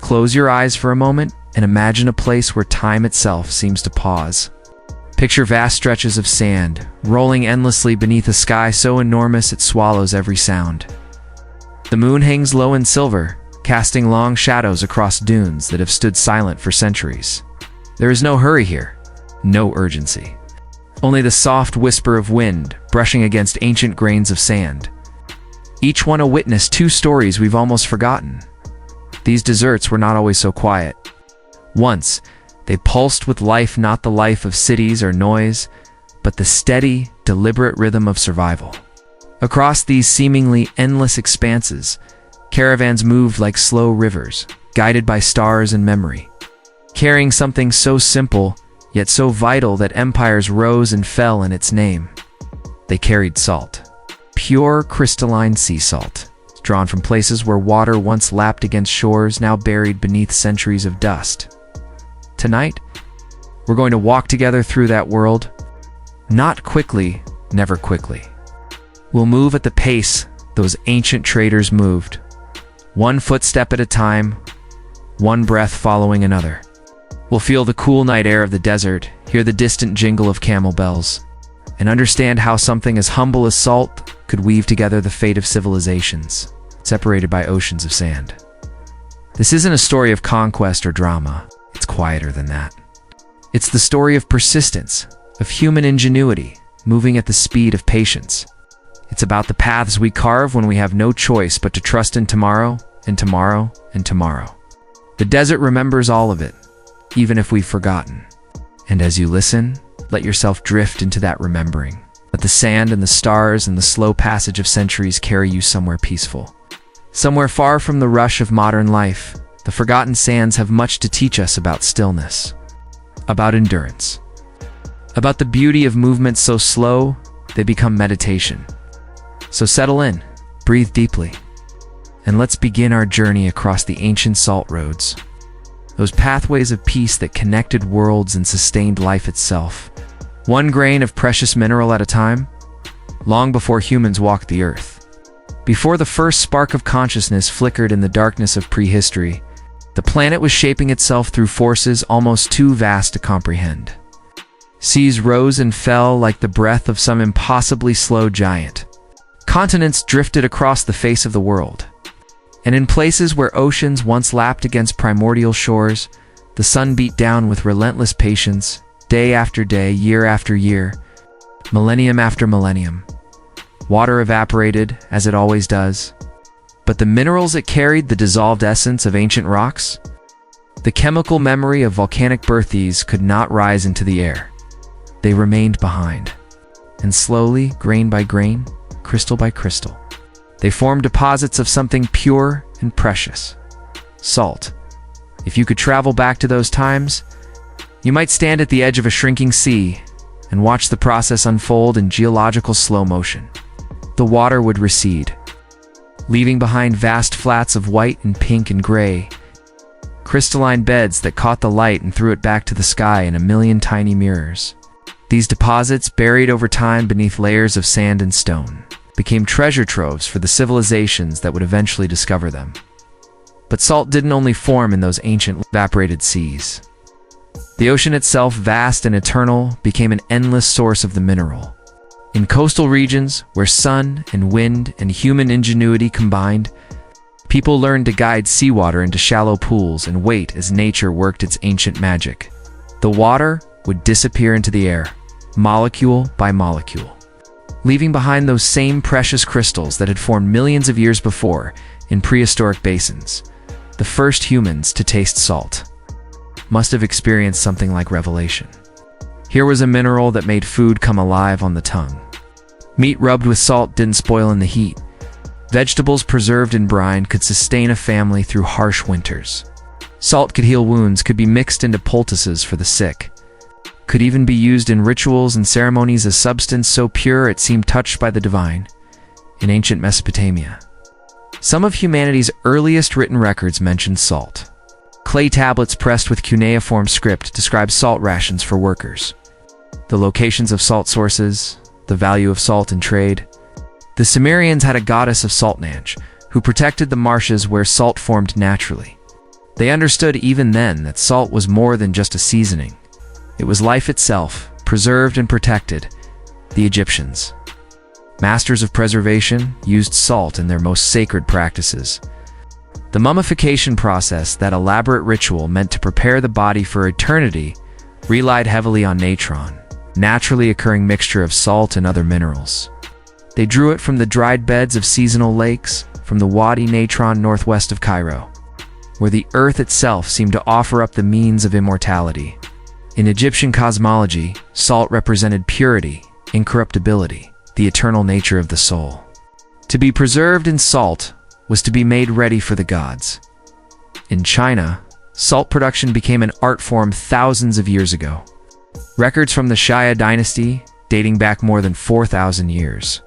Close your eyes for a moment and imagine a place where time itself seems to pause. Picture vast stretches of sand, rolling endlessly beneath a sky so enormous it swallows every sound. The moon hangs low in silver, casting long shadows across dunes that have stood silent for centuries. There is no hurry here, no urgency. Only the soft whisper of wind brushing against ancient grains of sand. Each one a witness to stories we've almost forgotten. These deserts were not always so quiet. Once, they pulsed with life, not the life of cities or noise, but the steady, deliberate rhythm of survival. Across these seemingly endless expanses, caravans moved like slow rivers, guided by stars and memory, carrying something so simple, yet so vital that empires rose and fell in its name. They carried salt. Pure, crystalline sea salt, drawn from places where water once lapped against shores now buried beneath centuries of dust. Tonight, we're going to walk together through that world. Not quickly, never quickly. We'll move at the pace those ancient traders moved, one footstep at a time, one breath following another. We'll feel the cool night air of the desert, hear the distant jingle of camel bells, and understand how something as humble as salt could weave together the fate of civilizations, separated by oceans of sand. This isn't a story of conquest or drama. It's quieter than that. It's the story of persistence, of human ingenuity, moving at the speed of patience. It's about the paths we carve when we have no choice but to trust in tomorrow, and tomorrow, and tomorrow. The desert remembers all of it, even if we've forgotten. And as you listen, let yourself drift into that remembering. Let the sand and the stars and the slow passage of centuries carry you somewhere peaceful. Somewhere far from the rush of modern life. The forgotten sands have much to teach us about stillness, about endurance, about the beauty of movements so slow they become meditation. So settle in, breathe deeply, and let's begin our journey across the ancient salt roads, those pathways of peace that connected worlds and sustained life itself, one grain of precious mineral at a time, long before humans walked the earth. Before the first spark of consciousness flickered in the darkness of prehistory, the planet was shaping itself through forces almost too vast to comprehend. Seas rose and fell like the breath of some impossibly slow giant. Continents drifted across the face of the world. And in places where oceans once lapped against primordial shores, the sun beat down with relentless patience, day after day, year after year, millennium after millennium. Water evaporated, as it always does. But the minerals it carried, the dissolved essence of ancient rocks, the chemical memory of volcanic births could not rise into the air. They remained behind. And slowly, grain by grain, crystal by crystal, they formed deposits of something pure and precious. Salt. If you could travel back to those times, you might stand at the edge of a shrinking sea and watch the process unfold in geological slow motion. The water would recede, leaving behind vast flats of white and pink and gray, crystalline beds that caught the light and threw it back to the sky in a million tiny mirrors. These deposits, buried over time beneath layers of sand and stone, became treasure troves for the civilizations that would eventually discover them. But salt didn't only form in those ancient, evaporated seas. The ocean itself, vast and eternal, became an endless source of the mineral. In coastal regions, where sun and wind and human ingenuity combined, people learned to guide seawater into shallow pools and wait as nature worked its ancient magic. The water would disappear into the air, molecule by molecule, leaving behind those same precious crystals that had formed millions of years before in prehistoric basins. The first humans to taste salt must have experienced something like revelation. Here was a mineral that made food come alive on the tongue. Meat rubbed with salt didn't spoil in the heat. Vegetables preserved in brine could sustain a family through harsh winters. Salt could heal wounds, could be mixed into poultices for the sick, could even be used in rituals and ceremonies, a substance so pure it seemed touched by the divine. In ancient Mesopotamia, some of humanity's earliest written records mentioned salt. Clay tablets pressed with cuneiform script describe salt rations for workers, the locations of salt sources, the value of salt in trade. The Sumerians had a goddess of Saltnanj, who protected the marshes where salt formed naturally. They understood even then that salt was more than just a seasoning. It was life itself, preserved and protected. The Egyptians, masters of preservation, used salt in their most sacred practices. The mummification process, that elaborate ritual meant to prepare the body for eternity, relied heavily on natron, naturally occurring mixture of salt and other minerals. They drew it from the dried beds of seasonal lakes, from the Wadi Natron northwest of Cairo, where the earth itself seemed to offer up the means of immortality. In Egyptian cosmology, salt represented purity, incorruptibility, the eternal nature of the soul. To be preserved in salt was to be made ready for the gods. In China, salt production became an art form thousands of years ago. Records from the Xia dynasty, dating back more than 4,000 years,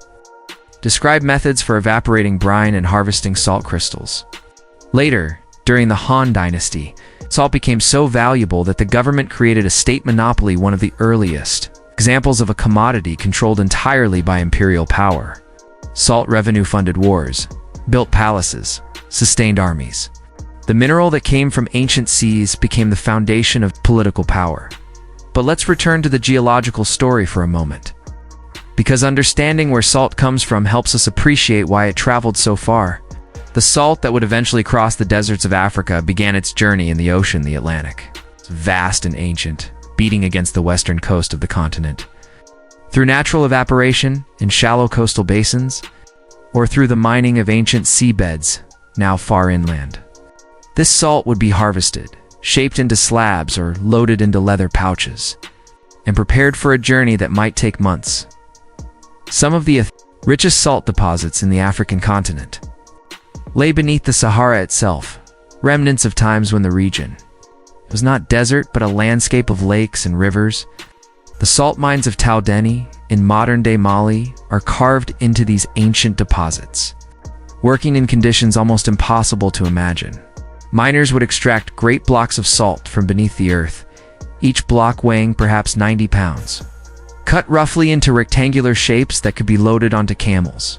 describe methods for evaporating brine and harvesting salt crystals. Later, during the Han dynasty, salt became so valuable that the government created a state monopoly, one of the earliest examples of a commodity controlled entirely by imperial power. Salt revenue funded wars, built palaces, sustained armies. The mineral that came from ancient seas became the foundation of political power. But let's return to the geological story for a moment, because understanding where salt comes from helps us appreciate why it traveled so far. The salt that would eventually cross the deserts of Africa began its journey in the ocean, the Atlantic. It's vast and ancient, beating against the western coast of the continent. Through natural evaporation in shallow coastal basins, or through the mining of ancient seabeds, now far inland. This salt would be harvested, shaped into slabs or loaded into leather pouches, and prepared for a journey that might take months. Some of the richest salt deposits in the African continent lay beneath the Sahara itself, remnants of times when the region was not desert but a landscape of lakes and rivers. The salt mines of Taudeni in modern-day Mali are carved into these ancient deposits, working in conditions almost impossible to imagine. Miners would extract great blocks of salt from beneath the earth, each block weighing perhaps 90 pounds, cut roughly into rectangular shapes that could be loaded onto camels.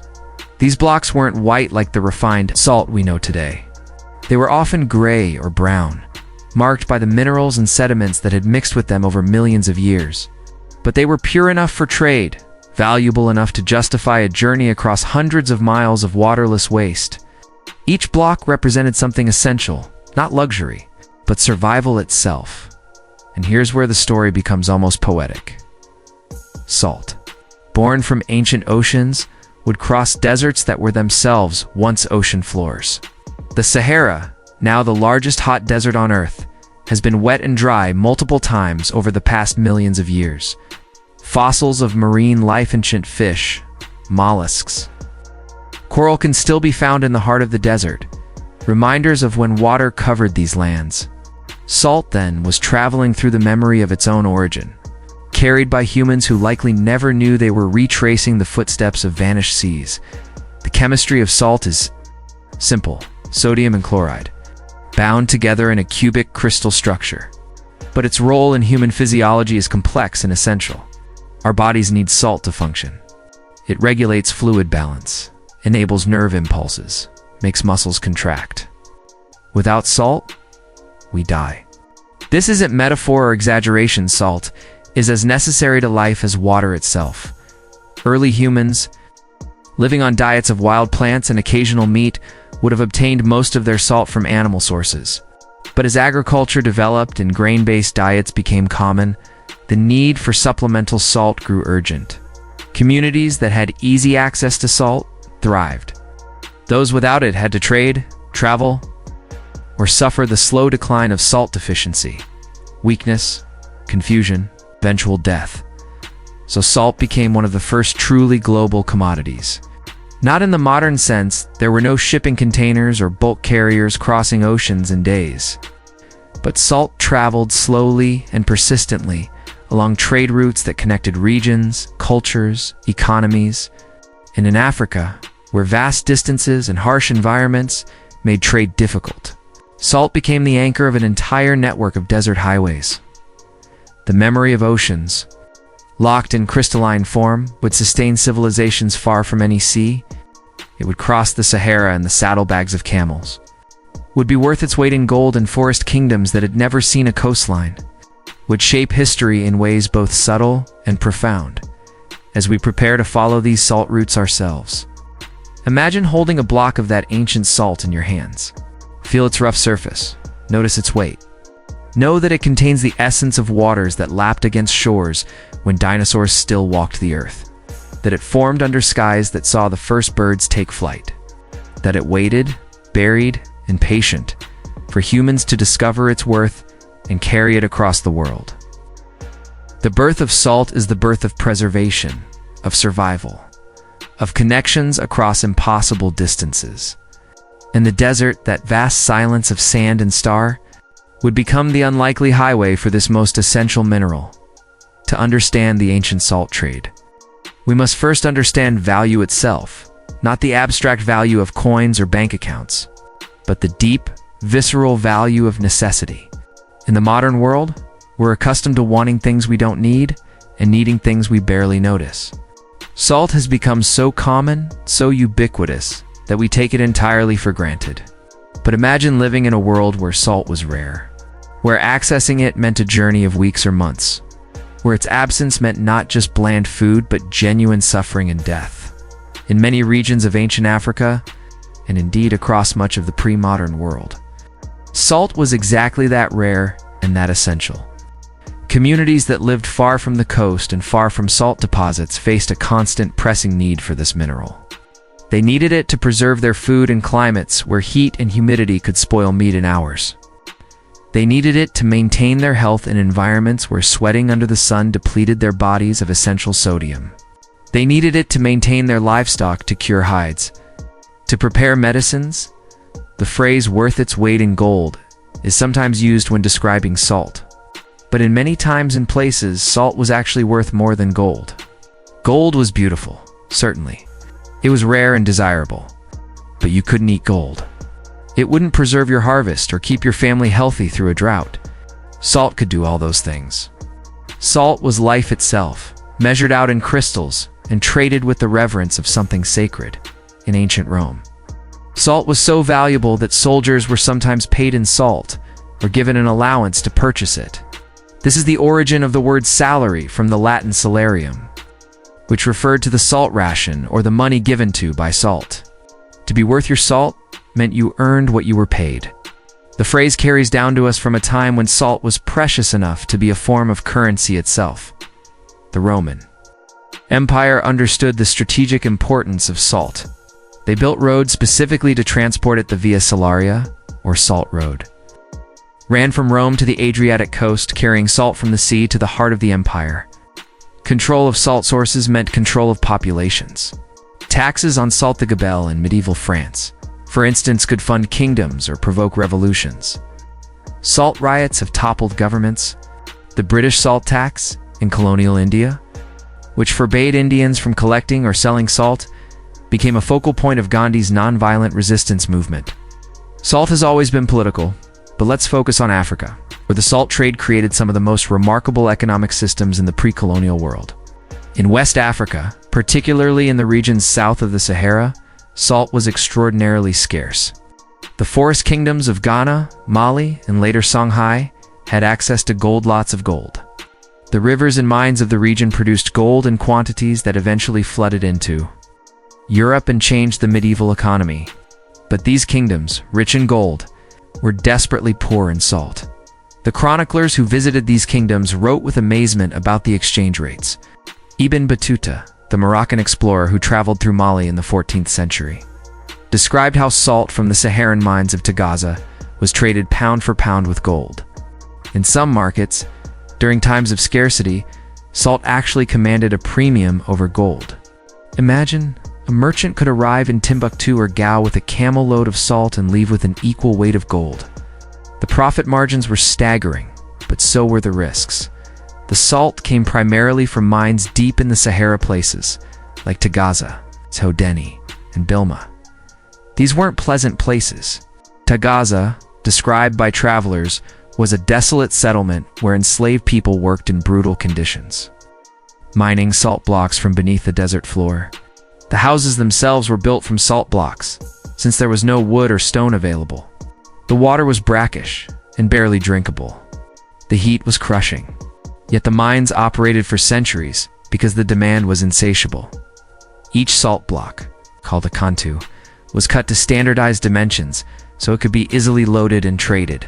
These blocks weren't white like the refined salt we know today. They were often gray or brown, marked by the minerals and sediments that had mixed with them over millions of years. But they were pure enough for trade, valuable enough to justify a journey across hundreds of miles of waterless waste. Each block represented something essential, not luxury, but survival itself. And here's where the story becomes almost poetic. Salt, born from ancient oceans, would cross deserts that were themselves once ocean floors. The Sahara, now the largest hot desert on Earth, has been wet and dry multiple times over the past millions of years. Fossils of marine life, ancient fish, mollusks, coral can still be found in the heart of the desert, reminders of when water covered these lands. Salt, then, was traveling through the memory of its own origin, carried by humans who likely never knew they were retracing the footsteps of vanished seas. The chemistry of salt is simple: sodium and chloride, bound together in a cubic crystal structure. But its role in human physiology is complex and essential. Our bodies need salt to function. It regulates fluid balance, enables nerve impulses, makes muscles contract. Without salt, we die. This isn't metaphor or exaggeration. Salt is as necessary to life as water itself. Early humans, living on diets of wild plants and occasional meat, would have obtained most of their salt from animal sources. But as agriculture developed and grain-based diets became common, the need for supplemental salt grew urgent. Communities that had easy access to salt thrived. Those without it had to trade, travel, or suffer the slow decline of salt deficiency, weakness, confusion, eventual death. So salt became one of the first truly global commodities. Not in the modern sense, there were no shipping containers or bulk carriers crossing oceans in days. But salt traveled slowly and persistently along trade routes that connected regions, cultures, economies. And in Africa, where vast distances and harsh environments made trade difficult, salt became the anchor of an entire network of desert highways. The memory of oceans, locked in crystalline form, would sustain civilizations far from any sea. It would cross the Sahara in the saddlebags of camels, would be worth its weight in gold in forest kingdoms that had never seen a coastline, would shape history in ways both subtle and profound, as we prepare to follow these salt routes ourselves. Imagine holding a block of that ancient salt in your hands. Feel its rough surface. Notice its weight. Know that it contains the essence of waters that lapped against shores when dinosaurs still walked the earth. That it formed under skies that saw the first birds take flight. That it waited, buried, and patient for humans to discover its worth and carry it across the world. The birth of salt is the birth of preservation, of survival, of connections across impossible distances. In the desert, that vast silence of sand and star would become the unlikely highway for this most essential mineral. To understand the ancient salt trade, we must first understand value itself, not the abstract value of coins or bank accounts, but the deep, visceral value of necessity. In the modern world, we're accustomed to wanting things we don't need and needing things we barely notice. Salt has become so common, so ubiquitous, that we take it entirely for granted. But imagine living in a world where salt was rare, where accessing it meant a journey of weeks or months, where its absence meant not just bland food but genuine suffering and death. In many regions of ancient Africa, and indeed across much of the pre-modern world, salt was exactly that rare and that essential. Communities that lived far from the coast and far from salt deposits faced a constant pressing need for this mineral. They needed it to preserve their food in climates where heat and humidity could spoil meat in hours. They needed it to maintain their health in environments where sweating under the sun depleted their bodies of essential sodium. They needed it to maintain their livestock, to cure hides, to prepare medicines. The phrase "worth its weight in gold" is sometimes used when describing salt. But in many times and places, salt was actually worth more than gold. Gold was beautiful, certainly. It was rare and desirable. But you couldn't eat gold. It wouldn't preserve your harvest or keep your family healthy through a drought. Salt could do all those things. Salt was life itself, measured out in crystals and traded with the reverence of something sacred in ancient Rome. Salt was so valuable that soldiers were sometimes paid in salt or given an allowance to purchase it. This is the origin of the word salary, from the Latin salarium, which referred to the salt ration or the money given to by salt. To be worth your salt meant you earned what you were paid. The phrase carries down to us from a time when salt was precious enough to be a form of currency itself. The Roman Empire understood the strategic importance of salt. They built roads specifically to transport it, the Via Salaria, or Salt Road. Ran from Rome to the Adriatic coast, carrying salt from the sea to the heart of the empire. Control of salt sources meant control of populations. Taxes on salt, the gabelle in medieval France, for instance, could fund kingdoms or provoke revolutions. Salt riots have toppled governments. The British salt tax in colonial India, which forbade Indians from collecting or selling salt, became a focal point of Gandhi's nonviolent resistance movement. Salt has always been political, but let's focus on Africa, where the salt trade created some of the most remarkable economic systems in the pre-colonial world. In West Africa, particularly in the regions south of the Sahara, salt was extraordinarily scarce. The forest kingdoms of Ghana, Mali, and later Songhai had access to gold, lots of gold. The rivers and mines of the region produced gold in quantities that eventually flooded into Europe and changed the medieval economy. But these kingdoms, rich in gold, were desperately poor in salt. The chroniclers who visited these kingdoms wrote with amazement about the exchange rates. Ibn Battuta, the Moroccan explorer who traveled through Mali in the 14th century, described how salt from the Saharan mines of Tagaza was traded pound for pound with gold. In some markets, during times of scarcity, salt actually commanded a premium over gold. Imagine, a merchant could arrive in Timbuktu or Gao with a camel load of salt and leave with an equal weight of gold. The profit margins were staggering, but so were the risks. The salt came primarily from mines deep in the Sahara places, like Tagaza, Todeni, and Bilma. These weren't pleasant places. Tagaza, described by travelers, was a desolate settlement where enslaved people worked in brutal conditions, mining salt blocks from beneath the desert floor. The houses themselves were built from salt blocks, since there was no wood or stone available. The water was brackish and barely drinkable. The heat was crushing. Yet the mines operated for centuries because the demand was insatiable. Each salt block, called a cantu, was cut to standardized dimensions so it could be easily loaded and traded.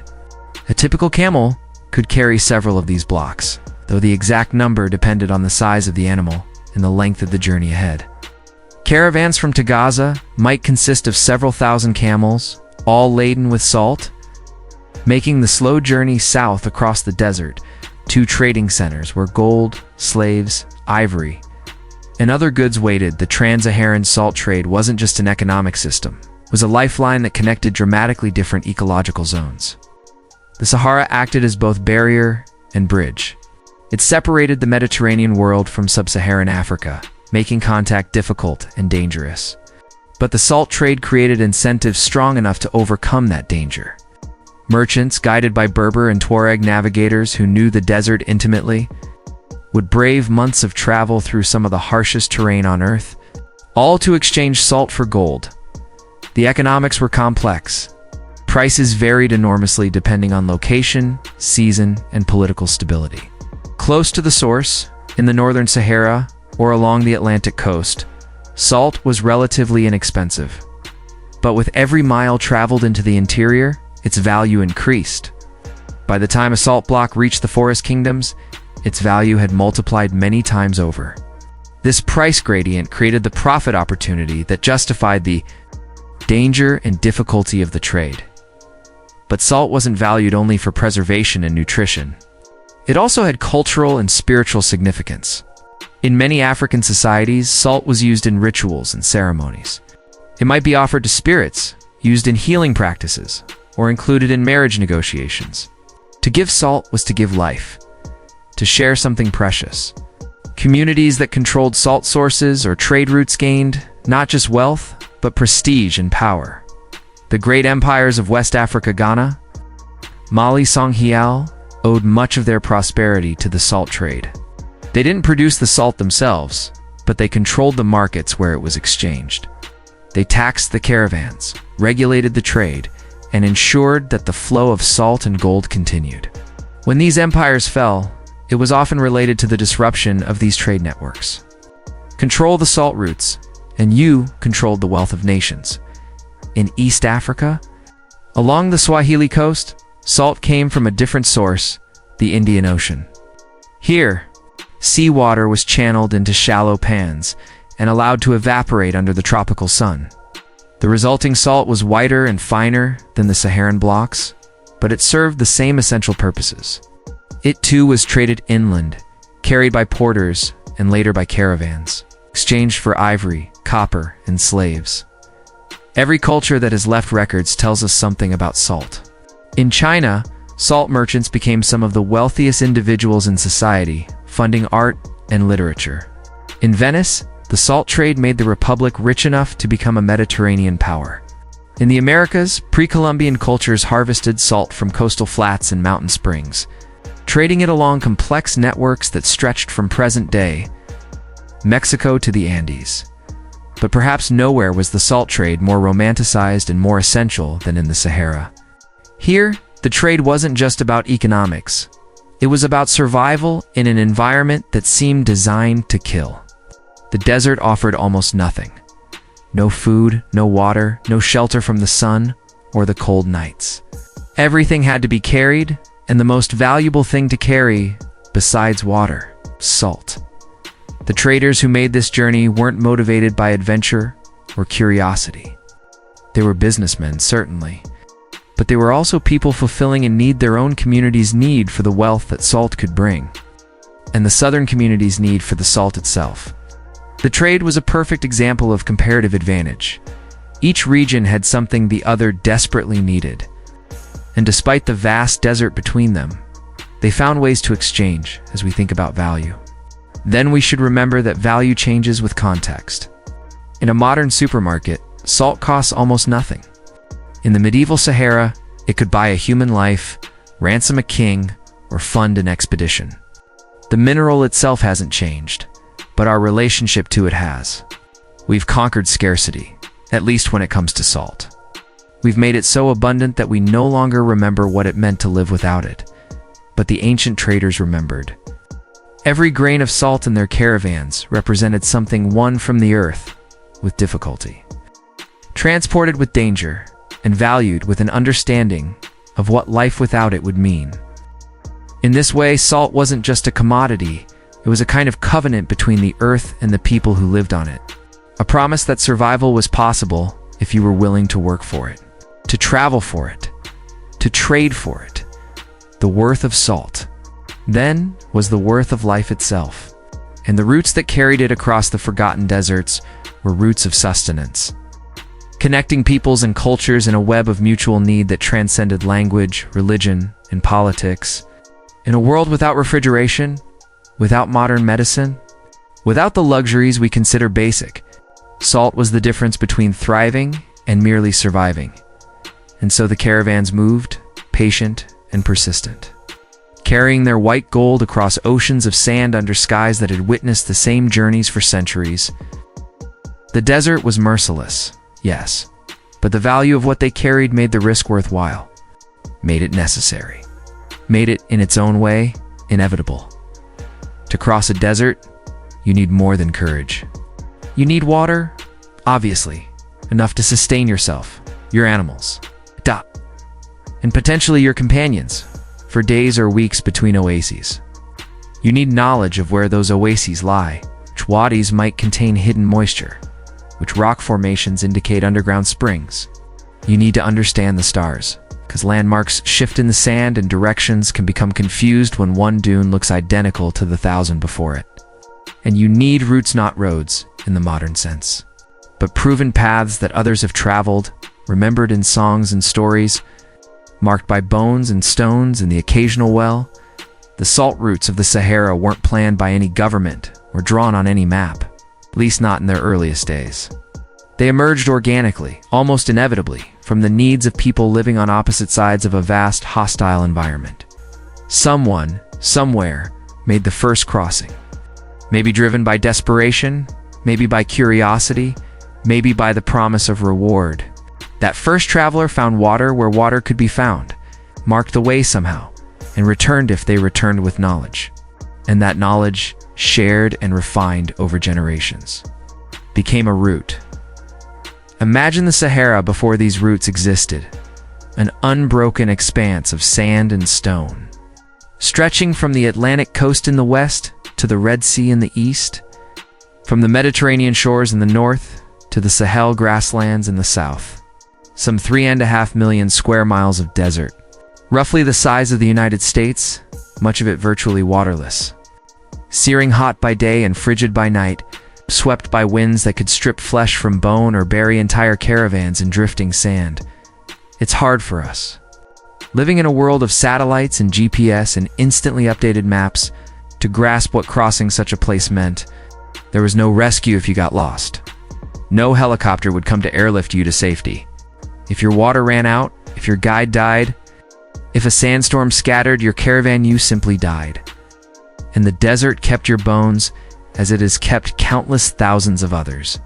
A typical camel could carry several of these blocks, though the exact number depended on the size of the animal and the length of the journey ahead. Caravans from Tagaza might consist of several thousand camels, all laden with salt, making the slow journey south across the desert to trading centers where gold, slaves, ivory, and other goods waited. The trans-Saharan salt trade wasn't just an economic system, it was a lifeline that connected dramatically different ecological zones. The Sahara acted as both barrier and bridge. It separated the Mediterranean world from sub-Saharan Africa, making contact difficult and dangerous. But the salt trade created incentives strong enough to overcome that danger. Merchants, guided by Berber and Tuareg navigators who knew the desert intimately, would brave months of travel through some of the harshest terrain on Earth, all to exchange salt for gold. The economics were complex. Prices varied enormously depending on location, season, and political stability. Close to the source, in the northern Sahara or along the Atlantic coast, salt was relatively inexpensive. But with every mile traveled into the interior, its value increased. By the time a salt block reached the forest kingdoms, its value had multiplied many times over. This price gradient created the profit opportunity that justified the danger and difficulty of the trade. But salt wasn't valued only for preservation and nutrition. It also had cultural and spiritual significance. In many African societies, salt was used in rituals and ceremonies. It might be offered to spirits, used in healing practices, or included in marriage negotiations. To give salt was to give life, to share something precious. Communities that controlled salt sources or trade routes gained not just wealth, but prestige and power. The great empires of West Africa, Ghana, Mali, Songheal, owed much of their prosperity to the salt trade. They didn't produce the salt themselves, but they controlled the markets where it was exchanged. They taxed the caravans, regulated the trade, and ensured that the flow of salt and gold continued. When these empires fell, it was often related to the disruption of these trade networks. Control the salt routes, and you controlled the wealth of nations. In East Africa, along the Swahili coast, salt came from a different source, the Indian Ocean. Here, seawater was channeled into shallow pans and allowed to evaporate under the tropical sun. The resulting salt was whiter and finer than the Saharan blocks, but it served the same essential purposes. It too was traded inland, carried by porters and later by caravans, exchanged for ivory, copper, and slaves. Every culture that has left records tells us something about salt. In China, salt merchants became some of the wealthiest individuals in society, funding art and literature. In Venice, the salt trade made the Republic rich enough to become a Mediterranean power. In the Americas, pre-Columbian cultures harvested salt from coastal flats and mountain springs, trading it along complex networks that stretched from present-day Mexico to the Andes. But perhaps nowhere was the salt trade more romanticized and more essential than in the Sahara. Here, the trade wasn't just about economics. It was about survival in an environment that seemed designed to kill. The desert offered almost nothing. No food, no water, no shelter from the sun or the cold nights. Everything had to be carried, and the most valuable thing to carry, besides water, salt. The traders who made this journey weren't motivated by adventure or curiosity. They were businessmen, certainly, but they were also people fulfilling a need their own community's need for the wealth that salt could bring, and the southern community's need for the salt itself. The trade was a perfect example of comparative advantage. Each region had something the other desperately needed, and despite the vast desert between them, they found ways to exchange as we think about value. Then we should remember that value changes with context. In a modern supermarket, salt costs almost nothing. In the medieval Sahara, it could buy a human life, ransom a king, or fund an expedition. The mineral itself hasn't changed, but our relationship to it has. We've conquered scarcity, at least when it comes to salt. We've made it so abundant that we no longer remember what it meant to live without it. But the ancient traders remembered. Every grain of salt in their caravans represented something won from the earth with difficulty, transported with danger, and valued with an understanding of what life without it would mean. In this way, salt wasn't just a commodity, it was a kind of covenant between the earth and the people who lived on it. A promise that survival was possible if you were willing to work for it, to travel for it, to trade for it. The worth of salt, then, was the worth of life itself. And the roots that carried it across the forgotten deserts were roots of sustenance, connecting peoples and cultures in a web of mutual need that transcended language, religion, and politics. In a world without refrigeration, without modern medicine, without the luxuries we consider basic, salt was the difference between thriving and merely surviving. And so the caravans moved, patient and persistent, carrying their white gold across oceans of sand under skies that had witnessed the same journeys for centuries. The desert was merciless, yes, but the value of what they carried made the risk worthwhile, made it necessary, made it, in its own way, inevitable. To cross a desert, you need more than courage. You need water, obviously, enough to sustain yourself, your animals, and potentially your companions, for days or weeks between oases. You need knowledge of where those oases lie, which wadis might contain hidden moisture, which rock formations indicate underground springs. You need to understand the stars, because landmarks shift in the sand and directions can become confused when one dune looks identical to the 1,000 before it. And you need routes, not roads, in the modern sense, but proven paths that others have traveled, remembered in songs and stories, marked by bones and stones and the occasional well. The salt routes of the Sahara weren't planned by any government or drawn on any map, at least not in their earliest days. They emerged organically, almost inevitably, from the needs of people living on opposite sides of a vast, hostile environment. Someone, somewhere, made the first crossing. Maybe driven by desperation, maybe by curiosity, maybe by the promise of reward. That first traveler found water where water could be found, marked the way somehow, and returned if they returned with knowledge. And that knowledge, shared and refined over generations, became a route. Imagine the Sahara before these routes existed, an unbroken expanse of sand and stone, stretching from the Atlantic coast in the west to the Red Sea in the east, from the Mediterranean shores in the north to the Sahel grasslands in the south. Some 3.5 million square miles of desert, roughly the size of the United States, much of it virtually waterless. Searing hot by day and frigid by night, swept by winds that could strip flesh from bone or bury entire caravans in drifting sand. It's hard for us, living in a world of satellites and GPS and instantly updated maps, to grasp what crossing such a place meant. There was no rescue if you got lost. No helicopter would come to airlift you to safety. If your water ran out, if your guide died, if a sandstorm scattered your caravan, you simply died. And the desert kept your bones as it has kept countless thousands of others.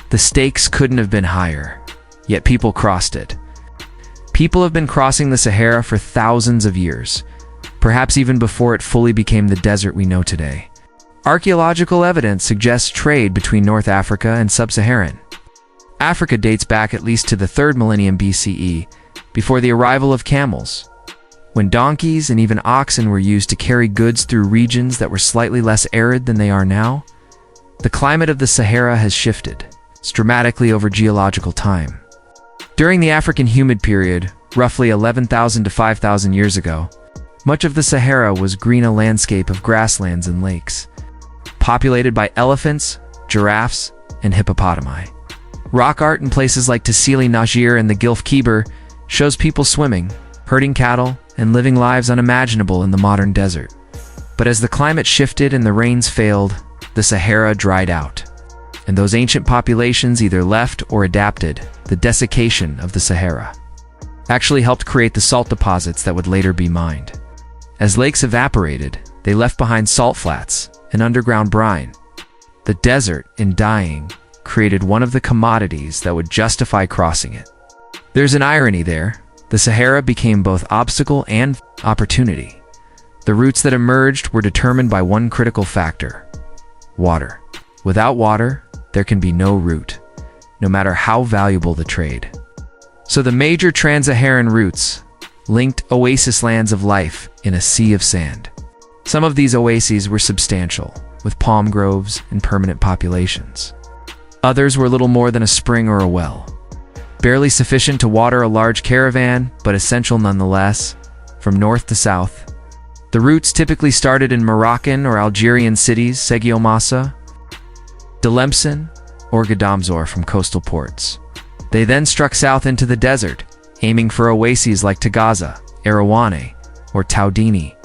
The stakes couldn't have been higher, yet people crossed it. People have been crossing the Sahara for thousands of years, perhaps even before it fully became the desert we know today. Archaeological evidence suggests trade between North Africa and Sub-Saharan Africa dates back at least to the 3rd millennium BCE, before the arrival of camels, when donkeys and even oxen were used to carry goods through regions that were slightly less arid than they are now. The climate of the Sahara has shifted dramatically over geological time. During the African humid period, roughly 11,000 to 5,000 years ago, much of the Sahara was green, a landscape of grasslands and lakes, populated by elephants, giraffes, and hippopotami. Rock art in places like Tassili Najir and the Gilf Khyber shows people swimming, herding cattle, and living lives unimaginable in the modern desert. But as the climate shifted and the rains failed, the Sahara dried out, and those ancient populations either left or adapted. The desiccation of the Sahara actually helped create the salt deposits that would later be mined. As lakes evaporated, they left behind salt flats and underground brine. The desert, in dying, created one of the commodities that would justify crossing it. There's an irony there. The Sahara became both obstacle and opportunity. The routes that emerged were determined by one critical factor: water. Without water, there can be no route, no matter how valuable the trade. So the major trans-Saharan routes linked oasis lands of life in a sea of sand. Some of these oases were substantial, with palm groves and permanent populations. Others were little more than a spring or a well, barely sufficient to water a large caravan, but essential nonetheless, from north to south. The routes typically started in Moroccan or Algerian cities, Seguiomassa, Tlemcen, or Gadamzor from coastal ports. They then struck south into the desert, aiming for oases like Tagaza, Erawane, or Taudini,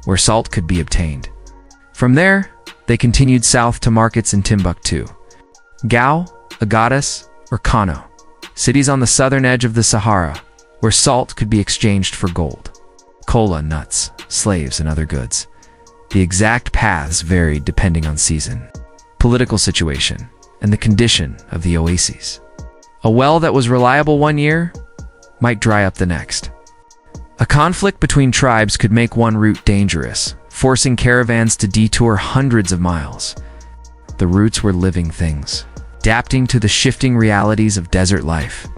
where salt could be obtained. From there, they continued south to markets in Timbuktu, Gao, Agadas, or Kano, cities on the southern edge of the Sahara, where salt could be exchanged for gold, cola, nuts, slaves, and other goods. The exact paths varied depending on season, political situation, and the condition of the oases. A well that was reliable one year might dry up the next. A conflict between tribes could make one route dangerous, forcing caravans to detour hundreds of miles. The routes were living things, adapting to the shifting realities of desert life.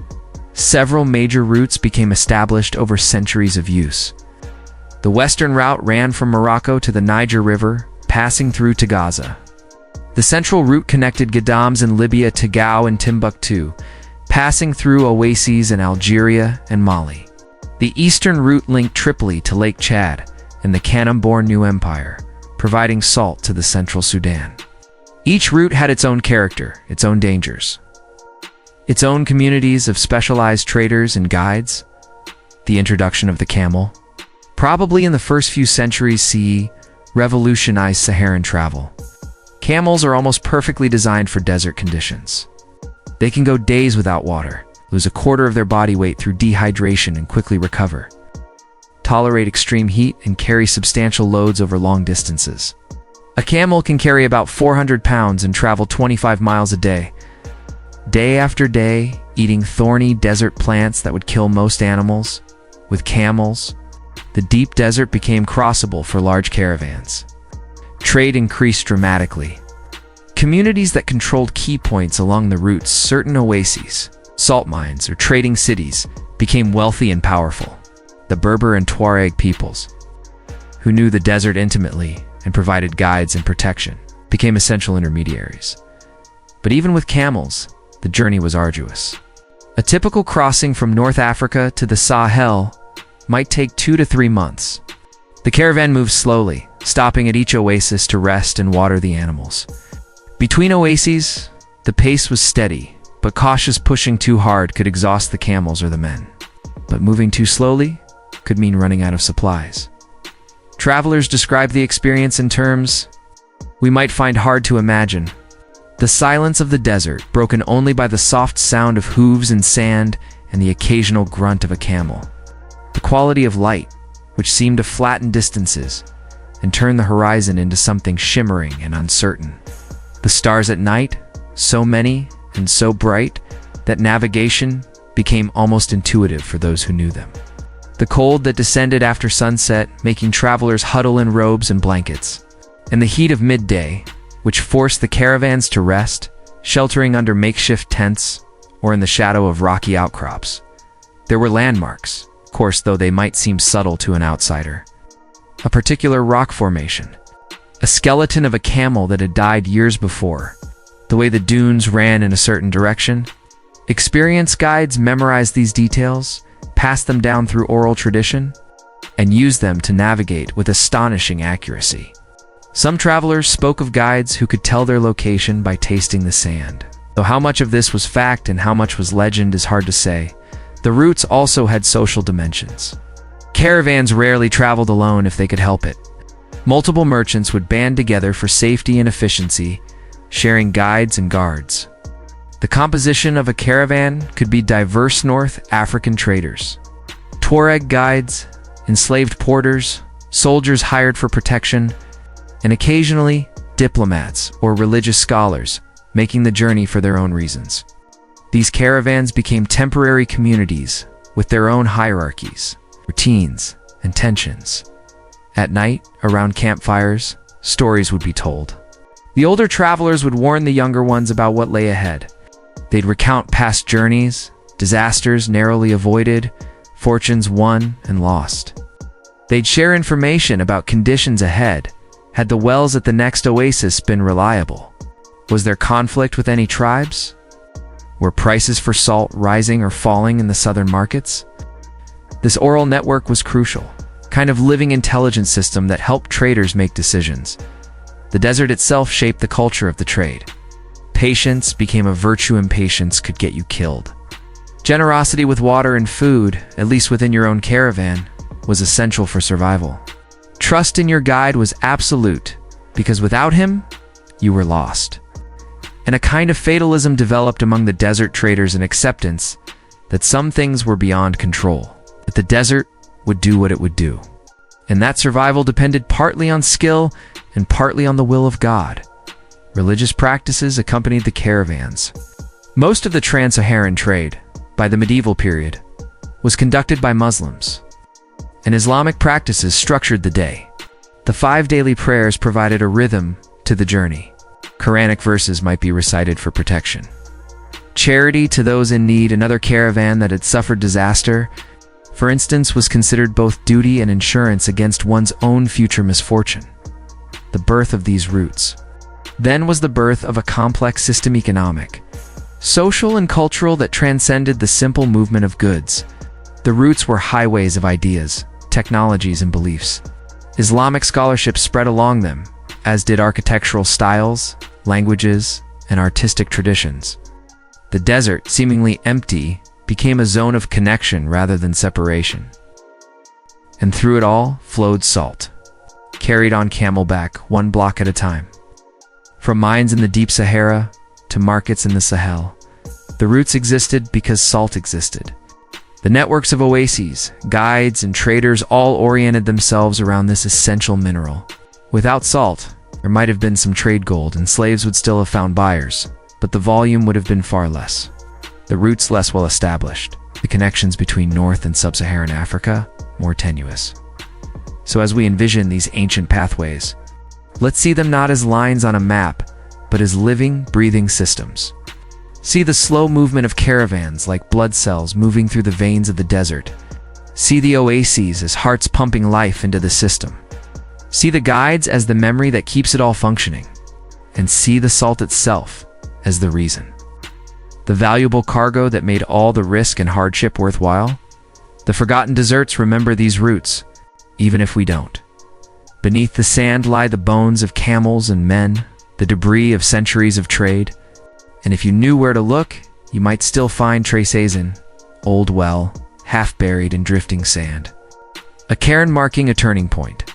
Several major routes became established over centuries of use. The western route ran from Morocco to the Niger River, passing through Tagaza. The central route connected Gadams in Libya to Gao and Timbuktu, passing through oases in Algeria and Mali. The eastern route linked Tripoli to Lake Chad and the Kanem-Bornu New Empire, providing salt to the central Sudan. Each route had its own character, its own dangers, its own communities of specialized traders and guides. The introduction of the camel, probably in the first few centuries CE, revolutionized Saharan travel. Camels are almost perfectly designed for desert conditions. They can go days without water, lose a quarter of their body weight through dehydration and quickly recover, tolerate extreme heat, and carry substantial loads over long distances. A camel can carry about 400 pounds and travel 25 miles a day. Day after day, eating thorny desert plants that would kill most animals. With camels, the deep desert became crossable for large caravans. Trade increased dramatically. Communities that controlled key points along the routes, certain oases, salt mines, or trading cities, became wealthy and powerful. The Berber and Tuareg peoples, who knew the desert intimately and provided guides and protection, became essential intermediaries. But even with camels, the journey was arduous. A typical crossing from North Africa to the Sahel might take 2 to 3 months. The caravan moved slowly, stopping at each oasis to rest and water the animals. Between oases, the pace was steady, but cautious. Pushing too hard could exhaust the camels or the men. But moving too slowly could mean running out of supplies. Travelers described the experience in terms we might find hard to imagine. The silence of the desert, broken only by the soft sound of hooves in sand and the occasional grunt of a camel. The quality of light, which seemed to flatten distances and turn the horizon into something shimmering and uncertain. The stars at night, so many and so bright that navigation became almost intuitive for those who knew them. The cold that descended after sunset, making travelers huddle in robes and blankets. And the heat of midday, which forced the caravans to rest, sheltering under makeshift tents or in the shadow of rocky outcrops. There were landmarks, of course, though they might seem subtle to an outsider. A particular rock formation, a skeleton of a camel that had died years before, the way the dunes ran in a certain direction. Experienced guides memorized these details, passed them down through oral tradition, and used them to navigate with astonishing accuracy. Some travelers spoke of guides who could tell their location by tasting the sand. Though how much of this was fact and how much was legend is hard to say. The routes also had social dimensions. Caravans rarely traveled alone if they could help it. Multiple merchants would band together for safety and efficiency, sharing guides and guards. The composition of a caravan could be diverse North African traders, Tuareg guides, enslaved porters, soldiers hired for protection, and occasionally diplomats or religious scholars making the journey for their own reasons. These caravans became temporary communities with their own hierarchies, routines, and tensions. At night, around campfires, stories would be told. The older travelers would warn the younger ones about what lay ahead. They'd recount past journeys, disasters narrowly avoided, fortunes won and lost. They'd share information about conditions ahead. Had the wells at the next oasis been reliable? Was there conflict with any tribes? Were prices for salt rising or falling in the southern markets? This oral network was crucial, kind of living intelligence system that helped traders make decisions. The desert itself shaped the culture of the trade. Patience became a virtue, impatience could get you killed. Generosity with water and food, at least within your own caravan, was essential for survival. Trust in your guide was absolute, because without him, you were lost. And a kind of fatalism developed among the desert traders, an acceptance that some things were beyond control, that the desert would do what it would do. And that survival depended partly on skill and partly on the will of God. Religious practices accompanied the caravans. Most of the trans-Saharan trade, by the medieval period, was conducted by Muslims, and Islamic practices structured the day. The 5 daily prayers provided a rhythm to the journey. Quranic verses might be recited for protection. Charity to those in need. Another caravan that had suffered disaster, for instance, was considered both duty and insurance against one's own future misfortune. The birth of these routes then was the birth of a complex system, economic, social, and cultural, that transcended the simple movement of goods. The routes were highways of ideas, technologies, and beliefs. Islamic scholarship spread along them, as did architectural styles, languages, and artistic traditions. The desert, seemingly empty, became a zone of connection rather than separation. And through it all flowed salt, carried on camelback, 1 block at a time. From mines in the deep Sahara to markets in the Sahel, the routes existed because salt existed. The networks of oases, guides, and traders all oriented themselves around this essential mineral. Without salt, there might have been some trade gold and slaves would still have found buyers, but the volume would have been far less. The routes less well established, the connections between North and Sub-Saharan Africa more tenuous. So as we envision these ancient pathways, let's see them not as lines on a map, but as living, breathing systems. See the slow movement of caravans like blood cells moving through the veins of the desert. See the oases as hearts pumping life into the system. See the guides as the memory that keeps it all functioning. And see the salt itself as the reason. The valuable cargo that made all the risk and hardship worthwhile. The forgotten deserts remember these routes, even if we don't. Beneath the sand lie the bones of camels and men, the debris of centuries of trade. And if you knew where to look, you might still find traces in old well, half buried in drifting sand. A cairn marking a turning point.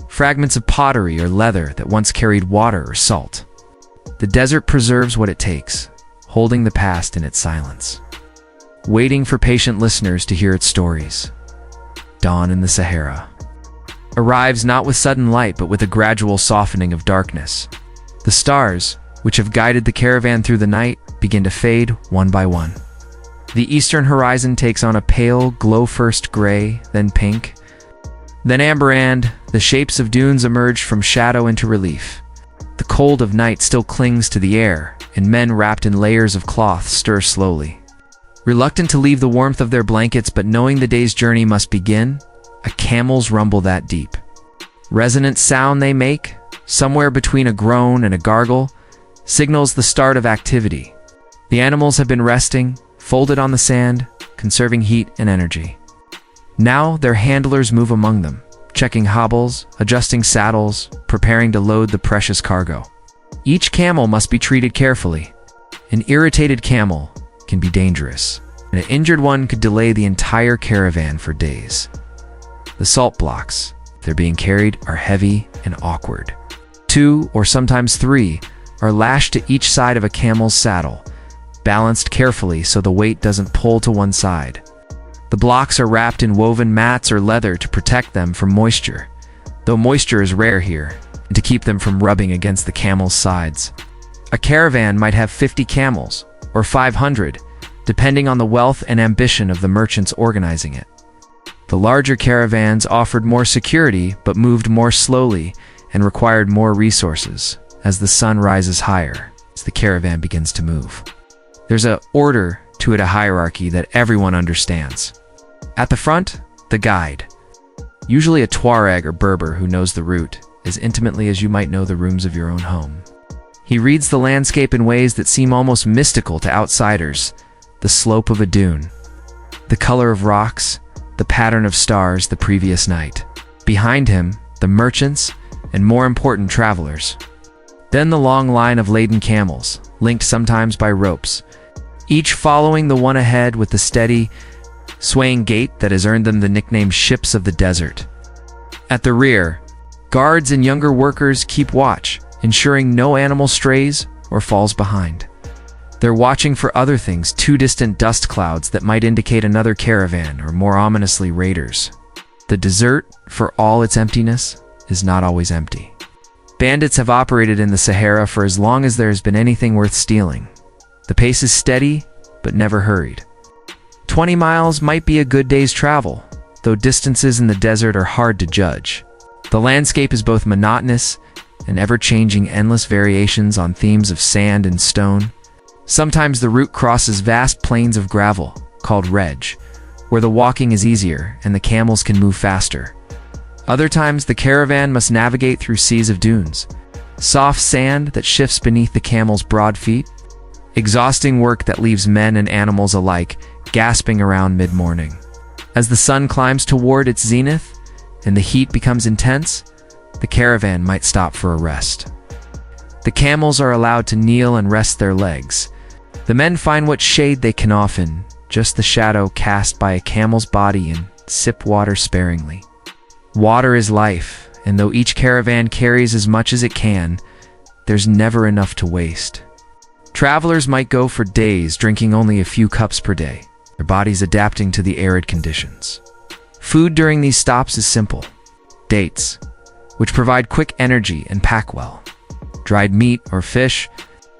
Fragments of pottery or leather that once carried water or salt. The desert preserves what it takes, holding the past in its silence, waiting for patient listeners to hear its stories. Dawn in the Sahara arrives not with sudden light, but with a gradual softening of darkness. The stars, which have guided the caravan through the night, begin to fade one by one. The eastern horizon takes on a pale glow, first gray, then pink, then amber, and the shapes of dunes emerge from shadow into relief. The cold of night still clings to the air, and men wrapped in layers of cloth stir slowly. Reluctant to leave the warmth of their blankets, but knowing the day's journey must begin, a camel's rumble that deep. Resonant sound they make, somewhere between a groan and a gargle, signals the start of activity. The animals have been resting, folded on the sand, conserving heat and energy. Now their handlers move among them, checking hobbles, adjusting saddles, preparing to load the precious cargo. Each camel must be treated carefully. An irritated camel can be dangerous, and an injured one could delay the entire caravan for days. The salt blocks, if they're being carried, are heavy and awkward. 2 or sometimes 3 are lashed to each side of a camel's saddle, balanced carefully so the weight doesn't pull to one side. The blocks are wrapped in woven mats or leather to protect them from moisture, though moisture is rare here, and to keep them from rubbing against the camel's sides. A caravan might have 50 camels, or 500, depending on the wealth and ambition of the merchants organizing it. The larger caravans offered more security but moved more slowly and required more resources. As the sun rises higher, as the caravan begins to move, there's an order to it, a hierarchy that everyone understands. At the front, the guide, usually a Tuareg or Berber who knows the route as intimately as you might know the rooms of your own home. He reads the landscape in ways that seem almost mystical to outsiders: the slope of a dune, the color of rocks, the pattern of stars the previous night. Behind him, the merchants and, more important, travelers. Then the long line of laden camels, linked sometimes by ropes, each following the one ahead with the steady, swaying gait that has earned them the nickname ships of the desert. At the rear, guards and younger workers keep watch, ensuring no animal strays or falls behind. They're watching for other things, too distant dust clouds that might indicate another caravan, or more ominously, raiders. The desert, for all its emptiness, is not always empty. Bandits have operated in the Sahara for as long as there has been anything worth stealing. The pace is steady, but never hurried. 20 miles might be a good day's travel, though distances in the desert are hard to judge. The landscape is both monotonous and ever-changing, endless variations on themes of sand and stone. Sometimes the route crosses vast plains of gravel, called reg, where the walking is easier and the camels can move faster. Other times the caravan must navigate through seas of dunes, soft sand that shifts beneath the camels' broad feet. Exhausting work that leaves men and animals alike gasping around mid-morning. As the sun climbs toward its zenith and the heat becomes intense, the caravan might stop for a rest. The camels are allowed to kneel and rest their legs. The men find what shade they can, often just the shadow cast by a camel's body, and sip water sparingly. Water is life, and though each caravan carries as much as it can, there's never enough to waste. Travelers might go for days drinking only a few cups per day, their bodies adapting to the arid conditions. Food during these stops is simple: dates, which provide quick energy and pack well; dried meat or fish;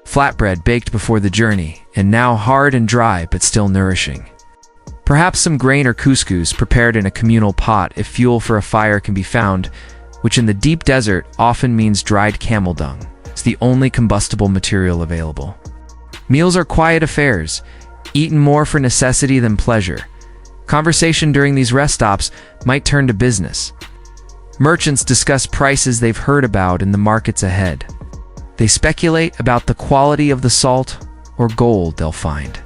flatbread baked before the journey, and now hard and dry but still nourishing; perhaps some grain or couscous prepared in a communal pot if fuel for a fire can be found, which in the deep desert often means dried camel dung. It's the only combustible material available. Meals are quiet affairs, eaten more for necessity than pleasure. Conversation during these rest stops might turn to business. Merchants discuss prices they've heard about in the markets ahead. They speculate about the quality of the salt or gold they'll find.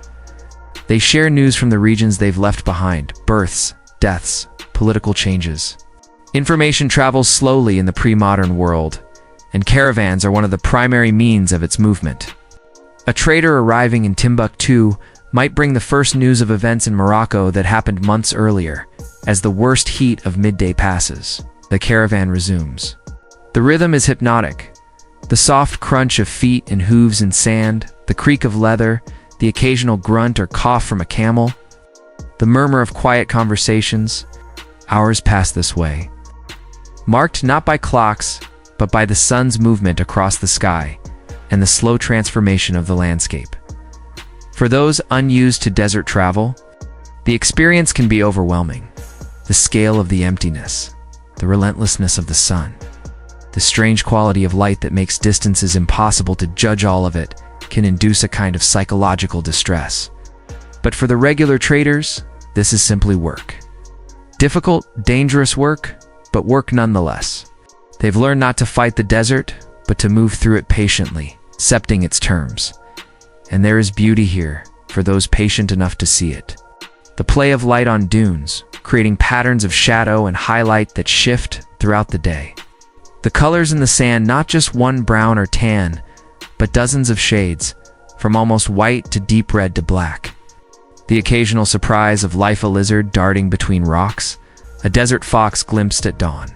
They share news from the regions they've left behind: births, deaths, political changes. Information travels slowly in the pre-modern world, and caravans are one of the primary means of its movement. A trader arriving in Timbuktu might bring the first news of events in Morocco that happened months earlier. As the worst heat of midday passes, the caravan resumes. The rhythm is hypnotic. The soft crunch of feet and hooves in sand, the creak of leather, the occasional grunt or cough from a camel, the murmur of quiet conversations. Hours pass this way, marked not by clocks, but by the sun's movement across the sky and the slow transformation of the landscape. For those unused to desert travel, the experience can be overwhelming. The scale of the emptiness, the relentlessness of the sun, the strange quality of light that makes distances impossible to judge, all of it can induce a kind of psychological distress. But for the regular traders, this is simply work. Difficult, dangerous work, but work nonetheless. They've learned not to fight the desert, but to move through it patiently, accepting its terms. And there is beauty here for those patient enough to see it. The play of light on dunes, creating patterns of shadow and highlight that shift throughout the day. The colors in the sand, not just one brown or tan, but dozens of shades, from almost white to deep red to black. The occasional surprise of life: a lizard darting between rocks, a desert fox glimpsed at dawn,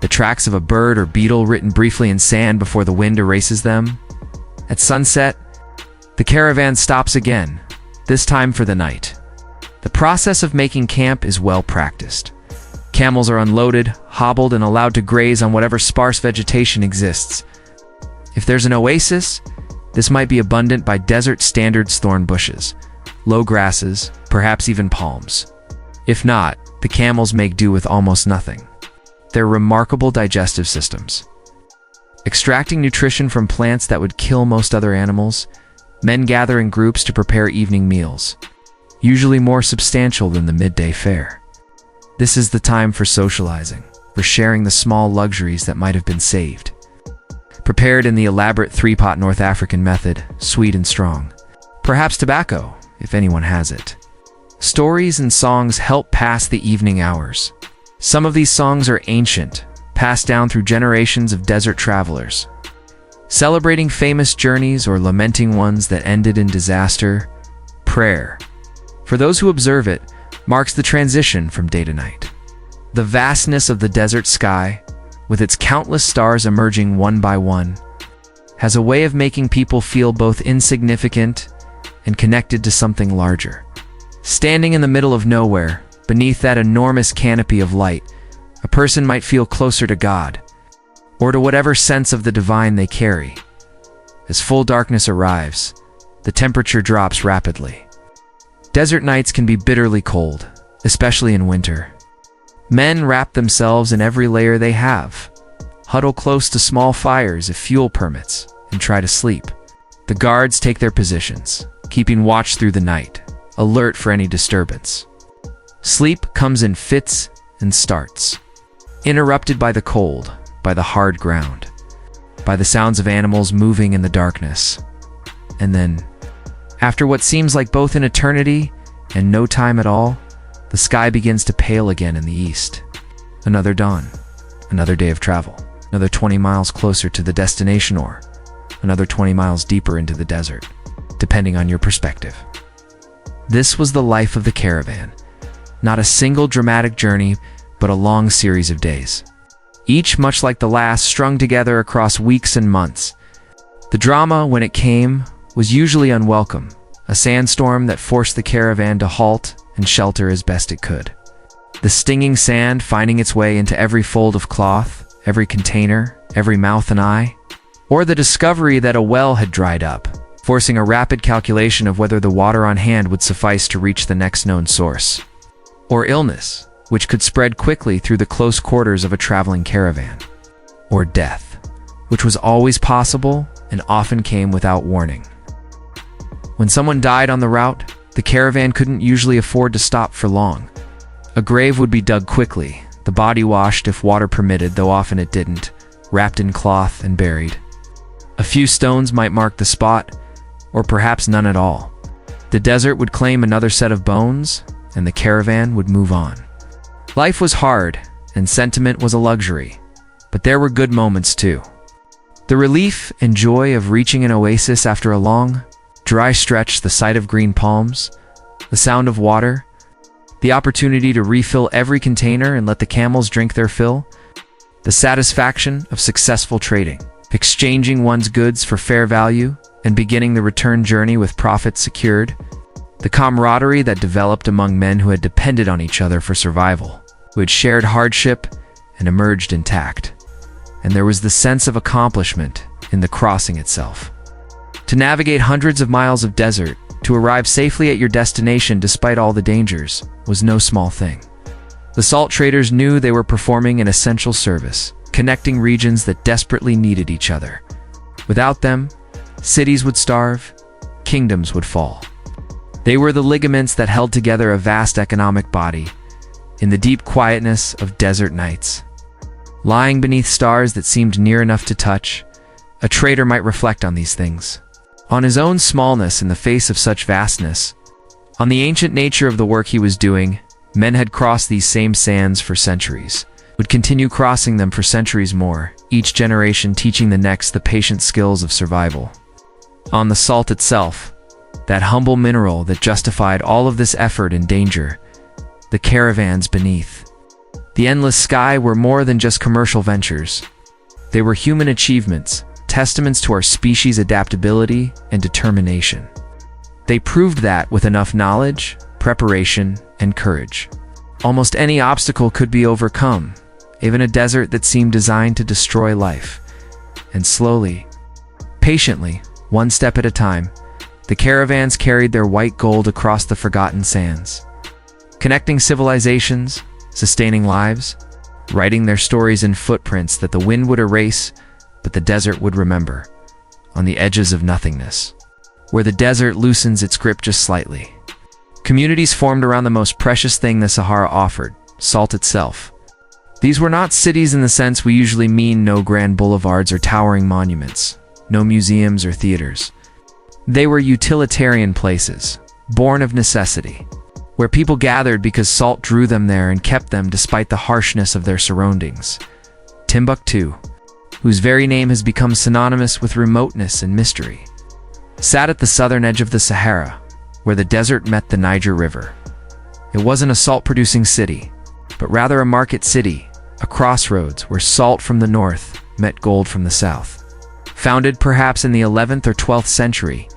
the tracks of a bird or beetle written briefly in sand before the wind erases them. At sunset, the caravan stops again, this time for the night. The process of making camp is well practiced. Camels are unloaded, hobbled, and allowed to graze on whatever sparse vegetation exists. If there's an oasis, This might be abundant by desert standards thorn bushes, low grasses, perhaps even palms. If not, the camels make do with almost nothing. Their remarkable digestive systems. Extracting nutrition from plants that would kill most other animals, men gather in groups to prepare evening meals, usually more substantial than the midday fare. This is the time for socializing, for sharing the small luxuries that might have been saved. Prepared in the elaborate three-pot North African method, sweet and strong. Perhaps tobacco, if anyone has it. Stories and songs help pass the evening hours. Some of these songs are ancient, passed down through generations of desert travelers, celebrating famous journeys or lamenting ones that ended in disaster. Prayer, for those who observe it, marks the transition from day to night. The vastness of the desert sky, with its countless stars emerging one by one, has a way of making people feel both insignificant and connected to something larger. Standing in the middle of nowhere, beneath that enormous canopy of light, a person might feel closer to God, or to whatever sense of the divine they carry. As full darkness arrives, the temperature drops rapidly. Desert nights can be bitterly cold, especially in winter. Men wrap themselves in every layer they have, huddle close to small fires if fuel permits, and try to sleep. The guards take their positions, keeping watch through the night, alert for any disturbance. Sleep comes in fits and starts, interrupted by the cold, by the hard ground, by the sounds of animals moving in the darkness. And then, after what seems like both an eternity and no time at all, the sky begins to pale again in the east. Another dawn, another day of travel, another 20 miles closer to the destination, or another 20 miles deeper into the desert, depending on your perspective. This was the life of the caravan. Not a single dramatic journey, but a long series of days, each much like the last, strung together across weeks and months. The drama, when it came, was usually unwelcome, a sandstorm that forced the caravan to halt and shelter as best it could. The stinging sand finding its way into every fold of cloth, every container, every mouth and eye, or the discovery that a well had dried up, forcing a rapid calculation of whether the water on hand would suffice to reach the next known source. Or illness, which could spread quickly through the close quarters of a traveling caravan. Or death, which was always possible and often came without warning. When someone died on the route, the caravan couldn't usually afford to stop for long. A grave would be dug quickly, the body washed if water permitted, though often it didn't, wrapped in cloth and buried. A few stones might mark the spot, or perhaps none at all. The desert would claim another set of bones, and the caravan would move on. Life was hard, and sentiment was a luxury, but there were good moments too. The relief and joy of reaching an oasis after a long, dry stretch, the sight of green palms, the sound of water, the opportunity to refill every container and let the camels drink their fill, the satisfaction of successful trading, exchanging one's goods for fair value, and beginning the return journey with profits secured, the camaraderie that developed among men who had depended on each other for survival, who had shared hardship and emerged intact. And there was the sense of accomplishment in the crossing itself. To navigate hundreds of miles of desert, to arrive safely at your destination despite all the dangers, was no small thing. The salt traders knew they were performing an essential service, connecting regions that desperately needed each other. Without them, cities would starve, kingdoms would fall. They were the ligaments that held together a vast economic body in the deep quietness of desert nights. Lying beneath stars that seemed near enough to touch, a trader might reflect on these things, on his own smallness in the face of such vastness, on the ancient nature of the work he was doing. Men had crossed these same sands for centuries, would continue crossing them for centuries more, each generation teaching the next the patient skills of survival. On the salt itself, that humble mineral that justified all of this effort and danger, the caravans beneath, the endless sky were more than just commercial ventures. They were human achievements, testaments to our species' adaptability and determination. They proved that with enough knowledge, preparation, and courage, almost any obstacle could be overcome, even a desert that seemed designed to destroy life. And slowly, patiently, One step at a time, the caravans carried their white gold across the forgotten sands, connecting civilizations, sustaining lives, writing their stories in footprints that the wind would erase, but the desert would remember, on the edges of nothingness, where the desert loosens its grip just slightly. Communities formed around the most precious thing the Sahara offered, salt itself. These were not cities in the sense we usually mean: no grand boulevards or towering monuments, no museums or theaters. They were utilitarian places, born of necessity, where people gathered because salt drew them there and kept them despite the harshness of their surroundings. Timbuktu, whose very name has become synonymous with remoteness and mystery, sat at the southern edge of the Sahara, where the desert met the Niger River. It wasn't a salt-producing city, but rather a market city, a crossroads where salt from the north met gold from the south. Founded perhaps in the 11th or 12th century,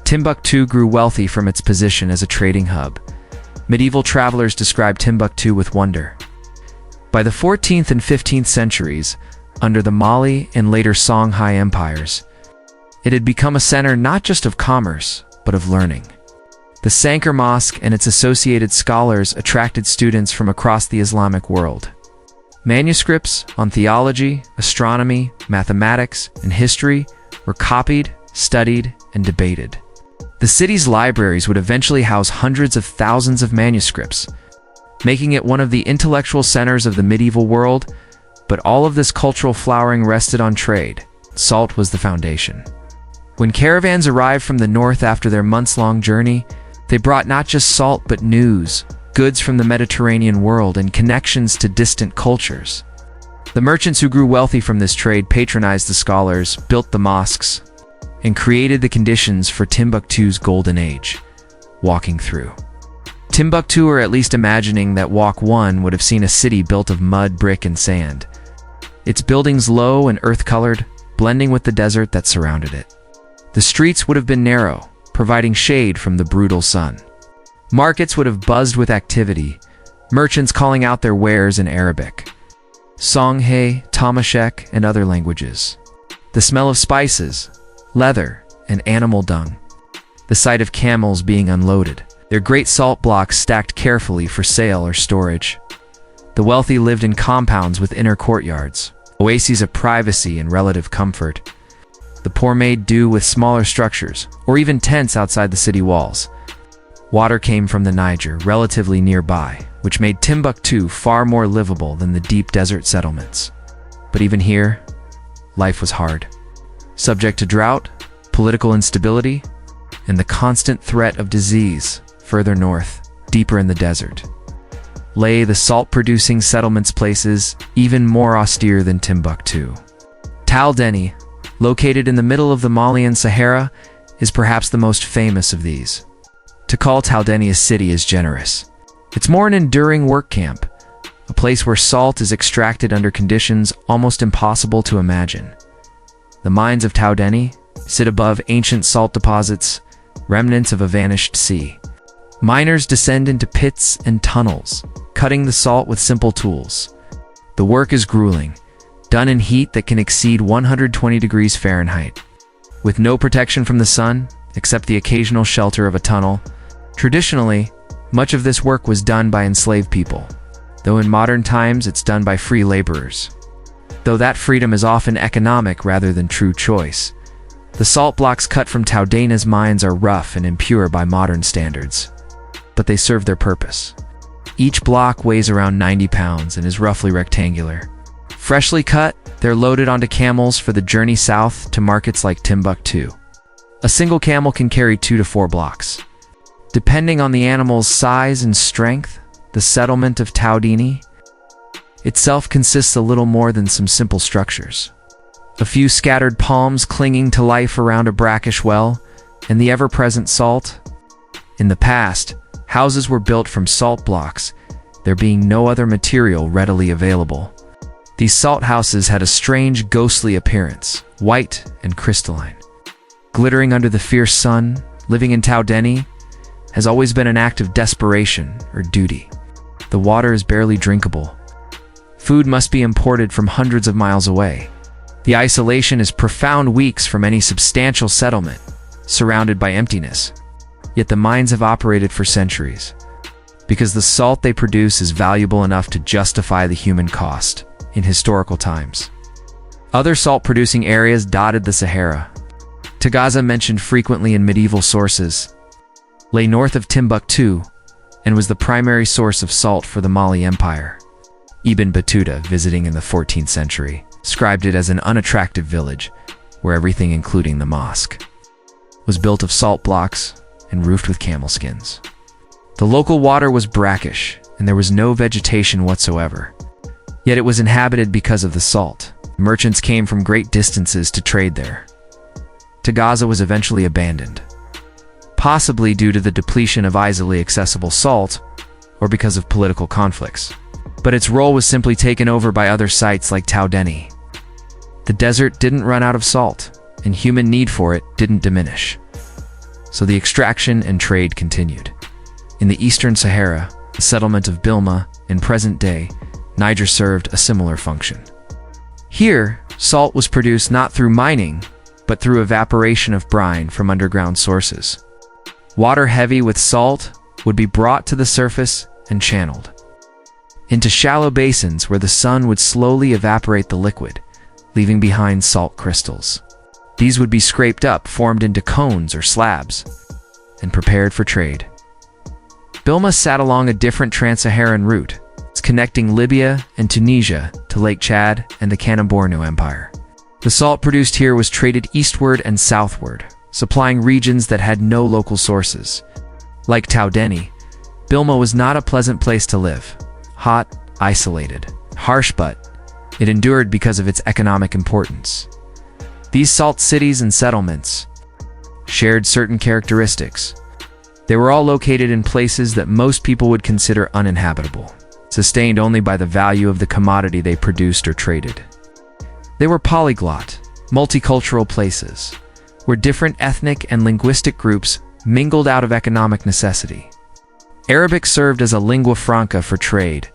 Timbuktu grew wealthy from its position as a trading hub. Medieval travelers described Timbuktu with wonder. By the 14th and 15th centuries, under the Mali and later Songhai empires, it had become a center not just of commerce, but of learning. The Sankar Mosque and its associated scholars attracted students from across the Islamic world. Manuscripts on theology, astronomy, mathematics, and history were copied, studied, and debated. The city's libraries would eventually house hundreds of thousands of manuscripts, making it one of the intellectual centers of the medieval world. But all of this cultural flowering rested on trade. Salt was the foundation. When caravans arrived from the north after their months-long journey, they brought not just salt but news, goods from the Mediterranean world, and connections to distant cultures. The merchants who grew wealthy from this trade patronized the scholars, built the mosques, and created the conditions for Timbuktu's golden age. Walking through Timbuktu, or at least imagining that Walk 1 would have seen a city built of mud, brick, and sand. Its buildings low and earth-colored, blending with the desert that surrounded it. The streets would have been narrow, providing shade from the brutal sun. Markets would have buzzed with activity, merchants calling out their wares in Arabic, Songhay, Tamashek, and other languages. The smell of spices, leather, and animal dung. The sight of camels being unloaded, their great salt blocks stacked carefully for sale or storage. The wealthy lived in compounds with inner courtyards, oases of privacy and relative comfort. The poor made do with smaller structures, or even tents outside the city walls. Water came from the Niger, relatively nearby, which made Timbuktu far more livable than the deep desert settlements. But even here, life was hard. Subject to drought, political instability, and the constant threat of disease. Further north, deeper in the desert, lay the salt-producing settlements, places even more austere than Timbuktu. Tal Deni, located in the middle of the Malian Sahara, is perhaps the most famous of these. To call Tal Deni a city is generous. It's more an enduring work camp, a place where salt is extracted under conditions almost impossible to imagine. The mines of Tal Deni sit above ancient salt deposits, remnants of a vanished sea. Miners descend into pits and tunnels, cutting the salt with simple tools. The work is grueling, done in heat that can exceed 120 degrees Fahrenheit. With no protection from the sun, except the occasional shelter of a tunnel. Traditionally, much of this work was done by enslaved people, though in modern times it's done by free laborers. Though that freedom is often economic rather than true choice. The salt blocks cut from Tal Deni's mines are rough and impure by modern standards, but they serve their purpose. Each block weighs around 90 pounds and is roughly rectangular. Freshly cut, they're loaded onto camels for the journey south to markets like Timbuktu. A single camel can carry 2 to 4 blocks. Depending on the animal's size and strength, the settlement of Tal Deni itself consists of little more than some simple structures. A few scattered palms clinging to life around a brackish well, and the ever-present salt. In the past, houses were built from salt blocks, there being no other material readily available. These salt houses had a strange, ghostly appearance, white and crystalline. Glittering under the fierce sun, living in Tal Deni has always been an act of desperation or duty. The water is barely drinkable. Food must be imported from hundreds of miles away. The isolation is profound, weeks from any substantial settlement, surrounded by emptiness. Yet the mines have operated for centuries, because the salt they produce is valuable enough to justify the human cost in historical times. Other salt-producing areas dotted the Sahara. Tagaza, mentioned frequently in medieval sources, lay north of Timbuktu and was the primary source of salt for the Mali Empire. Ibn Battuta, visiting in the 14th century, described it as an unattractive village where everything, including the mosque, was built of salt blocks and roofed with camel skins. The local water was brackish and there was no vegetation whatsoever. Yet it was inhabited because of the salt. Merchants came from great distances to trade there. Tagaza was eventually abandoned, possibly due to the depletion of easily accessible salt or because of political conflicts. But its role was simply taken over by other sites like Taudeni. The desert didn't run out of salt, and human need for it didn't diminish. So the extraction and trade continued. In the eastern Sahara, the settlement of Bilma, in present-day Niger, served a similar function. Here, salt was produced not through mining, but through evaporation of brine from underground sources. Water heavy with salt would be brought to the surface and channeled into shallow basins where the sun would slowly evaporate the liquid, leaving behind salt crystals. These would be scraped up, formed into cones or slabs, and prepared for trade. Bilma sat along a different trans-Saharan route, connecting Libya and Tunisia to Lake Chad and the Kanem-Bornu Empire. The salt produced here was traded eastward and southward, supplying regions that had no local sources. Like Taudeni, Bilma was not a pleasant place to live. Hot, isolated, harsh, but it endured because of its economic importance. These salt cities and settlements shared certain characteristics. They were all located in places that most people would consider uninhabitable, sustained only by the value of the commodity they produced or traded. They were polyglot, multicultural places, where different ethnic and linguistic groups mingled out of economic necessity. Arabic served as a lingua franca for trade,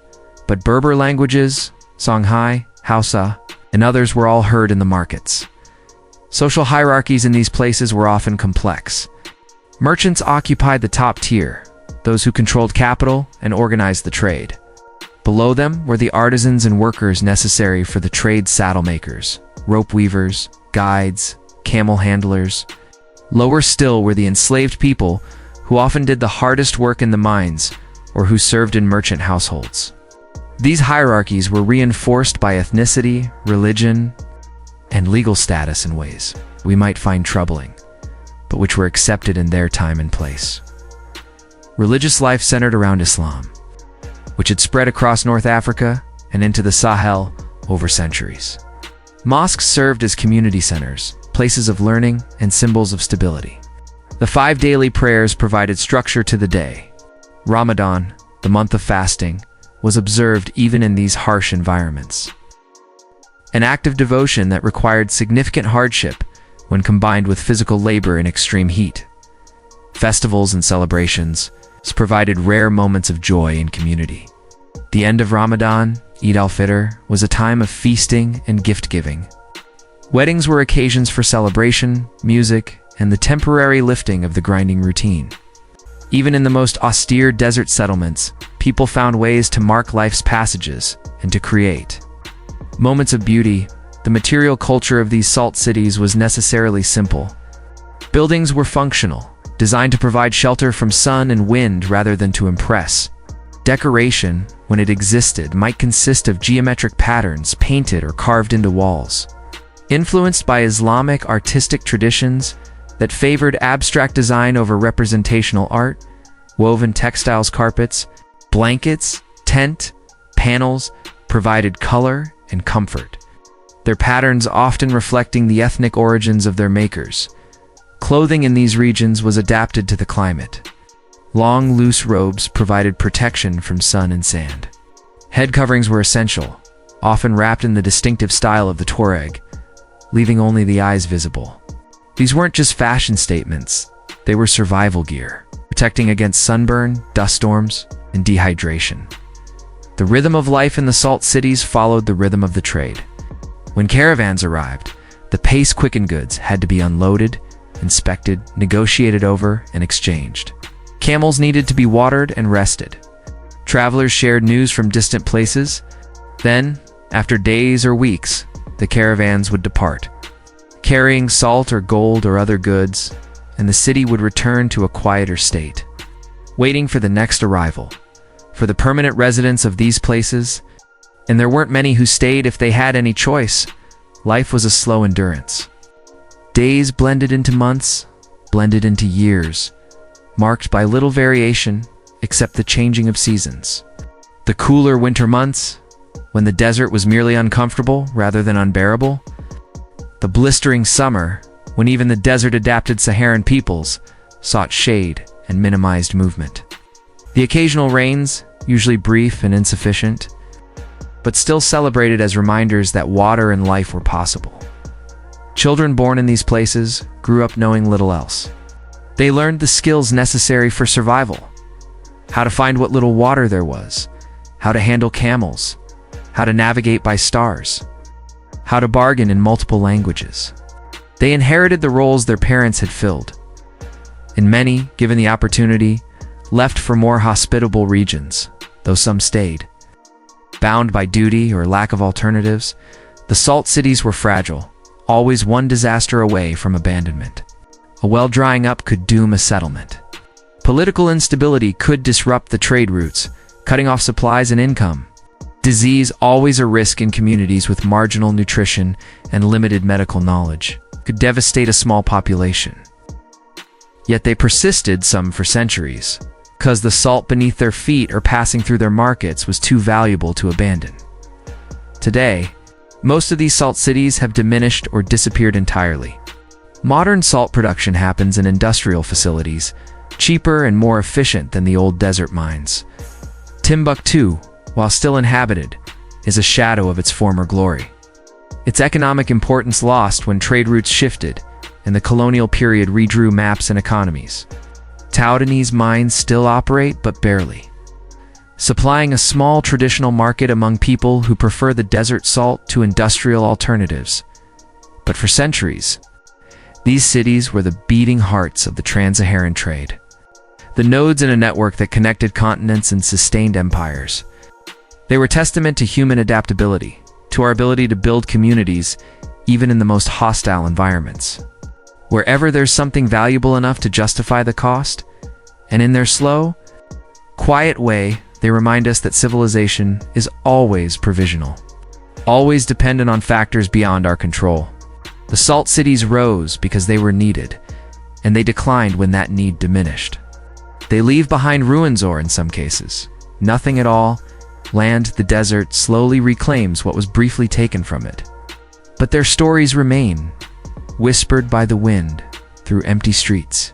but Berber languages, Songhai, Hausa, and others were all heard in the markets. Social hierarchies in these places were often complex. Merchants occupied the top tier, those who controlled capital and organized the trade. Below them were the artisans and workers necessary for the trade: saddle makers, rope weavers, guides, camel handlers. Lower still were the enslaved people, who often did the hardest work in the mines or who served in merchant households. These hierarchies were reinforced by ethnicity, religion, and legal status in ways we might find troubling, but which were accepted in their time and place. Religious life centered around Islam, which had spread across North Africa and into the Sahel over centuries. Mosques served as community centers, places of learning, and symbols of stability. The 5 daily prayers provided structure to the day. Ramadan, the month of fasting, was observed even in these harsh environments. An act of devotion that required significant hardship when combined with physical labor in extreme heat. Festivals and celebrations provided rare moments of joy and community. The end of Ramadan, Eid al-Fitr, was a time of feasting and gift-giving. Weddings were occasions for celebration, music, and the temporary lifting of the grinding routine. Even in the most austere desert settlements, people found ways to mark life's passages and to create moments of beauty. The material culture of these salt cities was necessarily simple. Buildings were functional, designed to provide shelter from sun and wind rather than to impress. Decoration, when it existed, might consist of geometric patterns painted or carved into walls. Influenced by Islamic artistic traditions that favored abstract design over representational art, woven textiles, carpets, blankets, tent, panels provided color and comfort, their patterns often reflecting the ethnic origins of their makers. Clothing in these regions was adapted to the climate. Long, loose robes provided protection from sun and sand. Head coverings were essential, often wrapped in the distinctive style of the Tuareg, leaving only the eyes visible. These weren't just fashion statements, they were survival gear, protecting against sunburn, dust storms, and dehydration. The rhythm of life in the salt cities followed the rhythm of the trade. When caravans arrived, the pace quickened. Goods had to be unloaded, inspected, negotiated over, and exchanged. Camels needed to be watered and rested. Travelers shared news from distant places. Then, after days or weeks, the caravans would depart, carrying salt or gold or other goods, and the city would return to a quieter state, waiting for the next arrival. For the permanent residents of these places, and there weren't many who stayed if they had any choice, life was a slow endurance. Days blended into months, blended into years, marked by little variation except the changing of seasons. The cooler winter months, when the desert was merely uncomfortable rather than unbearable. The blistering summer, when even the desert-adapted Saharan peoples sought shade and minimized movement. The occasional rains, usually brief and insufficient, but still celebrated as reminders that water and life were possible. Children born in these places grew up knowing little else. They learned the skills necessary for survival: how to find what little water there was, how to handle camels, how to navigate by stars, how to bargain in multiple languages. They inherited the roles their parents had filled, and many, given the opportunity, left for more hospitable regions, though some stayed. Bound by duty or lack of alternatives, the salt cities were fragile, always one disaster away from abandonment. A well drying up could doom a settlement. Political instability could disrupt the trade routes, cutting off supplies and income. Disease, always a risk in communities with marginal nutrition and limited medical knowledge, could devastate a small population. Yet they persisted, some for centuries, because the salt beneath their feet or passing through their markets was too valuable to abandon. Today, most of these salt cities have diminished or disappeared entirely. Modern salt production happens in industrial facilities, cheaper and more efficient than the old desert mines. Timbuktu, while still inhabited, is a shadow of its former glory. Its economic importance lost when trade routes shifted and the colonial period redrew maps and economies. Taudanese mines still operate, but barely, supplying a small traditional market among people who prefer the desert salt to industrial alternatives. But for centuries, these cities were the beating hearts of the trans-Saharan trade, the nodes in a network that connected continents and sustained empires. They were testament to human adaptability, to our ability to build communities even in the most hostile environments. Wherever there's something valuable enough to justify the cost, and in their slow, quiet way, they remind us that civilization is always provisional, always dependent on factors beyond our control. The salt cities rose because they were needed, and they declined when that need diminished. They leave behind ruins or, in some cases, nothing at all. Land, the desert, slowly reclaims what was briefly taken from it. But their stories remain, whispered by the wind through empty streets,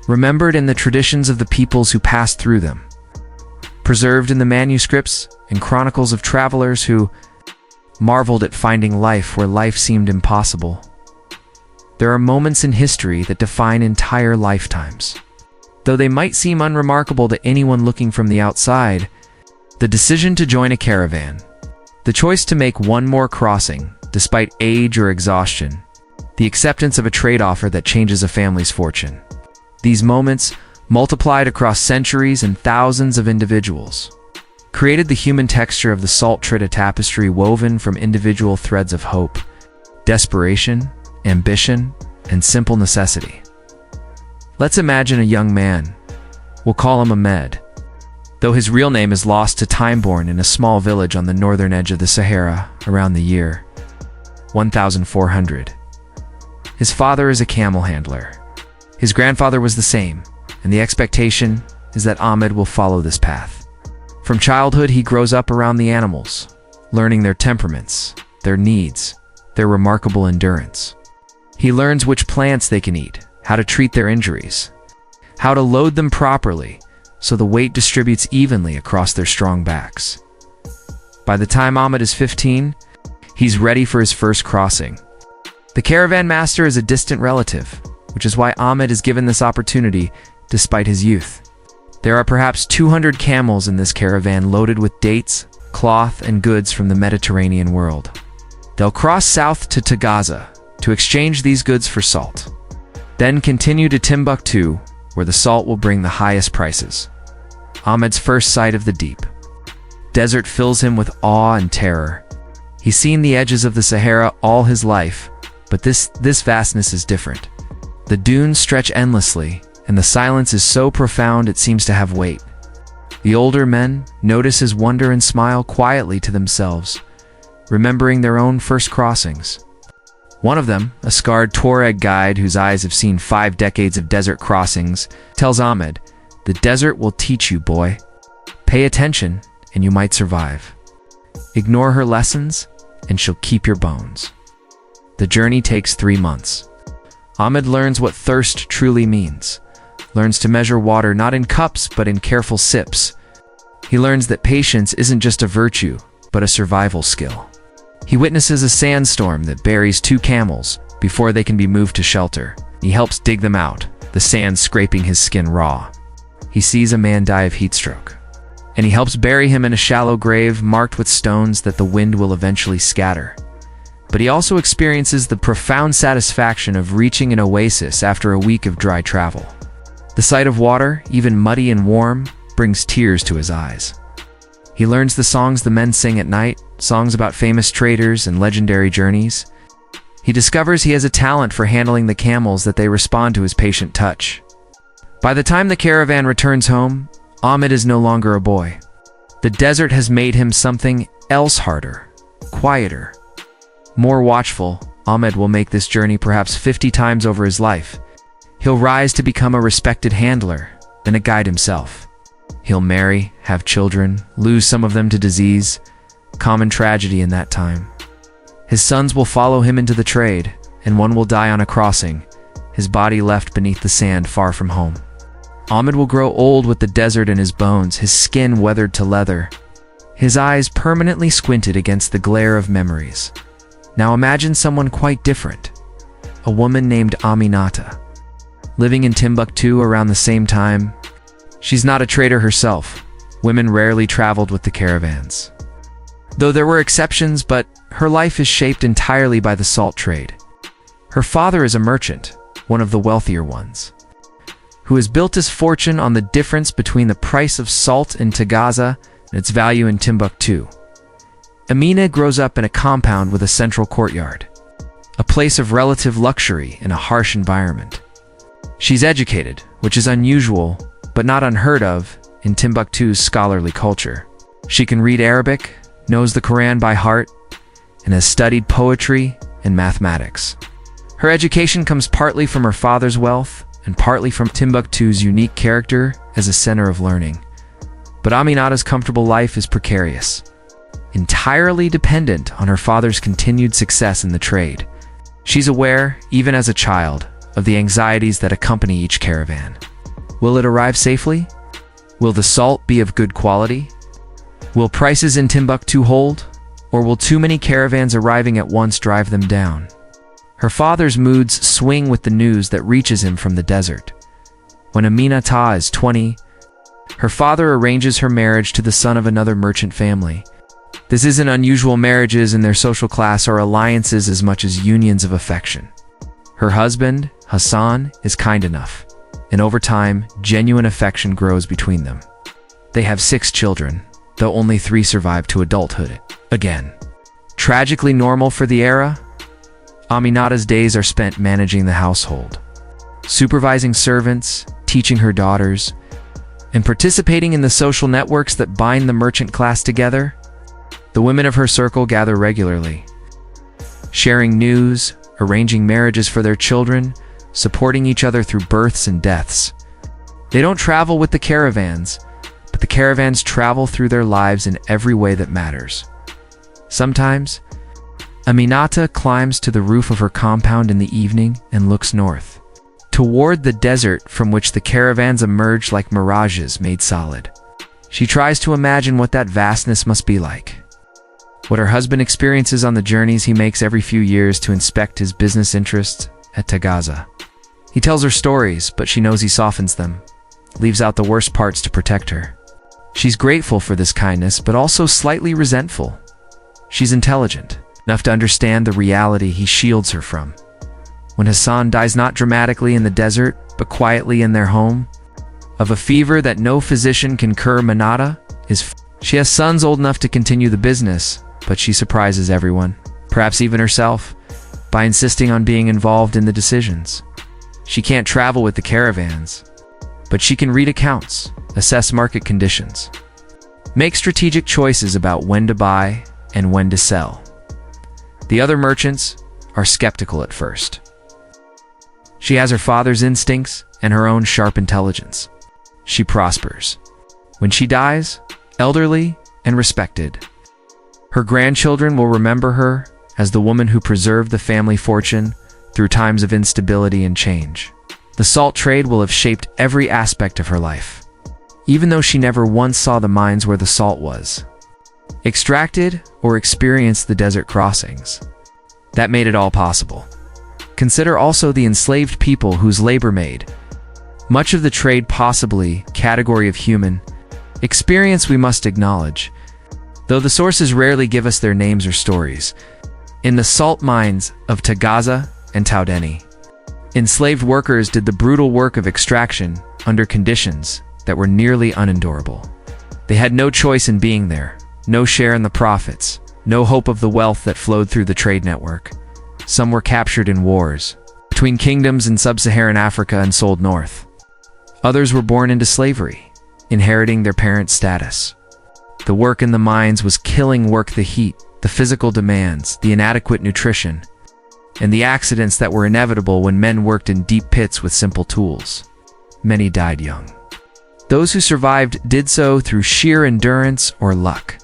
remembered in the traditions of the peoples who passed through them, preserved in the manuscripts and chronicles of travelers who marveled at finding life where life seemed impossible. There are moments in history that define entire lifetimes. Though they might seem unremarkable to anyone looking from the outside, the decision to join a caravan, the choice to make one more crossing despite age or exhaustion, the acceptance of a trade offer that changes a family's fortune. These moments, multiplied across centuries and thousands of individuals, created the human texture of the salt Trita tapestry woven from individual threads of hope, desperation, ambition, and simple necessity. Let's imagine a young man. We'll call him Ahmed, though his real name is lost to time, born in a small village on the northern edge of the Sahara around the year 1400. His father is a camel handler. His grandfather was the same, and the expectation is that Ahmed will follow this path. From childhood, he grows up around the animals, learning their temperaments, their needs, their remarkable endurance. He learns which plants they can eat, how to treat their injuries, how to load them properly so the weight distributes evenly across their strong backs. By the time Ahmed is 15, he's ready for his first crossing. The caravan master is a distant relative, which is why Ahmed is given this opportunity despite his youth. There are perhaps 200 camels in this caravan loaded with dates, cloth, and goods from the Mediterranean world. They'll cross south to Tagaza to exchange these goods for salt, then continue to Timbuktu, where the salt will bring the highest prices. Ahmed's first sight of the deep desert fills him with awe and terror. He's seen the edges of the Sahara all his life, but this vastness is different. The dunes stretch endlessly, and the silence is so profound it seems to have weight. The older men notice his wonder and smile quietly to themselves, remembering their own first crossings. One of them, a scarred Tuareg guide whose eyes have seen 5 decades of desert crossings, tells Ahmed, "The desert will teach you, boy. Pay attention, and you might survive. Ignore her lessons, and she'll keep your bones." The journey takes 3 months. Ahmed learns what thirst truly means, learns to measure water not in cups but in careful sips. He learns that patience isn't just a virtue, but a survival skill. He witnesses a sandstorm that buries 2 camels before they can be moved to shelter. He helps dig them out, the sand scraping his skin raw. He sees a man die of heatstroke, and he helps bury him in a shallow grave marked with stones that the wind will eventually scatter. But he also experiences the profound satisfaction of reaching an oasis after a week of dry travel. The sight of water, even muddy and warm, brings tears to his eyes. He learns the songs the men sing at night, songs about famous traders and legendary journeys. He discovers he has a talent for handling the camels that they respond to his patient touch. By the time the caravan returns home, Ahmed is no longer a boy. The desert has made him something else: harder, quieter, more watchful. Ahmed will make this journey perhaps 50 times over his life. He'll rise to become a respected handler, then a guide himself. He'll marry, have children, lose some of them to disease, common tragedy in that time. His sons will follow him into the trade, and one will die on a crossing, his body left beneath the sand far from home. Ahmed will grow old with the desert in his bones, his skin weathered to leather, his eyes permanently squinted against the glare of memories. Now imagine someone quite different, a woman named Aminata, living in Timbuktu around the same time. She's not a trader herself. Women rarely traveled with the caravans, though there were exceptions, but her life is shaped entirely by the salt trade. Her father is a merchant, one of the wealthier ones, who has built his fortune on the difference between the price of salt in Tagaza and its value in Timbuktu. Amina grows up in a compound with a central courtyard, a place of relative luxury in a harsh environment. She's educated, which is unusual, but not unheard of in Timbuktu's scholarly culture. She can read Arabic, knows the Quran by heart, and has studied poetry and mathematics. Her education comes partly from her father's wealth and partly from Timbuktu's unique character as a center of learning. But Aminata's comfortable life is precarious, entirely dependent on her father's continued success in the trade. She's aware, even as a child, of the anxieties that accompany each caravan. Will it arrive safely? Will the salt be of good quality? Will prices in Timbuktu hold? Or will too many caravans arriving at once drive them down? Her father's moods swing with the news that reaches him from the desert. When Aminata is 20, her father arranges her marriage to the son of another merchant family. This isn't unusual marriages in their social class or alliances as much as unions of affection. Her husband, Hassan, is kind enough, and over time, genuine affection grows between them. They have 6 children, though only 3 survive to adulthood. Again, tragically normal for the era, Aminata's days are spent managing the household, supervising servants, teaching her daughters, and participating in the social networks that bind the merchant class together. The women of her circle gather regularly, sharing news, arranging marriages for their children, supporting each other through births and deaths. They don't travel with the caravans, but the caravans travel through their lives in every way that matters. Sometimes, Aminata climbs to the roof of her compound in the evening and looks north, toward the desert from which the caravans emerge like mirages made solid. She tries to imagine what that vastness must be like, what her husband experiences on the journeys he makes every few years to inspect his business interests at Tagaza. He tells her stories, but she knows he softens them, leaves out the worst parts to protect her. She's grateful for this kindness, but also slightly resentful. She's intelligent, enough to understand the reality he shields her from. When Hassan dies not dramatically in the desert, but quietly in their home, of a fever that no physician can cure, Manada is she has sons old enough to continue the business, but she surprises everyone, perhaps even herself, by insisting on being involved in the decisions. She can't travel with the caravans, but she can read accounts, assess market conditions, make strategic choices about when to buy and when to sell. The other merchants are skeptical at first. She has her father's instincts and her own sharp intelligence. She prospers. When she dies, elderly and respected, her grandchildren will remember her as the woman who preserved the family fortune through times of instability and change. The salt trade will have shaped every aspect of her life, even though she never once saw the mines where the salt was, extracted or experienced the desert crossings. That made it all possible. Consider also the enslaved people whose labor made much of the trade, possibly category of human experience we must acknowledge, though the sources rarely give us their names or stories. In the salt mines of Tagaza and Taudeni, enslaved workers did the brutal work of extraction under conditions that were nearly unendurable. They had no choice in being there, no share in the profits, no hope of the wealth that flowed through the trade network. Some were captured in wars between kingdoms in sub-Saharan Africa and sold north. Others were born into slavery, inheriting their parents' status. The work in the mines was killing work, the heat, the physical demands, the inadequate nutrition, and the accidents that were inevitable when men worked in deep pits with simple tools. Many died young. Those who survived did so through sheer endurance or luck.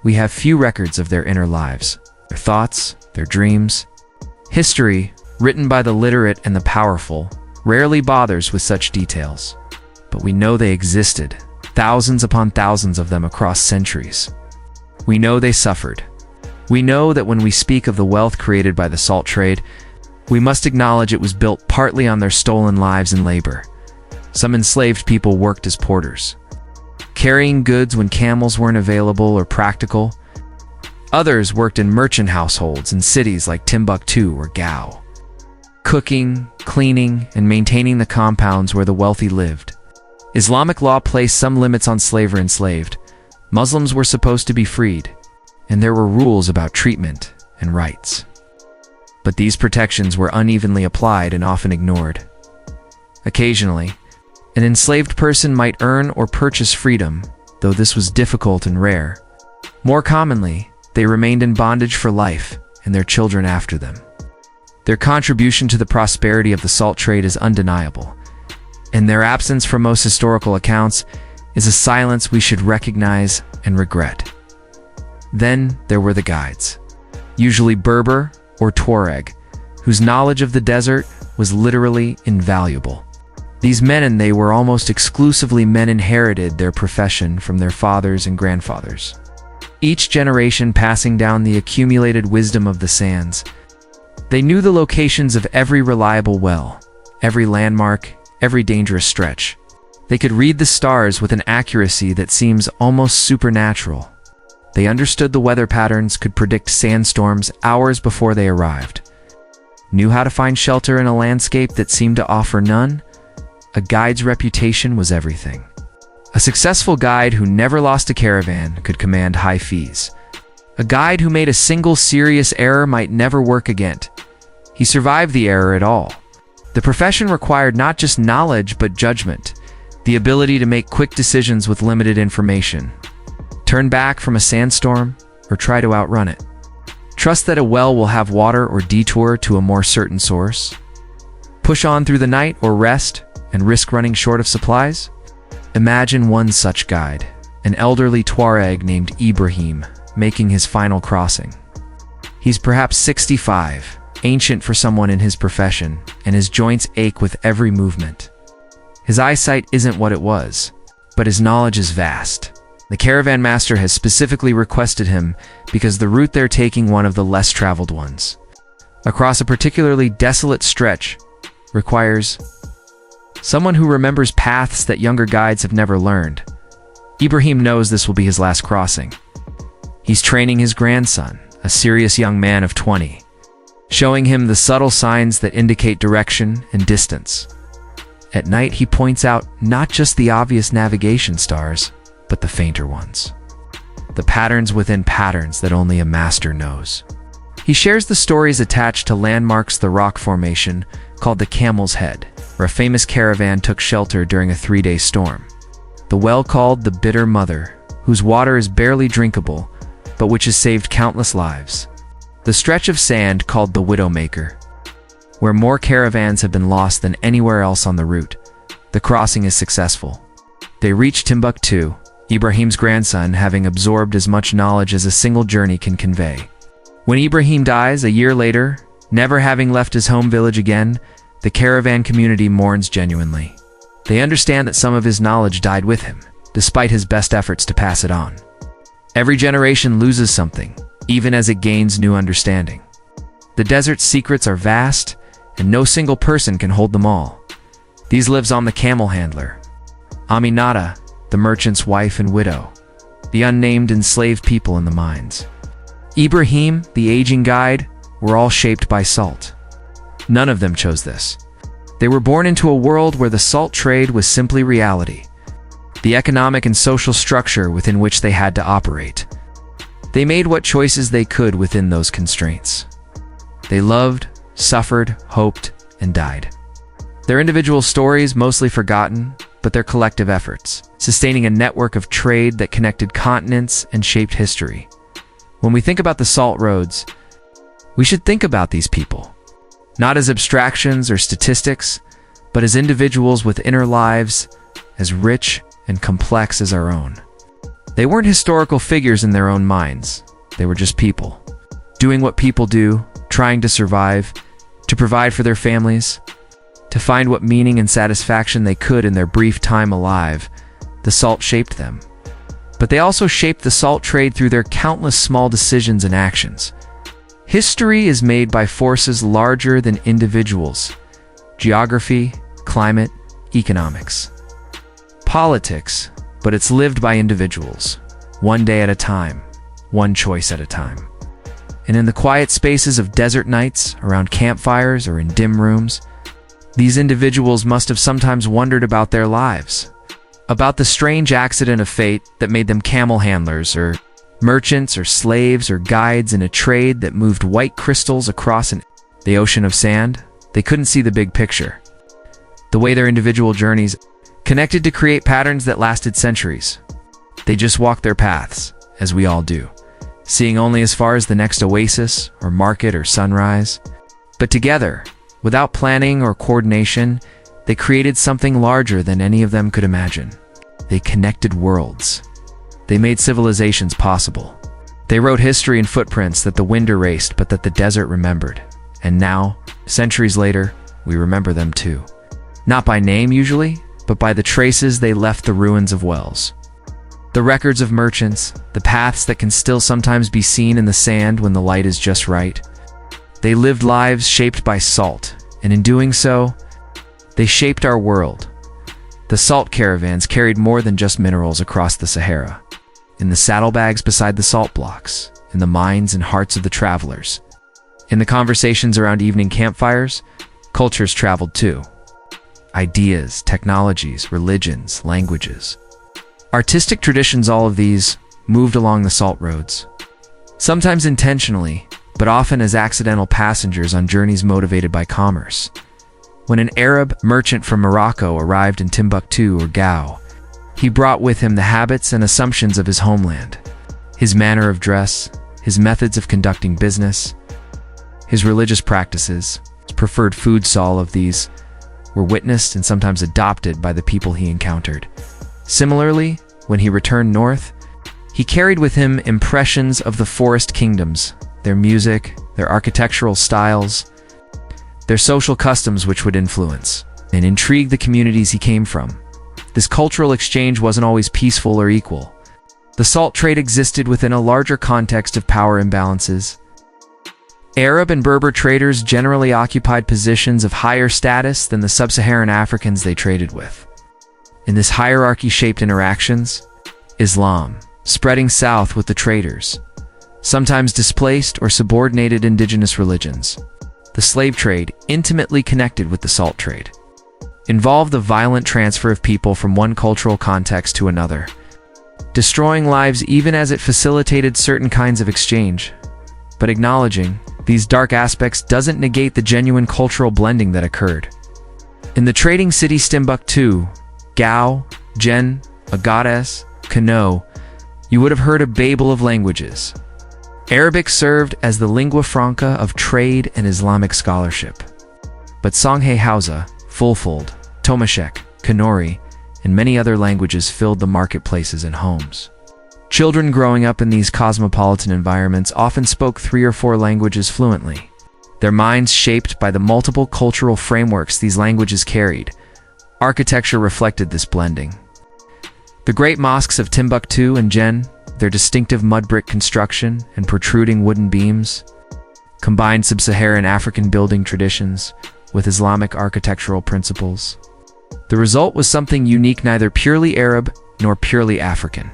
We have few records of their inner lives, their thoughts, their dreams. History, written by the literate and the powerful, rarely bothers with such details. But we know they existed, thousands upon thousands of them across centuries. We know they suffered. We know that when we speak of the wealth created by the salt trade, we must acknowledge it was built partly on their stolen lives and labor. Some enslaved people worked as porters, carrying goods when camels weren't available or practical. Others worked in merchant households in cities like Timbuktu or Gao, cooking, cleaning, and maintaining the compounds where the wealthy lived. Islamic law placed some limits on slavery. Enslaved Muslims were supposed to be freed, and there were rules about treatment and rights. But these protections were unevenly applied and often ignored. Occasionally, an enslaved person might earn or purchase freedom, though this was difficult and rare. More commonly, they remained in bondage for life and their children after them. Their contribution to the prosperity of the salt trade is undeniable, and their absence from most historical accounts is a silence we should recognize and regret. Then there were the guides, usually Berber or Tuareg, whose knowledge of the desert was literally invaluable. These men, and they were almost exclusively men, inherited their profession from their fathers and grandfathers, each generation passing down the accumulated wisdom of the sands. They knew the locations of every reliable well, every landmark, every dangerous stretch. They could read the stars with an accuracy that seems almost supernatural. They understood the weather patterns, could predict sandstorms hours before they arrived, knew how to find shelter in a landscape that seemed to offer none. A guide's reputation was everything. A successful guide who never lost a caravan could command high fees. A guide who made a single serious error might never work again. He survived the error at all. The profession required not just knowledge but judgment, the ability to make quick decisions with limited information. Turn back from a sandstorm or try to outrun it. Trust that a well will have water or detour to a more certain source. Push on through the night or rest and risk running short of supplies? Imagine one such guide, an elderly Tuareg named Ibrahim, making his final crossing. He's perhaps 65, ancient for someone in his profession, and his joints ache with every movement. His eyesight isn't what it was, but his knowledge is vast. The caravan master has specifically requested him because the route they're taking one of the less traveled ones, across a particularly desolate stretch, requires someone who remembers paths that younger guides have never learned. Ibrahim knows this will be his last crossing. He's training his grandson, a serious young man of 20, showing him the subtle signs that indicate direction and distance. At night, he points out not just the obvious navigation stars, but the fainter ones. The patterns within patterns that only a master knows. He shares the stories attached to landmarks the rock formation called the Camel's Head, where a famous caravan took shelter during a 3-day storm. The well called the Bitter Mother, whose water is barely drinkable, but which has saved countless lives. The stretch of sand called the Widowmaker, where more caravans have been lost than anywhere else on the route. The crossing is successful. They reach Timbuktu, Ibrahim's grandson having absorbed as much knowledge as a single journey can convey. When Ibrahim dies a year later, never having left his home village again, the caravan community mourns genuinely. They understand that some of his knowledge died with him, despite his best efforts to pass it on. Every generation loses something, even as it gains new understanding. The desert's secrets are vast, and no single person can hold them all. These lives on the camel handler, Aminata, the merchant's wife and widow, the unnamed enslaved people in the mines. Ibrahim, the aging guide, were all shaped by salt. None of them chose this. They were born into a world where the salt trade was simply reality, the economic and social structure within which they had to operate. They made what choices they could within those constraints. They loved, suffered, hoped, and died. Their individual stories mostly forgotten, but their collective efforts, sustaining a network of trade that connected continents and shaped history. When we think about the salt roads, we should think about these people, not as abstractions or statistics, but as individuals with inner lives as rich and complex as our own. They weren't historical figures in their own minds. They were just people, doing what people do, trying to survive, to provide for their families, to find what meaning and satisfaction they could in their brief time alive. The salt shaped them. But they also shaped the salt trade through their countless small decisions and actions. History is made by forces larger than individuals: geography, climate, economics, politics, but it's lived by individuals, one day at a time, one choice at a time. And in the quiet spaces of desert nights, around campfires or in dim rooms, these individuals must have sometimes wondered about their lives, about the strange accident of fate that made them camel handlers, or merchants, or slaves, or guides in a trade that moved white crystals across the ocean of sand. They couldn't see the big picture, the way their individual journeys connected to create patterns that lasted centuries. They just walked their paths, as we all do, seeing only as far as the next oasis, or market, or sunrise. But together, without planning or coordination, they created something larger than any of them could imagine. They connected worlds. They made civilizations possible. They wrote history in footprints that the wind erased but that the desert remembered. And now, centuries later, we remember them too. Not by name usually, but by the traces they left, the ruins of wells, the records of merchants, the paths that can still sometimes be seen in the sand when the light is just right. They lived lives shaped by salt, and in doing so, they shaped our world. The salt caravans carried more than just minerals across the Sahara. In the saddlebags beside the salt blocks, in the minds and hearts of the travelers, in the conversations around evening campfires, cultures traveled too. Ideas, technologies, religions, languages, artistic traditions, all of these moved along the salt roads. Sometimes intentionally, but often as accidental passengers on journeys motivated by commerce. When an Arab merchant from Morocco arrived in Timbuktu or Gao, he brought with him the habits and assumptions of his homeland, his manner of dress, his methods of conducting business, his religious practices, his preferred foods. All of these were witnessed and sometimes adopted by the people he encountered. Similarly, when he returned north, he carried with him impressions of the forest kingdoms, their music, their architectural styles, their social customs, which would influence and intrigue the communities he came from. This cultural exchange wasn't always peaceful or equal. The salt trade existed within a larger context of power imbalances. Arab and Berber traders generally occupied positions of higher status than the sub-Saharan Africans they traded with. In this hierarchy-shaped interactions, Islam, spreading south with the traders, sometimes displaced or subordinated indigenous religions. The slave trade, intimately connected with the salt trade, involved the violent transfer of people from one cultural context to another, destroying lives even as it facilitated certain kinds of exchange. But acknowledging these dark aspects doesn't negate the genuine cultural blending that occurred. In the trading city Timbuktu, Gao, Jen, Agadez, Kano, you would have heard a babel of languages. Arabic served as the lingua franca of trade and Islamic scholarship. But Songhay Hausa, Fulfilled, Tomashek, Kanuri, and many other languages filled the marketplaces and homes. Children growing up in these cosmopolitan environments often spoke 3 or 4 languages fluently, their minds shaped by the multiple cultural frameworks these languages carried. Architecture reflected this blending. The great mosques of Timbuktu and Jen, their distinctive mud brick construction and protruding wooden beams, combined sub-Saharan African building traditions with Islamic architectural principles. The result was something unique, neither purely Arab nor purely African,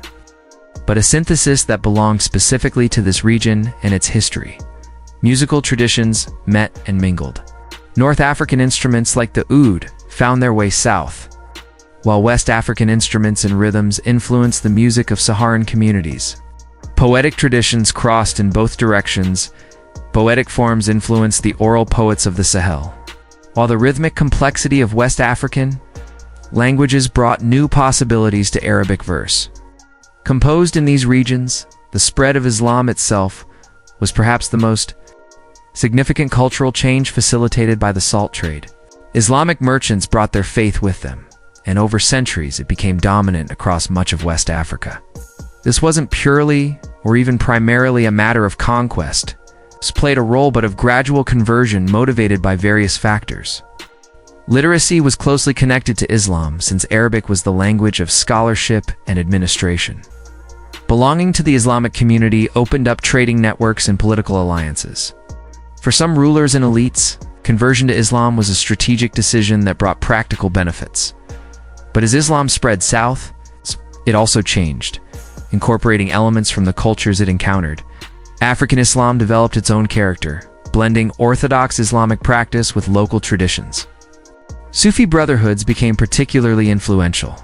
but a synthesis that belonged specifically to this region and its history. Musical traditions met and mingled. North African instruments like the oud found their way south, while West African instruments and rhythms influenced the music of Saharan communities. Poetic traditions crossed in both directions. Poetic forms influenced the oral poets of the Sahel, while the rhythmic complexity of West African languages brought new possibilities to Arabic verse. Composed in these regions, the spread of Islam itself was perhaps the most significant cultural change facilitated by the salt trade. Islamic merchants brought their faith with them, and over centuries it became dominant across much of West Africa. This wasn't purely or even primarily a matter of conquest. This played a role but of gradual conversion motivated by various factors. Literacy was closely connected to Islam since Arabic was the language of scholarship and administration. Belonging to the Islamic community opened up trading networks and political alliances. For some rulers and elites, conversion to Islam was a strategic decision that brought practical benefits. But as Islam spread south, it also changed, incorporating elements from the cultures it encountered. African Islam developed its own character, blending orthodox Islamic practice with local traditions. Sufi brotherhoods became particularly influential,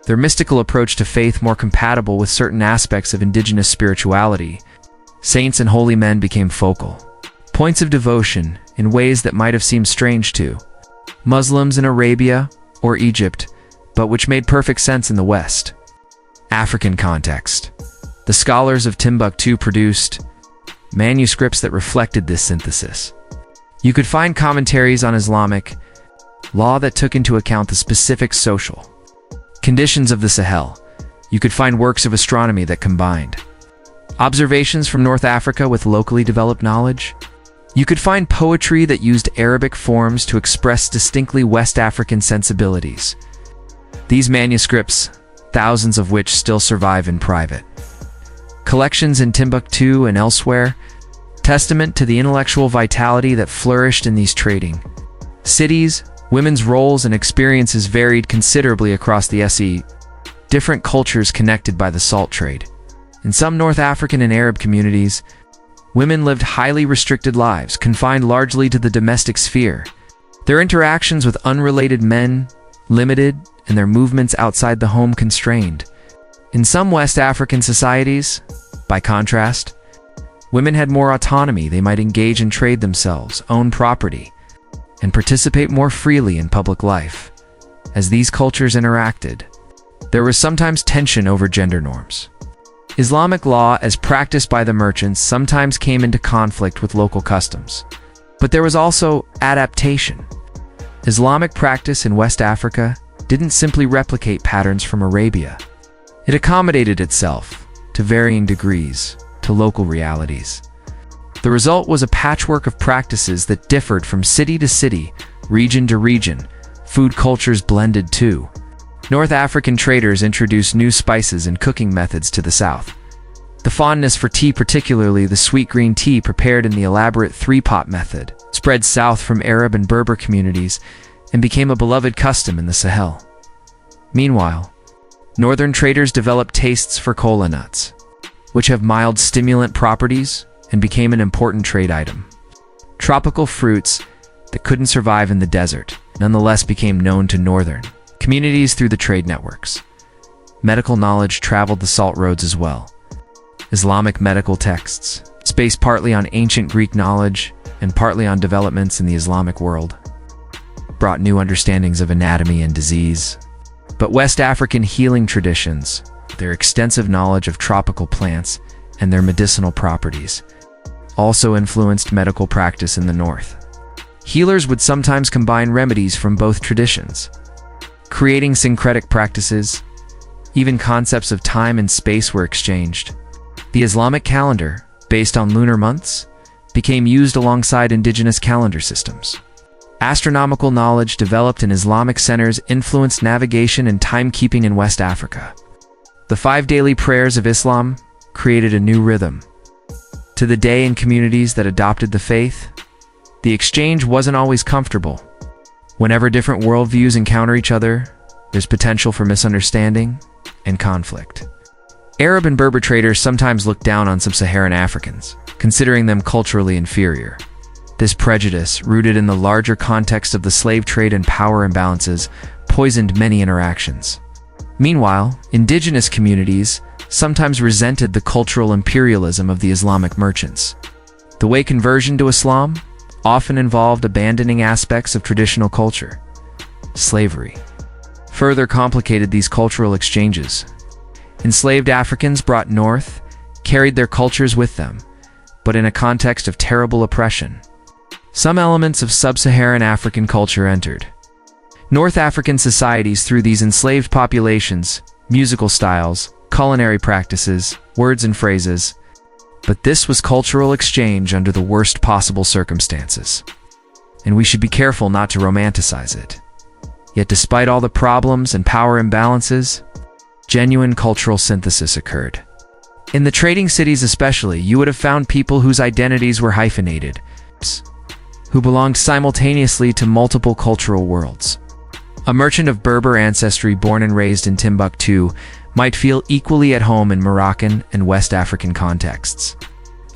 their mystical approach to faith more compatible with certain aspects of indigenous spirituality. Saints and holy men became focal points of devotion in ways that might have seemed strange to Muslims in Arabia or Egypt, but which made perfect sense in the West African context. The scholars of Timbuktu produced manuscripts that reflected this synthesis. You could find commentaries on Islamic law that took into account the specific social conditions of the Sahel. You could find works of astronomy that combined observations from North Africa with locally developed knowledge. You could find poetry that used Arabic forms to express distinctly West African sensibilities. These manuscripts, thousands of which still survive in private collections in Timbuktu and elsewhere, testament to the intellectual vitality that flourished in these trading cities. Women's roles and experiences varied considerably across the SE. Different cultures connected by the salt trade. In some North African and Arab communities, women lived highly restricted lives, confined largely to the domestic sphere. Their interactions with unrelated men limited, and their movements outside the home constrained. In some West African societies, by contrast, women had more autonomy. They might engage in trade themselves, own property, and participate more freely in public life. As these cultures interacted, there was sometimes tension over gender norms. Islamic law, as practiced by the merchants, sometimes came into conflict with local customs. But there was also adaptation. Islamic practice in West Africa didn't simply replicate patterns from Arabia. It accommodated itself, to varying degrees, to local realities. The result was a patchwork of practices that differed from city to city, region to region. Food cultures blended too. North African traders introduced new spices and cooking methods to the south. The fondness for tea, particularly the sweet green tea prepared in the elaborate 3-pot method, spread south from Arab and Berber communities and became a beloved custom in the Sahel. Meanwhile, northern traders developed tastes for kola nuts, which have mild stimulant properties and became an important trade item. Tropical fruits that couldn't survive in the desert nonetheless became known to northern communities through the trade networks. Medical knowledge traveled the salt roads as well. Islamic medical texts, based partly on ancient Greek knowledge and partly on developments in the Islamic world, brought new understandings of anatomy and disease. But West African healing traditions, their extensive knowledge of tropical plants and their medicinal properties, also influenced medical practice in the north. Healers would sometimes combine remedies from both traditions, creating syncretic practices. Even concepts of time and space were exchanged. The Islamic calendar, based on lunar months, became used alongside indigenous calendar systems. Astronomical knowledge developed in Islamic centers influenced navigation and timekeeping in West Africa. The 5 daily prayers of Islam created a new rhythm. To the day in communities that adopted the faith, the exchange wasn't always comfortable. Whenever different worldviews encounter each other, there's potential for misunderstanding and conflict. Arab and Berber traders sometimes looked down on sub-Saharan Africans, considering them culturally inferior. This prejudice, rooted in the larger context of the slave trade and power imbalances, poisoned many interactions. Meanwhile, indigenous communities sometimes resented the cultural imperialism of the Islamic merchants. The way conversion to Islam often involved abandoning aspects of traditional culture. Slavery further complicated these cultural exchanges. Enslaved Africans brought north carried their cultures with them, but in a context of terrible oppression. Some elements of sub-Saharan African culture entered North African societies through these enslaved populations, musical styles, culinary practices, words and phrases. But this was cultural exchange under the worst possible circumstances, and we should be careful not to romanticize it. Yet despite all the problems and power imbalances, genuine cultural synthesis occurred. In the trading cities especially, you would have found people whose identities were hyphenated, who belonged simultaneously to multiple cultural worlds. A merchant of Berber ancestry born and raised in Timbuktu might feel equally at home in Moroccan and West African contexts.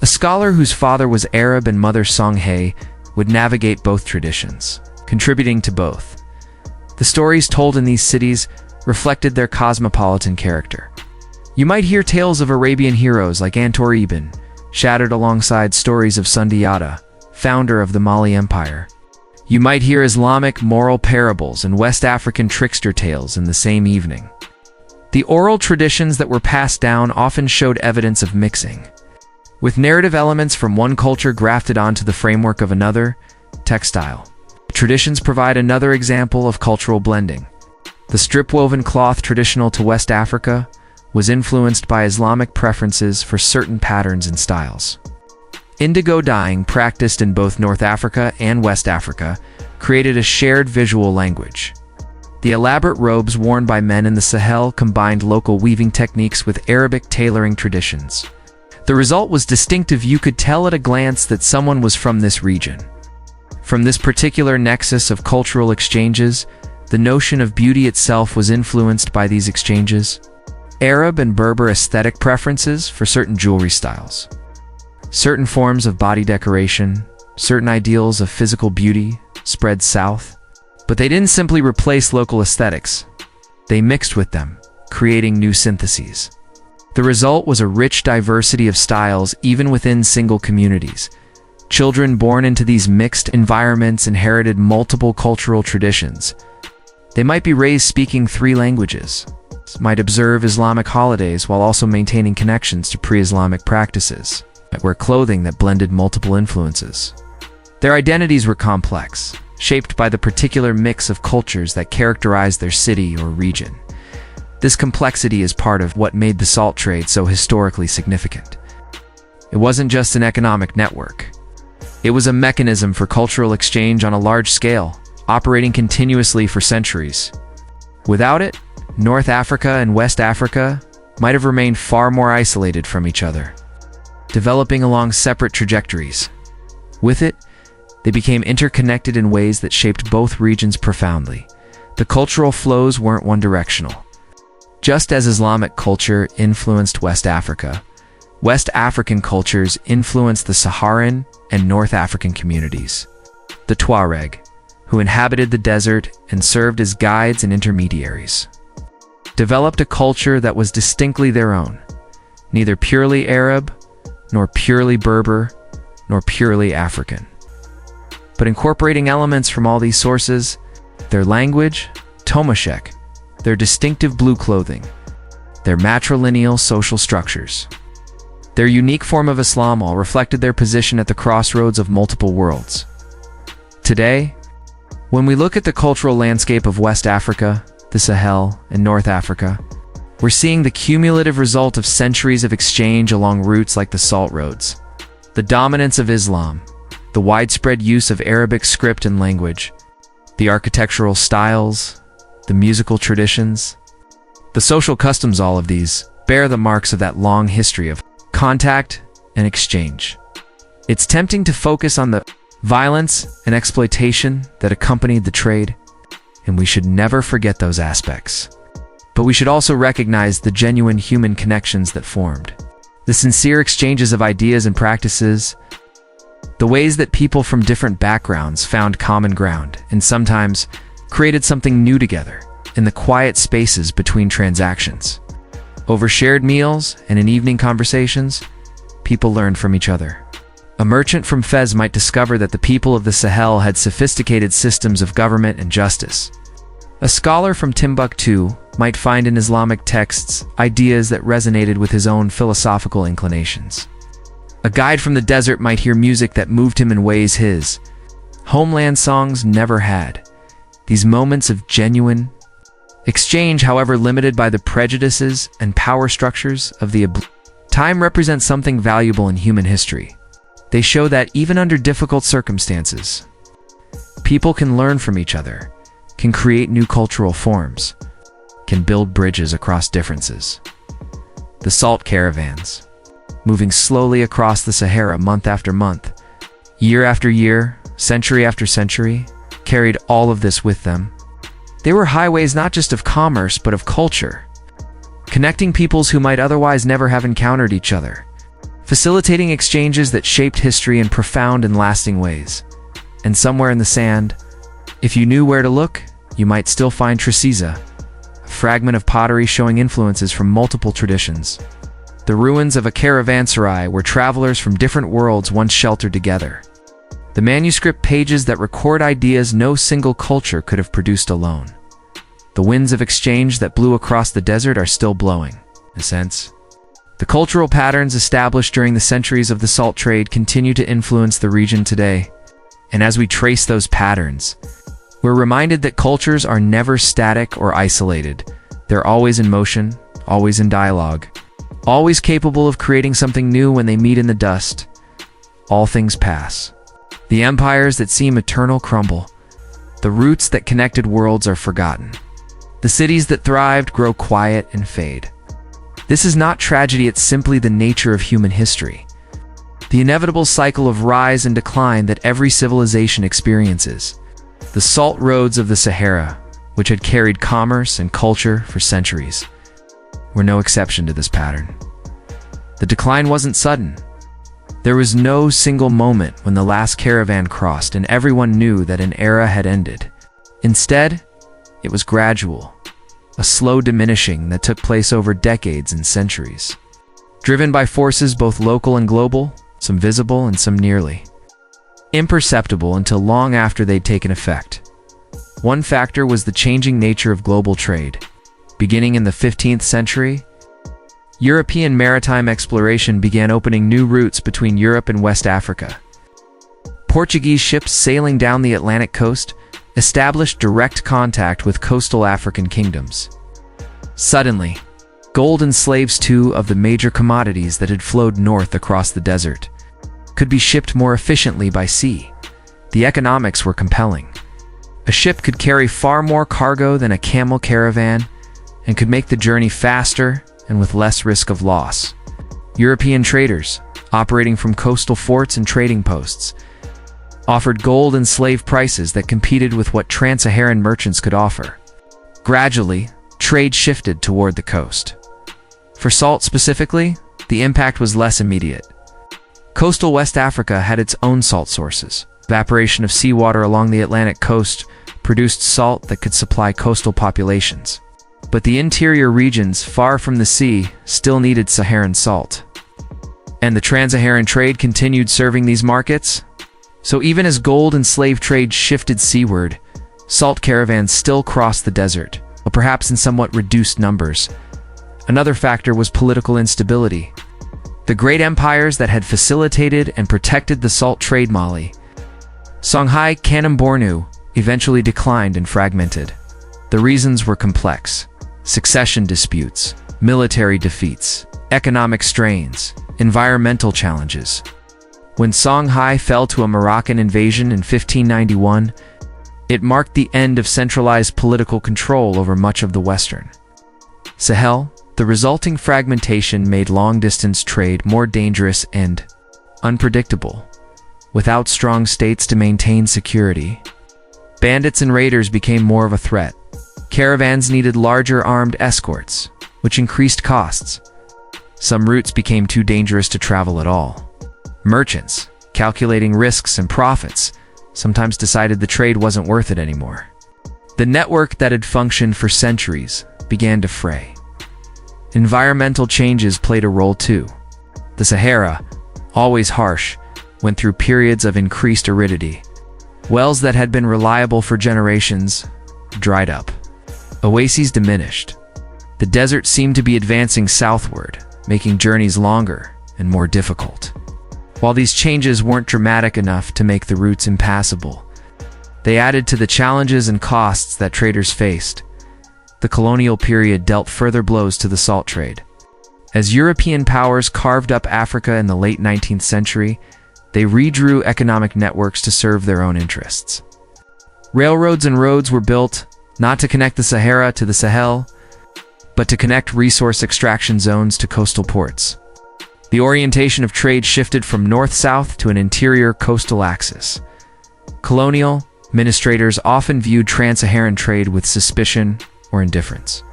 A scholar whose father was Arab and mother Songhay would navigate both traditions, contributing to both. The stories told in these cities reflected their cosmopolitan character. You might hear tales of Arabian heroes like Antor Ibn, shattered alongside stories of Sundiata, founder of the Mali Empire. You might hear Islamic moral parables and West African trickster tales in the same evening. The oral traditions that were passed down often showed evidence of mixing, with narrative elements from one culture grafted onto the framework of another. Textile traditions provide another example of cultural blending. The strip-woven cloth traditional to West Africa was influenced by Islamic preferences for certain patterns and styles. Indigo dyeing, practiced in both North Africa and West Africa, created a shared visual language. The elaborate robes worn by men in the Sahel combined local weaving techniques with Arabic tailoring traditions. The result was distinctive. You could tell at a glance that someone was from this region. From this particular nexus of cultural exchanges, the notion of beauty itself was influenced by these exchanges. Arab and Berber aesthetic preferences for certain jewelry styles, certain forms of body decoration, certain ideals of physical beauty spread south. But they didn't simply replace local aesthetics. They mixed with them, creating new syntheses. The result was a rich diversity of styles even within single communities. Children born into these mixed environments inherited multiple cultural traditions. They might be raised speaking 3 languages, might observe Islamic holidays while also maintaining connections to pre-Islamic practices, might wear clothing that blended multiple influences. Their identities were complex, shaped by the particular mix of cultures that characterized their city or region. This complexity is part of what made the salt trade so historically significant. It wasn't just an economic network. It was a mechanism for cultural exchange on a large scale, operating continuously for centuries. Without it, North Africa and West Africa might have remained far more isolated from each other, developing along separate trajectories. With it, they became interconnected in ways that shaped both regions profoundly. The cultural flows weren't one-directional. Just as Islamic culture influenced West Africa, West African cultures influenced the Saharan and North African communities. The Tuareg, who inhabited the desert and served as guides and intermediaries, developed a culture that was distinctly their own, neither purely Arab, nor purely Berber, nor purely African, but incorporating elements from all these sources: their language, Tomashek, their distinctive blue clothing, their matrilineal social structures. Their unique form of Islam all reflected their position at the crossroads of multiple worlds. Today, when we look at the cultural landscape of West Africa, the Sahel, and North Africa, we're seeing the cumulative result of centuries of exchange along routes like the Salt Roads. The dominance of Islam, the widespread use of Arabic script and language, the architectural styles, the musical traditions, the social customs, all of these bear the marks of that long history of contact and exchange. It's tempting to focus on the violence and exploitation that accompanied the trade, and we should never forget those aspects. But we should also recognize the genuine human connections that formed, the sincere exchanges of ideas and practices, the ways that people from different backgrounds found common ground and sometimes created something new together in the quiet spaces between transactions. Over shared meals and in evening conversations, people learned from each other. A merchant from Fez might discover that the people of the Sahel had sophisticated systems of government and justice. A scholar from Timbuktu might find in Islamic texts ideas that resonated with his own philosophical inclinations. A guide from the desert might hear music that moved him in ways his homeland songs never had. These moments of genuine exchange, however limited by the prejudices and power structures of the time, represent something valuable in human history. They show that even under difficult circumstances, people can learn from each other, can create new cultural forms, can build bridges across differences. The salt caravans, moving slowly across the Sahara month after month, year after year, century after century, carried all of this with them. They were highways not just of commerce but of culture, connecting peoples who might otherwise never have encountered each other, facilitating exchanges that shaped history in profound and lasting ways. And somewhere in the sand, if you knew where to look, you might still find Trisiza, a fragment of pottery showing influences from multiple traditions. The ruins of a caravanserai where travelers from different worlds once sheltered together. The manuscript pages that record ideas no single culture could have produced alone. The winds of exchange that blew across the desert are still blowing, in a sense. The cultural patterns established during the centuries of the salt trade continue to influence the region today. And as we trace those patterns, we're reminded that cultures are never static or isolated. They're always in motion, always in dialogue, always capable of creating something new when they meet in the dust. All things pass. The empires that seem eternal crumble. The roots that connected worlds are forgotten. The cities that thrived grow quiet and fade. This is not tragedy, it's simply the nature of human history. The inevitable cycle of rise and decline that every civilization experiences. The salt roads of the Sahara, which had carried commerce and culture for centuries, were no exception to this pattern. The decline wasn't sudden. There was no single moment when the last caravan crossed and everyone knew that an era had ended. Instead, it was gradual, a slow diminishing that took place over decades and centuries, driven by forces both local and global, some visible and some nearly imperceptible until long after they'd taken effect. One factor was the changing nature of global trade. Beginning in the 15th century, European maritime exploration began opening new routes between Europe and West Africa. Portuguese ships sailing down the Atlantic coast established direct contact with coastal African kingdoms. Suddenly, gold and slaves, two of the major commodities that had flowed north across the desert, could be shipped more efficiently by sea. The economics were compelling. A ship could carry far more cargo than a camel caravan and could make the journey faster and with less risk of loss. European traders, operating from coastal forts and trading posts, offered gold and slave prices that competed with what trans-Saharan merchants could offer. Gradually, trade shifted toward the coast. For salt specifically, the the impact was less immediate. Coastal West Africa had its own salt sources. Evaporation of seawater along the Atlantic coast produced salt that could supply coastal populations. But the interior regions, far from the sea, still needed Saharan salt. And the trans-Saharan trade continued serving these markets? So even as gold and slave trade shifted seaward, salt caravans still crossed the desert, but perhaps in somewhat reduced numbers. Another factor was political instability. The great empires that had facilitated and protected the salt trade Mali, Songhai, Kanem-Bornu, eventually declined and fragmented. The reasons were complex: succession disputes, military defeats, economic strains, environmental challenges. When Songhai fell to a Moroccan invasion in 1591, it marked the end of centralized political control over much of the Western Sahel. The resulting fragmentation made long-distance trade more dangerous and unpredictable. Without strong states to maintain security, bandits and raiders became more of a threat. Caravans needed larger armed escorts, which increased costs. Some routes became too dangerous to travel at all. Merchants, calculating risks and profits, sometimes decided the trade wasn't worth it anymore. The network that had functioned for centuries began to fray. Environmental changes played a role too. The Sahara, always harsh, went through periods of increased aridity. Wells that had been reliable for generations dried up. Oases diminished. The desert seemed to be advancing southward, making journeys longer and more difficult. While these changes weren't dramatic enough to make the routes impassable, they added to the challenges and costs that traders faced. The colonial period dealt further blows to the salt trade. As European powers carved up Africa in the late 19th century, they redrew economic networks to serve their own interests. Railroads and roads were built, not to connect the Sahara to the Sahel, but to connect resource extraction zones to coastal ports. The orientation of trade shifted from north-south to an interior coastal axis. Colonial administrators often viewed trans-Saharan trade with suspicion or indifference.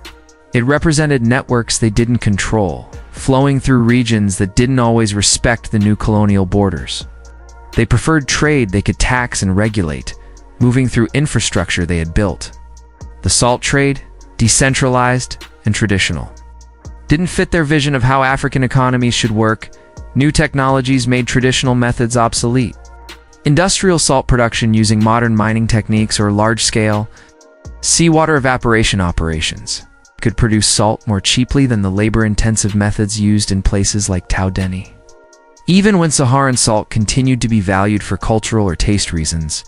It represented networks they didn't control, flowing through regions that didn't always respect the new colonial borders. They preferred trade they could tax and regulate, moving through infrastructure they had built. The salt trade, decentralized and traditional, didn't fit their vision of how African economies should work. New technologies made traditional methods obsolete. Industrial salt production using modern mining techniques or large-scale seawater evaporation operations could produce salt more cheaply than the labor-intensive methods used in places like Taudeni. Even when Saharan salt continued to be valued for cultural or taste reasons,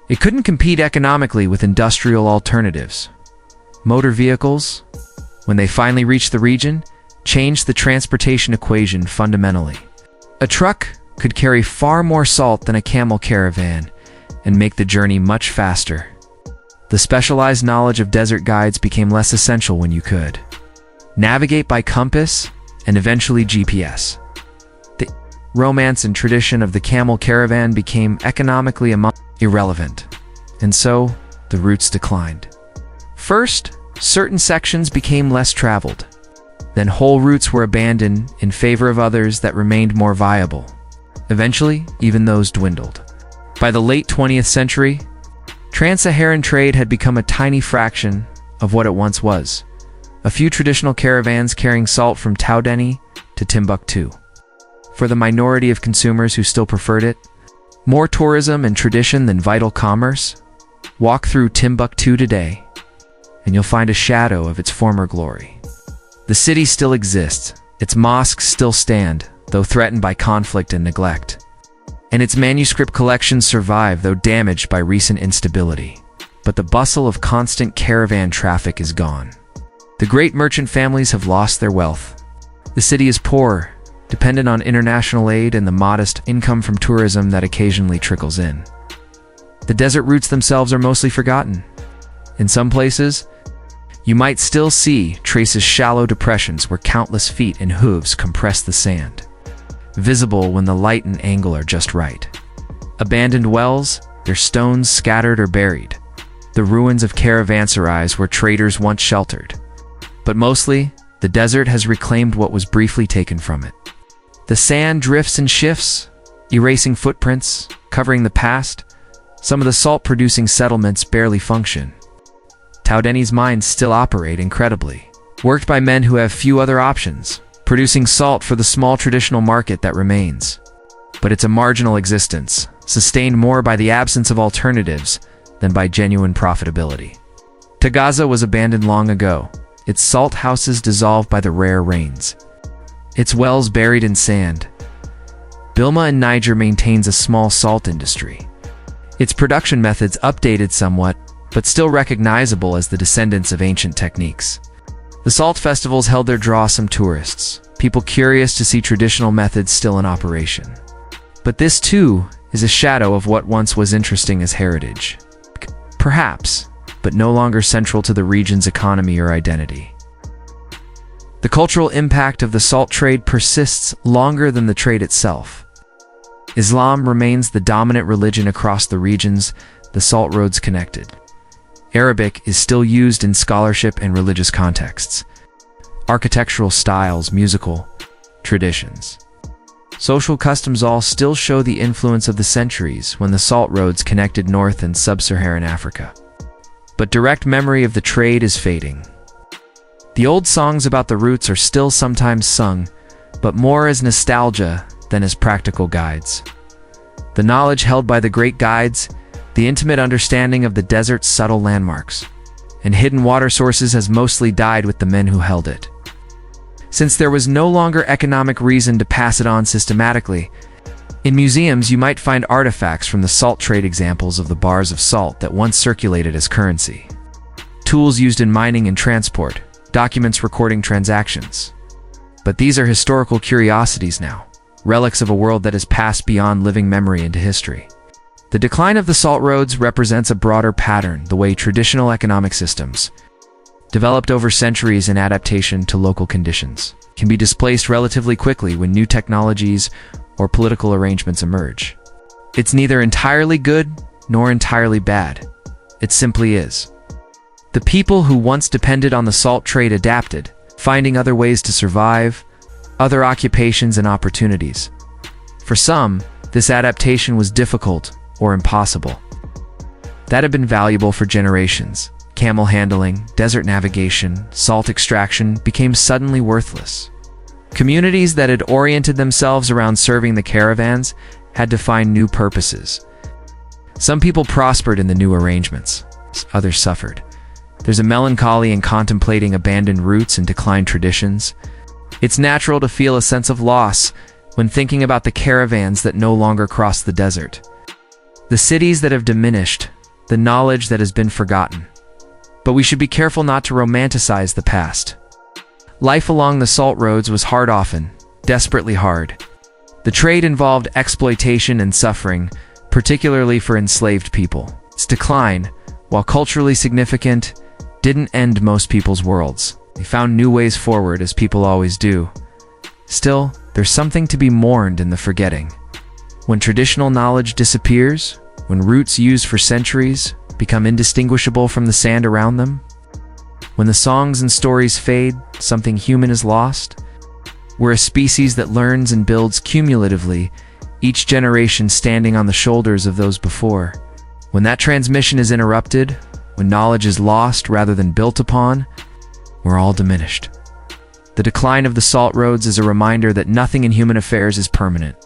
it couldn't compete economically with industrial alternatives. Motor vehicles, when they finally reached the region, changed the transportation equation fundamentally. A truck could carry far more salt than a camel caravan and make the journey much faster. The specialized knowledge of desert guides became less essential when you could navigate by compass and eventually GPS. The romance and tradition of the camel caravan became economically irrelevant, and so the routes declined. First, certain sections became less traveled. Then whole routes were abandoned in favor of others that remained more viable. Eventually, even those dwindled. By the late 20th century, trans-Saharan trade had become a tiny fraction of what it once was. A few traditional caravans carrying salt from Taudeni to Timbuktu. For the minority of consumers who still preferred it, more tourism and tradition than vital commerce, walk through Timbuktu today, and you'll find a shadow of its former glory. The city still exists, its mosques still stand, though threatened by conflict and neglect. And its manuscript collections survive, though damaged by recent instability. But the bustle of constant caravan traffic is gone. The great merchant families have lost their wealth. The city is poor, dependent on international aid and the modest income from tourism that occasionally trickles in. The desert routes themselves are mostly forgotten. In some places, you might still see traces shallow depressions where countless feet and hooves compress the sand, visible when the light and angle are just right. Abandoned wells, their stones scattered or buried. The ruins of caravanserais where traders once sheltered. But mostly, The desert has reclaimed what was briefly taken from it. The sand drifts and shifts, erasing footprints, covering the past. Some of the salt-producing settlements barely function. Taudeni's mines still operate incredibly, worked by men who have few other options, producing salt for the small traditional market that remains. But it's a marginal existence, sustained more by the absence of alternatives than by genuine profitability. Tagaza was abandoned long ago, its salt houses dissolved by the rare rains, its wells buried in sand. Bilma in Niger maintains a small salt industry, its production methods updated somewhat, but still recognizable as the descendants of ancient techniques. The salt festivals held their draw some tourists, people curious to see traditional methods still in operation. But this too is a shadow of what once was interesting as heritage. Perhaps, but no longer central to the region's economy or identity. The cultural impact of the salt trade persists longer than the trade itself. Islam remains the dominant religion across the regions the salt roads connected. Arabic is still used in scholarship and religious contexts. Architectural styles, musical traditions, social customs all still show the influence of the centuries when the salt roads connected North and Sub-Saharan Africa. But direct memory of the trade is fading. The old songs about the routes are still sometimes sung, but more as nostalgia than as practical guides. The knowledge held by the great guides, the intimate understanding of the desert's subtle landmarks, and hidden water sources has mostly died with the men who held it. Since there was no longer economic reason to pass it on systematically, in museums you might find artifacts from the salt trade, examples of the bars of salt that once circulated as currency, tools used in mining and transport, documents recording transactions. But these are historical curiosities now, relics of a world that has passed beyond living memory into history. The decline of the salt roads represents a broader pattern, the way traditional economic systems, developed over centuries in adaptation to local conditions, can be displaced relatively quickly when new technologies or political arrangements emerge. It's neither entirely good nor entirely bad. It simply is. The people who once depended on the salt trade adapted, finding other ways to survive, other occupations and opportunities. For some, this adaptation was difficult or impossible. That had been valuable for generations. Camel handling, desert navigation, salt extraction became suddenly worthless. Communities that had oriented themselves around serving the caravans had to find new purposes. Some people prospered in the new arrangements, others suffered. There's a melancholy in contemplating abandoned roots and declined traditions. It's natural to feel a sense of loss when thinking about the caravans that no longer cross the desert, the cities that have diminished, the knowledge that has been forgotten. But we should be careful not to romanticize the past. Life along the salt roads was hard, often desperately hard. The trade involved exploitation and suffering, particularly for enslaved people. Its decline, while culturally significant, didn't end most people's worlds. They found new ways forward, as people always do. Still, there's something to be mourned in the forgetting. When traditional knowledge disappears, when roots used for centuries become indistinguishable from the sand around them, when the songs and stories fade, something human is lost. We're a species that learns and builds cumulatively, each generation standing on the shoulders of those before. When that transmission is interrupted, when knowledge is lost rather than built upon, we're all diminished. The decline of the salt roads is a reminder that nothing in human affairs is permanent.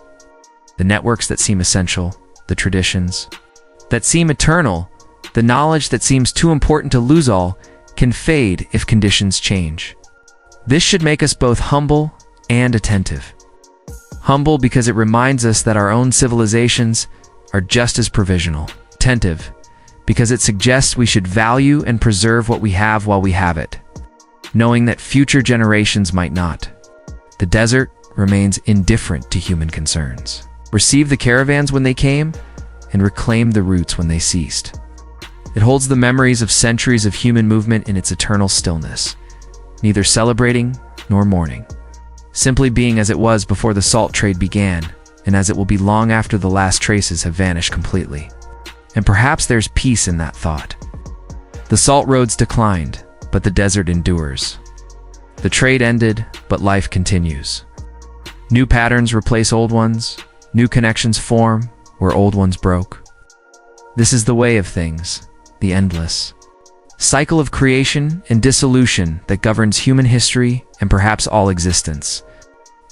The networks that seem essential, the traditions that seem eternal, the knowledge that seems too important to lose all, can fade if conditions change. This should make us both humble and attentive. Humble because it reminds us that our own civilizations are just as provisional. Attentive because it suggests we should value and preserve what we have while we have it, knowing that future generations might not. The desert remains indifferent to human concerns. Receive the caravans when they came, and reclaim the roots when they ceased. It holds the memories of centuries of human movement in its eternal stillness, neither celebrating nor mourning, simply being as it was before the salt trade began, and as it will be long after the last traces have vanished completely. And perhaps there's peace in that thought. The salt roads declined, but the desert endures. The trade ended, but life continues. New patterns replace old ones, new connections form where old ones broke. This is the way of things, the endless cycle of creation and dissolution that governs human history and perhaps all existence.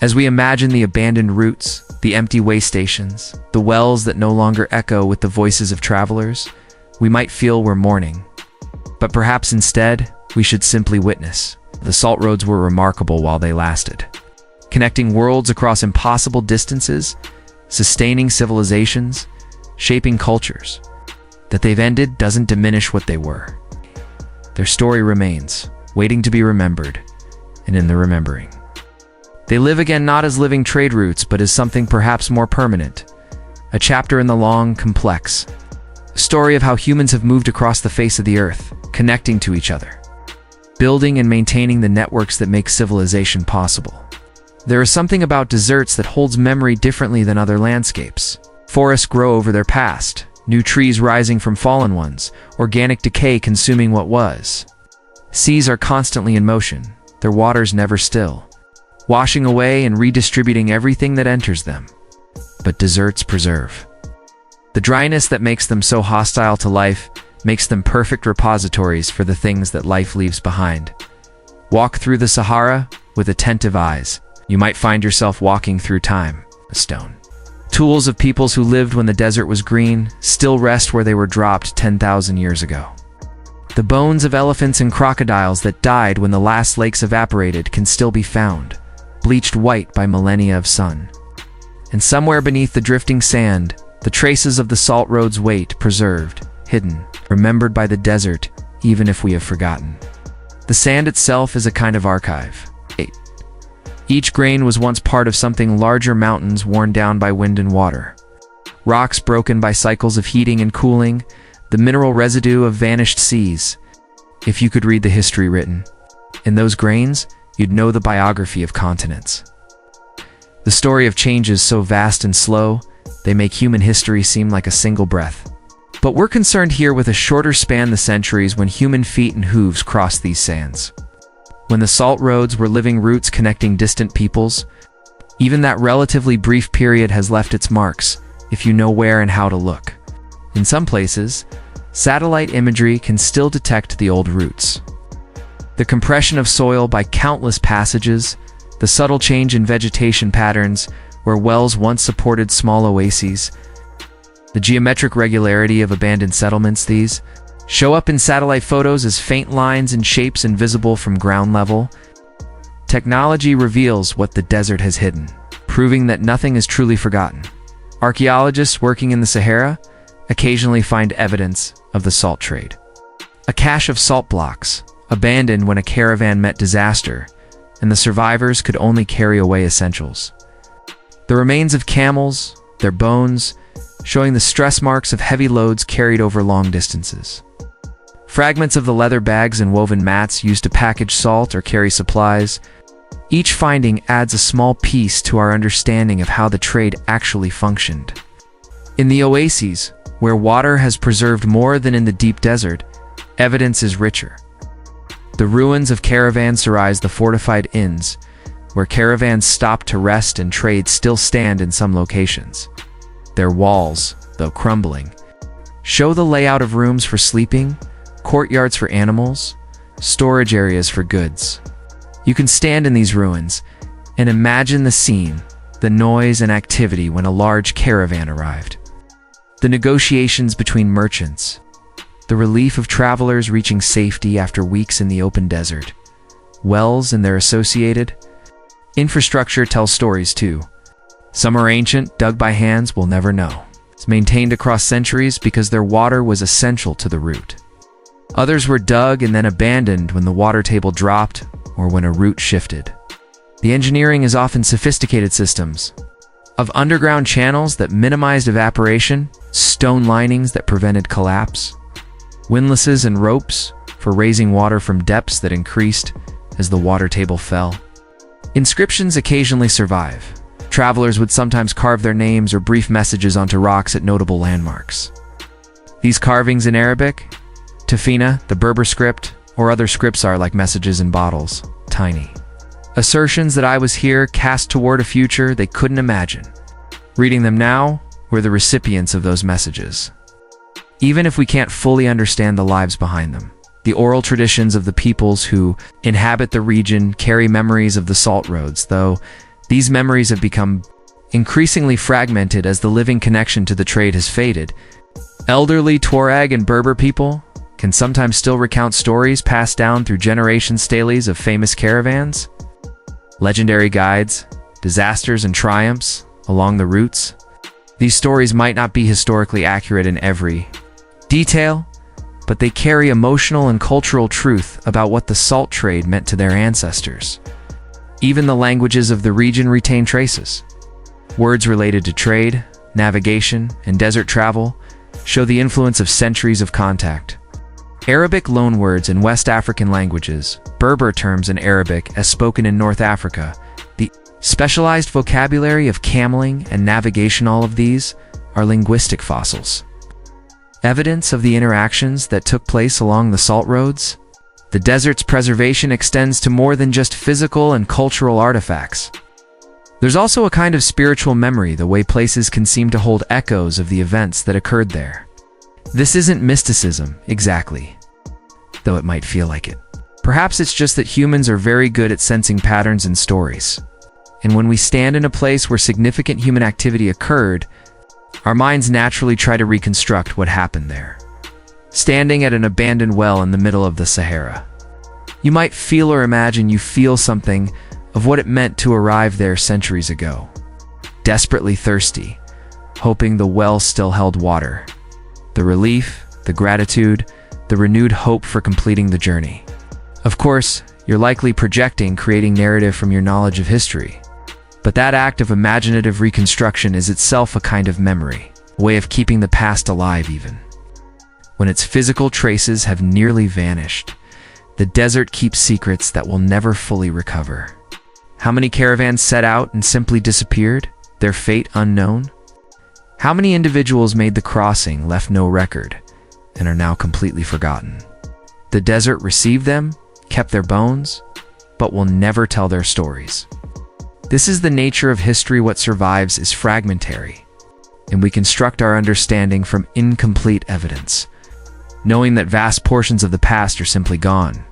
As we imagine the abandoned routes, the empty way stations, the wells that no longer echo with the voices of travelers, we might feel we're mourning. But perhaps instead, we should simply witness. The salt roads were remarkable while they lasted, connecting worlds across impossible distances, sustaining civilizations, shaping cultures. That they've ended doesn't diminish what they were. Their story remains, waiting to be remembered, and in the remembering. They live again not as living trade routes, but as something perhaps more permanent. A chapter in the long, complex story of how humans have moved across the face of the earth, connecting to each other, building and maintaining the networks that make civilization possible. There is something about deserts that holds memory differently than other landscapes. Forests grow over their past, new trees rising from fallen ones, organic decay consuming what was. Seas are constantly in motion, their waters never still, washing away and redistributing everything that enters them. But deserts preserve. The dryness that makes them so hostile to life makes them perfect repositories for the things that life leaves behind. Walk through the Sahara with attentive eyes. You might find yourself walking through time, a stone. Tools of peoples who lived when the desert was green still rest where they were dropped 10,000 years ago. The bones of elephants and crocodiles that died when the last lakes evaporated can still be found, bleached white by millennia of sun. And somewhere beneath the drifting sand, the traces of the salt roads wait, preserved, hidden, remembered by the desert, even if we have forgotten. The sand itself is a kind of archive. Each grain was once part of something larger, mountains worn down by wind and water, rocks broken by cycles of heating and cooling, the mineral residue of vanished seas. If you could read the history written in those grains, you'd know the biography of continents. The story of changes so vast and slow, they make human history seem like a single breath. But we're concerned here with a shorter span, the centuries when human feet and hooves crossed these sands. When the salt roads were living routes connecting distant peoples, even that relatively brief period has left its marks, if you know where and how to look. In some places, satellite imagery can still detect the old routes. The compression of soil by countless passages, the subtle change in vegetation patterns where wells once supported small oases, the geometric regularity of abandoned settlements, these show up in satellite photos as faint lines and shapes invisible from ground level. Technology reveals what the desert has hidden, proving that nothing is truly forgotten. Archaeologists working in the Sahara occasionally find evidence of the salt trade. A cache of salt blocks, abandoned when a caravan met disaster, and the survivors could only carry away essentials. The remains of camels, their bones, showing the stress marks of heavy loads carried over long distances. Fragments of the leather bags and woven mats used to package salt or carry supplies. Each finding adds a small piece to our understanding of how the trade actually functioned. In the oases, where water has preserved more than in the deep desert, evidence is richer. The ruins of caravanserais, the fortified inns, where caravans stopped to rest and trade, still stand in some locations. Their walls, though crumbling, show the layout of rooms for sleeping, courtyards for animals, storage areas for goods. You can stand in these ruins and imagine the scene, the noise and activity when a large caravan arrived. The negotiations between merchants, the relief of travelers reaching safety after weeks in the open desert. Wells and their associated infrastructure tell stories too. Some are ancient, dug by hands, we'll never know. It's maintained across centuries because their water was essential to the route. Others were dug and then abandoned when the water table dropped or when a route shifted. The engineering is often sophisticated systems of underground channels that minimized evaporation, stone linings that prevented collapse, windlasses and ropes for raising water from depths that increased as the water table fell. Inscriptions occasionally survive. Travelers would sometimes carve their names or brief messages onto rocks at notable landmarks. These carvings in Arabic, Tafina, the Berber script, or other scripts are like messages in bottles, tiny. Assertions that I was here cast toward a future they couldn't imagine. Reading them now, we're the recipients of those messages. Even if we can't fully understand the lives behind them, the oral traditions of the peoples who inhabit the region carry memories of the salt roads, though these memories have become increasingly fragmented as the living connection to the trade has faded. Elderly Tuareg and Berber people can sometimes still recount stories passed down through generations, tales of famous caravans, legendary guides, disasters and triumphs along the routes. These stories might not be historically accurate in every detail, but they carry emotional and cultural truth about what the salt trade meant to their ancestors. Even the languages of the region retain traces. Words related to trade, navigation, and desert travel show the influence of centuries of contact. Arabic loanwords in West African languages, Berber terms in Arabic as spoken in North Africa, the specialized vocabulary of cameling and navigation, all of these are linguistic fossils. Evidence of the interactions that took place along the salt roads. The desert's preservation extends to more than just physical and cultural artifacts. There's also a kind of spiritual memory, the way places can seem to hold echoes of the events that occurred there. This isn't mysticism, exactly, though it might feel like it. Perhaps it's just that humans are very good at sensing patterns in stories. And when we stand in a place where significant human activity occurred, our minds naturally try to reconstruct what happened there. Standing at an abandoned well in the middle of the Sahara, you might feel or imagine you feel something of what it meant to arrive there centuries ago. Desperately thirsty, hoping the well still held water. The relief, the gratitude, the renewed hope for completing the journey. Of course, you're likely projecting, creating narrative from your knowledge of history. But that act of imaginative reconstruction is itself a kind of memory, a way of keeping the past alive even when its physical traces have nearly vanished. The desert keeps secrets that will never fully recover. How many caravans set out and simply disappeared, their fate unknown? How many individuals made the crossing, left no record, and are now completely forgotten? The desert received them, kept their bones, but will never tell their stories. This is the nature of history. What survives is fragmentary, and we construct our understanding from incomplete evidence, knowing that vast portions of the past are simply gone.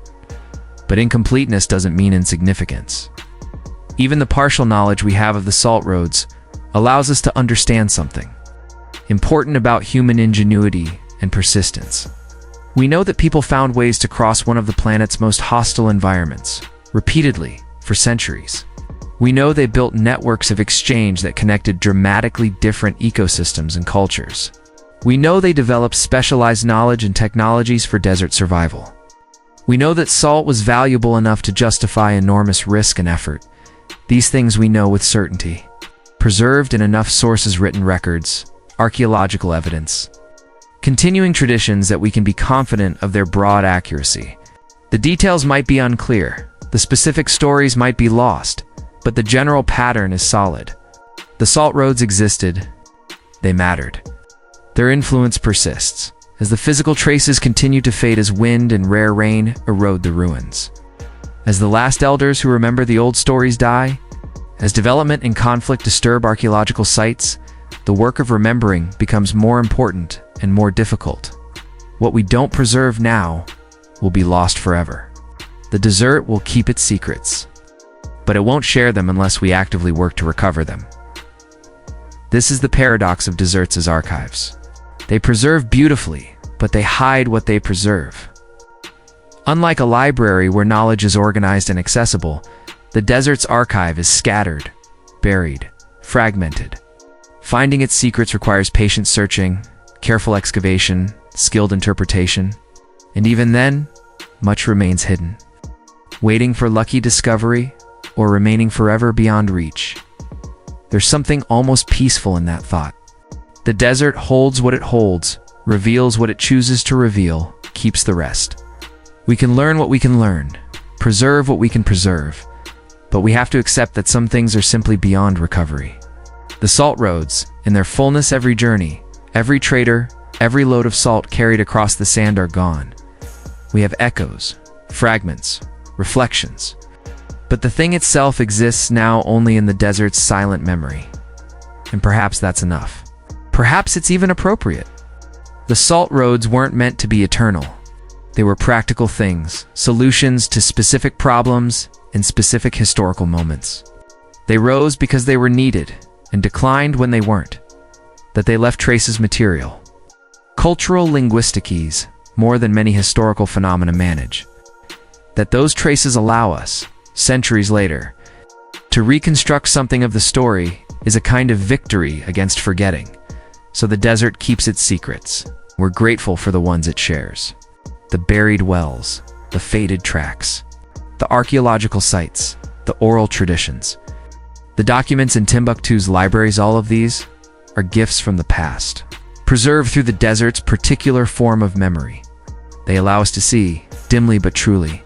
But incompleteness doesn't mean insignificance. Even the partial knowledge we have of the salt roads allows us to understand something important about human ingenuity and persistence. We know that people found ways to cross one of the planet's most hostile environments, repeatedly, for centuries. We know they built networks of exchange that connected dramatically different ecosystems and cultures. We know they developed specialized knowledge and technologies for desert survival. We know that salt was valuable enough to justify enormous risk and effort. These things we know with certainty, preserved in enough sources, written records, archaeological evidence, continuing traditions that we can be confident of their broad accuracy. The details might be unclear, the specific stories might be lost, but the general pattern is solid. The salt roads existed, they mattered. Their influence persists, as the physical traces continue to fade as wind and rare rain erode the ruins. As the last elders who remember the old stories die, as development and conflict disturb archaeological sites, the work of remembering becomes more important and more difficult. What we don't preserve now will be lost forever. The desert will keep its secrets, but it won't share them unless we actively work to recover them. This is the paradox of deserts as archives. They preserve beautifully, but they hide what they preserve. Unlike a library where knowledge is organized and accessible, the desert's archive is scattered, buried, fragmented. Finding its secrets requires patient searching, careful excavation, skilled interpretation, and even then, much remains hidden, waiting for lucky discovery or remaining forever beyond reach. There's something almost peaceful in that thought. The desert holds what it holds, reveals what it chooses to reveal, keeps the rest. We can learn what we can learn, preserve what we can preserve, but we have to accept that some things are simply beyond recovery. The salt roads, in their fullness, every journey, every trader, every load of salt carried across the sand are gone. We have echoes, fragments, reflections. But the thing itself exists now only in the desert's silent memory. And perhaps that's enough. Perhaps it's even appropriate. The salt roads weren't meant to be eternal. They were practical things, solutions to specific problems in specific historical moments. They rose because they were needed and declined when they weren't. That they left traces material. Cultural linguisticies, more than many historical phenomena manage. That those traces allow us, centuries later, to reconstruct something of the story is a kind of victory against forgetting. So the desert keeps its secrets. We're grateful for the ones it shares. The buried wells, the faded tracks, the archaeological sites, the oral traditions. The documents in Timbuktu's libraries, all of these are gifts from the past, preserved through the desert's particular form of memory. They allow us to see, dimly but truly,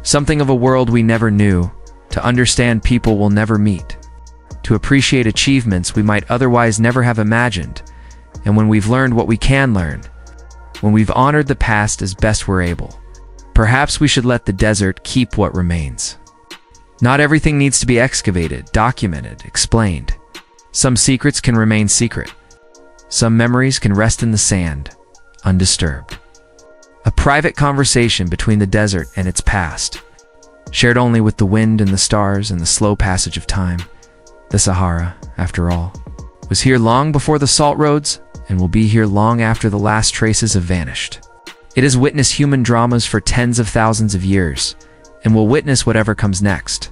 something of a world we never knew, to understand people we'll never meet, to appreciate achievements we might otherwise never have imagined, and when we've learned what we can learn, when we've honored the past as best we're able, perhaps we should let the desert keep what remains. Not everything needs to be excavated, documented, explained. Some secrets can remain secret. Some memories can rest in the sand, undisturbed. A private conversation between the desert and its past, shared only with the wind and the stars and the slow passage of time. The Sahara, after all, was here long before the salt roads and will be here long after the last traces have vanished. It has witnessed human dramas for tens of thousands of years and will witness whatever comes next.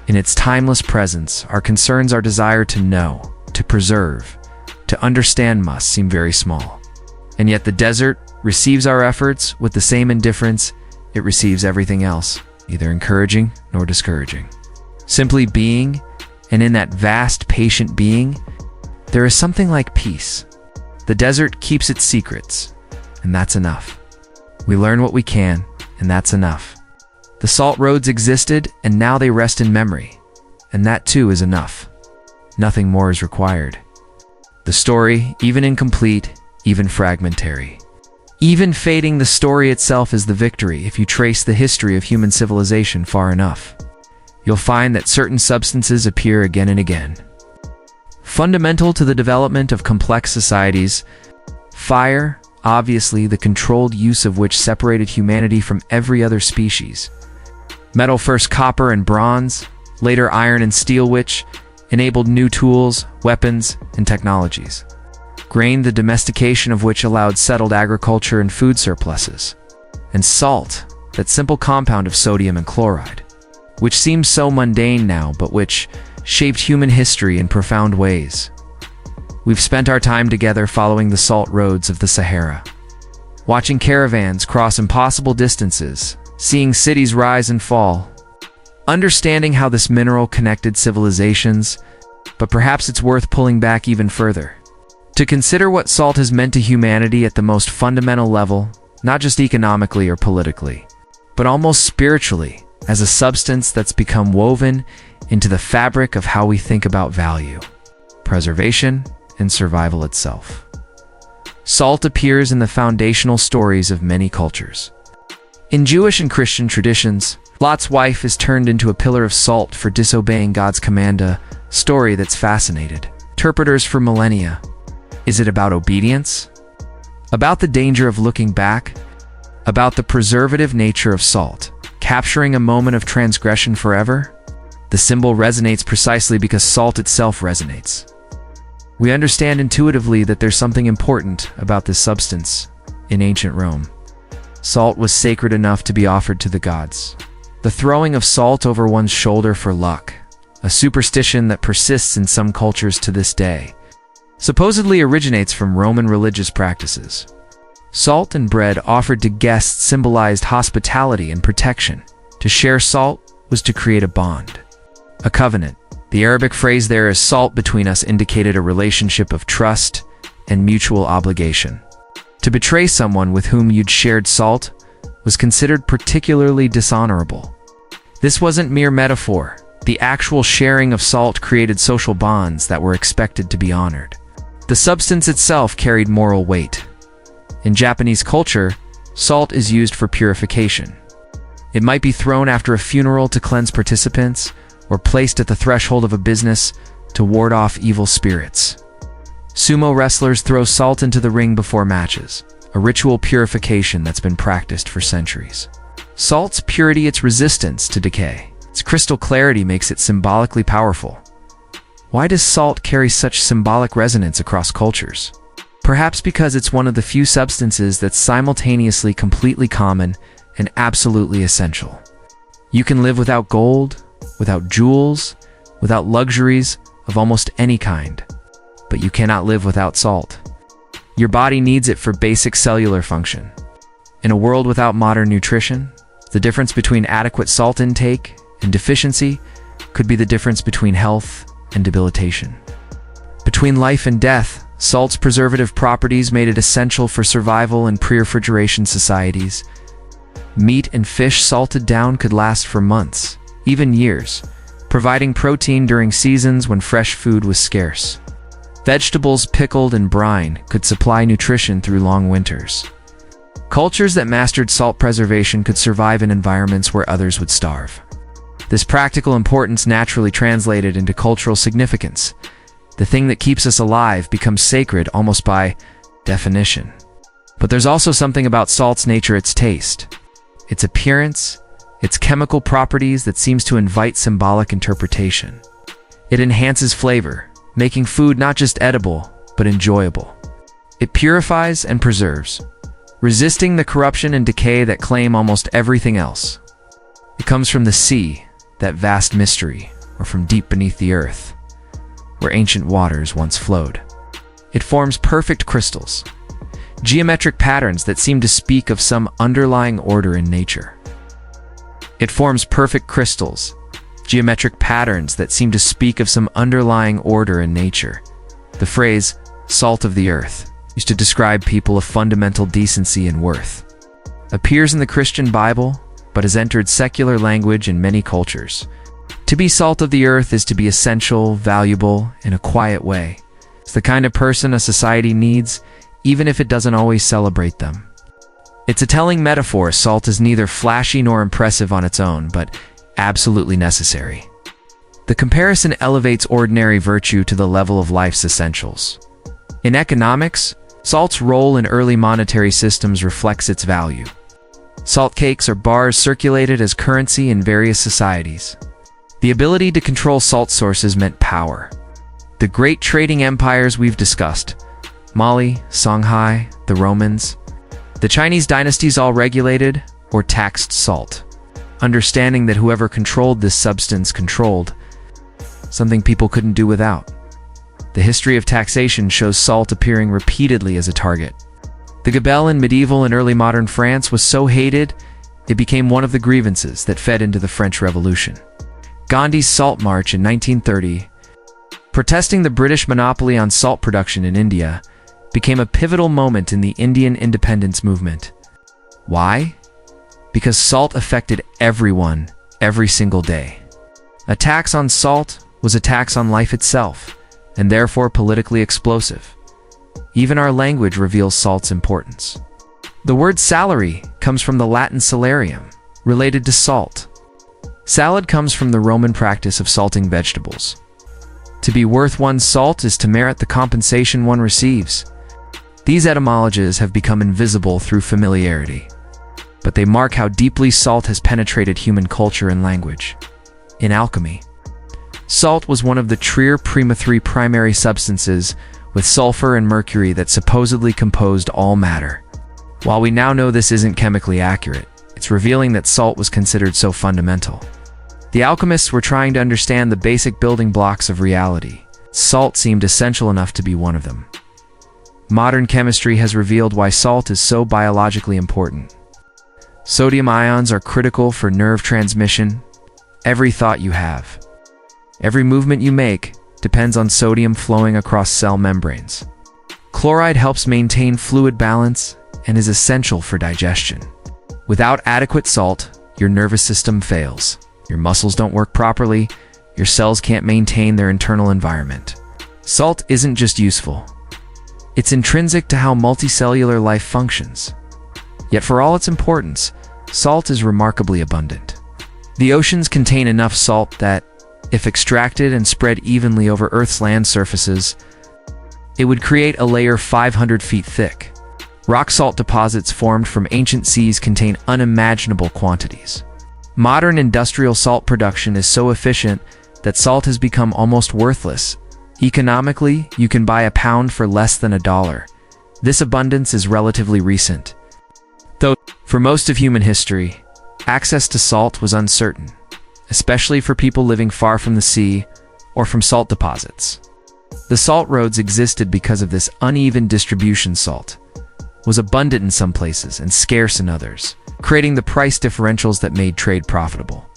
In its timeless presence, our concerns, our desire to know, to preserve, to understand must seem very small. And yet the desert receives our efforts with the same indifference it receives everything else, neither encouraging nor discouraging. Simply being, and in that vast, patient being, there is something like peace. The desert keeps its secrets, and that's enough. We learn what we can, and that's enough. The salt roads existed, and now they rest in memory, and that too is enough. Nothing more is required. The story, even incomplete, even fragmentary, even fading, the story itself is the victory. If you trace the history of human civilization far enough, you'll find that certain substances appear again and again. Fundamental to the development of complex societies, fire, obviously the controlled use of which separated humanity from every other species. Metal, first copper and bronze, later iron and steel, which enabled new tools, weapons, and technologies. Grain, the domestication of which allowed settled agriculture and food surpluses. And salt, that simple compound of sodium and chloride, which seems so mundane now, but which shaped human history in profound ways. We've spent our time together following the salt roads of the Sahara, watching caravans cross impossible distances, seeing cities rise and fall, understanding how this mineral connected civilizations, but perhaps it's worth pulling back even further, to consider what salt has meant to humanity at the most fundamental level, not just economically or politically, but almost spiritually, as a substance that's become woven into the fabric of how we think about value, preservation, and survival itself. Salt appears in the foundational stories of many cultures. In Jewish and Christian traditions, Lot's wife is turned into a pillar of salt for disobeying God's command, a story that's fascinated interpreters for millennia. Is it about obedience? About the danger of looking back? About the preservative nature of salt, capturing a moment of transgression forever? The symbol resonates precisely because salt itself resonates. We understand intuitively that there's something important about this substance in ancient Rome. Salt was sacred enough to be offered to the gods. The throwing of salt over one's shoulder for luck, a superstition that persists in some cultures to this day, supposedly originates from Roman religious practices. Salt and bread offered to guests symbolized hospitality and protection. To share salt was to create a bond, a covenant. The Arabic phrase "there is salt between us" indicated a relationship of trust and mutual obligation. To betray someone with whom you'd shared salt was considered particularly dishonorable. This wasn't mere metaphor. The actual sharing of salt created social bonds that were expected to be honored. The substance itself carried moral weight. In Japanese culture, salt is used for purification. It might be thrown after a funeral to cleanse participants, or placed at the threshold of a business to ward off evil spirits. Sumo wrestlers throw salt into the ring before matches, a ritual purification that's been practiced for centuries. Salt's purity, its resistance to decay, its crystal clarity makes it symbolically powerful. Why does salt carry such symbolic resonance across cultures? Perhaps because it's one of the few substances that's simultaneously completely common and absolutely essential. You can live without gold, without jewels, without luxuries of almost any kind, but you cannot live without salt. Your body needs it for basic cellular function. In a world without modern nutrition, the difference between adequate salt intake and deficiency could be the difference between health and debilitation. Between life and death, salt's preservative properties made it essential for survival in pre-refrigeration societies. Meat and fish salted down could last for months, even years, providing protein during seasons when fresh food was scarce. Vegetables pickled in brine could supply nutrition through long winters. Cultures that mastered salt preservation could survive in environments where others would starve. This practical importance naturally translated into cultural significance. The thing that keeps us alive becomes sacred almost by definition. But there's also something about salt's nature, its taste, its appearance, its chemical properties that seems to invite symbolic interpretation. It enhances flavor, making food not just edible, but enjoyable. It purifies and preserves, resisting the corruption and decay that claim almost everything else. It comes from the sea, that vast mystery, or from deep beneath the earth, where ancient waters once flowed. It forms perfect crystals, geometric patterns that seem to speak of some underlying order in nature. It forms perfect crystals, geometric patterns that seem to speak of some underlying order in nature. The phrase, salt of the earth, used to describe people of fundamental decency and worth. Appears in the Christian Bible, but has entered secular language in many cultures. To be salt of the earth is to be essential, valuable, in a quiet way. It's the kind of person a society needs, even if it doesn't always celebrate them. It's a telling metaphor. Salt is neither flashy nor impressive on its own, but absolutely necessary. The comparison elevates ordinary virtue to the level of life's essentials. In economics, salt's role in early monetary systems reflects its value. Salt cakes or bars circulated as currency in various societies. The ability to control salt sources meant power. The great trading empires we've discussed, Mali, Songhai, the Romans, the Chinese dynasties all regulated or taxed salt, understanding that whoever controlled this substance controlled something people couldn't do without. The history of taxation shows salt appearing repeatedly as a target. The gabelle in medieval and early modern France was so hated, it became one of the grievances that fed into the French Revolution. Gandhi's Salt March in 1930, protesting the British monopoly on salt production in India, became a pivotal moment in the Indian independence movement. Why? Because salt affected everyone, every single day. A tax on salt was a tax on life itself, and therefore politically explosive. Even our language reveals salt's importance. The word salary comes from the Latin salarium, related to salt. Salad comes from the Roman practice of salting vegetables. To be worth one's salt is to merit the compensation one receives. These etymologies have become invisible through familiarity, but they mark how deeply salt has penetrated human culture and language. In alchemy, salt was one of the three primary substances with sulfur and mercury that supposedly composed all matter. While we now know this isn't chemically accurate, it's revealing that salt was considered so fundamental. The alchemists were trying to understand the basic building blocks of reality. Salt seemed essential enough to be one of them. Modern chemistry has revealed why salt is so biologically important. Sodium ions are critical for nerve transmission. Every thought you have, every movement you make, depends on sodium flowing across cell membranes. Chloride helps maintain fluid balance and is essential for digestion. Without adequate salt, your nervous system fails. Your muscles don't work properly. Your cells can't maintain their internal environment. Salt isn't just useful. It's intrinsic to how multicellular life functions. Yet for all its importance, salt is remarkably abundant. The oceans contain enough salt that, if extracted and spread evenly over Earth's land surfaces, it would create a layer 500 feet thick. Rock salt deposits formed from ancient seas contain unimaginable quantities. Modern industrial salt production is so efficient that salt has become almost worthless. Economically, you can buy a pound for less than $1. This abundance is relatively recent, though for most of human history, access to salt was uncertain, especially for people living far from the sea or from salt deposits. The salt roads existed because of this uneven distribution. Salt was abundant in some places and scarce in others, creating the price differentials that made trade profitable.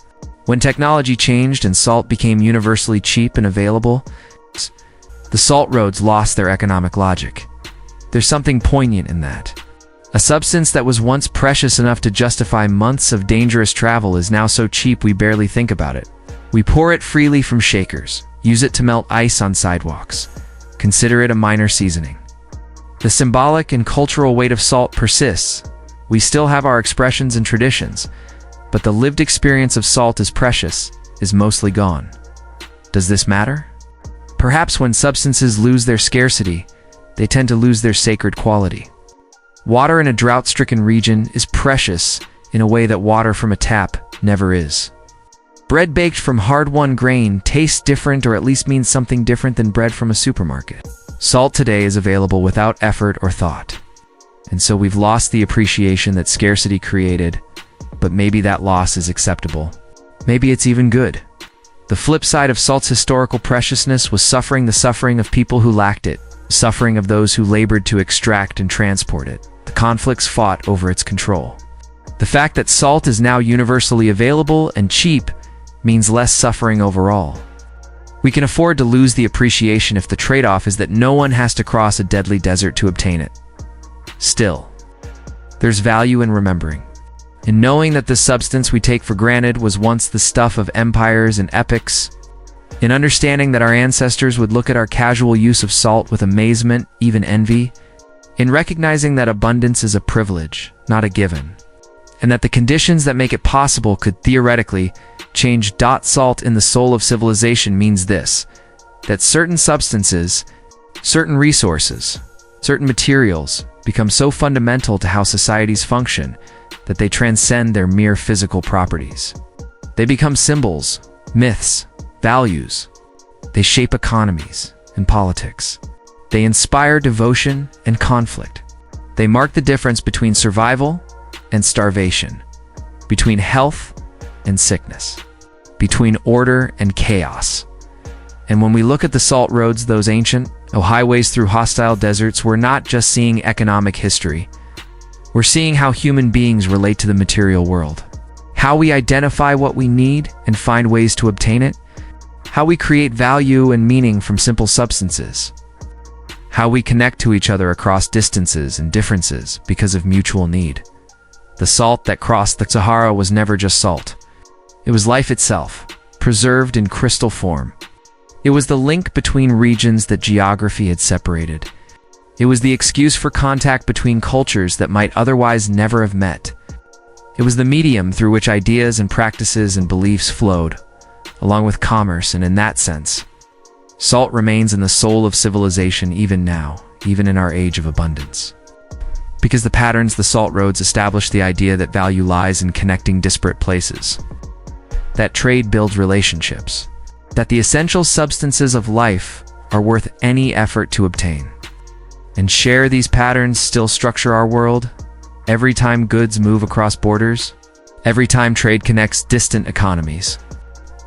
When technology changed and salt became universally cheap and available, the salt roads lost their economic logic. There's something poignant in that. A substance that was once precious enough to justify months of dangerous travel is now so cheap we barely think about it. We pour it freely from shakers, use it to melt ice on sidewalks, consider it a minor seasoning. The symbolic and cultural weight of salt persists. We still have our expressions and traditions, but the lived experience of salt as precious is mostly gone. Does this matter? Perhaps when substances lose their scarcity, they tend to lose their sacred quality. Water in a drought-stricken region is precious in a way that water from a tap never is. Bread baked from hard-won grain tastes different, or at least means something different than bread from a supermarket. Salt today is available without effort or thought. And so we've lost the appreciation that scarcity created, but maybe that loss is acceptable. Maybe it's even good. The flip side of salt's historical preciousness was suffering, the suffering of people who lacked it, suffering of those who labored to extract and transport it, the conflicts fought over its control. The fact that salt is now universally available and cheap means less suffering overall. We can afford to lose the appreciation if the trade-off is that no one has to cross a deadly desert to obtain it. Still, there's value in remembering, in knowing that the substance we take for granted was once the stuff of empires and epics, in understanding that our ancestors would look at our casual use of salt with amazement, even envy, in recognizing that abundance is a privilege, not a given, and that the conditions that make it possible could theoretically change. Salt in the soul of civilization means this, that certain substances, certain resources, certain materials become so fundamental to how societies function that they transcend their mere physical properties. They become symbols, myths, values. They shape economies and politics. They inspire devotion and conflict. They mark the difference between survival and starvation, between health and sickness, between order and chaos. And when we look at the salt roads, those ancient highways through hostile deserts, we're not just seeing economic history. We're seeing how human beings relate to the material world, how we identify what we need and find ways to obtain it, how we create value and meaning from simple substances, how we connect to each other across distances and differences because of mutual need. The salt that crossed the Sahara was never just salt. It was life itself, preserved in crystal form. It was the link between regions that geography had separated. It was the excuse for contact between cultures that might otherwise never have met. It was the medium through which ideas and practices and beliefs flowed, along with commerce, and in that sense, salt remains in the soul of civilization even now, even in our age of abundance. Because the patterns, the salt roads establish the idea that value lies in connecting disparate places, that trade builds relationships, that the essential substances of life are worth any effort to obtain. And share these patterns still structure our world. Every time goods move across borders, every time trade connects distant economies,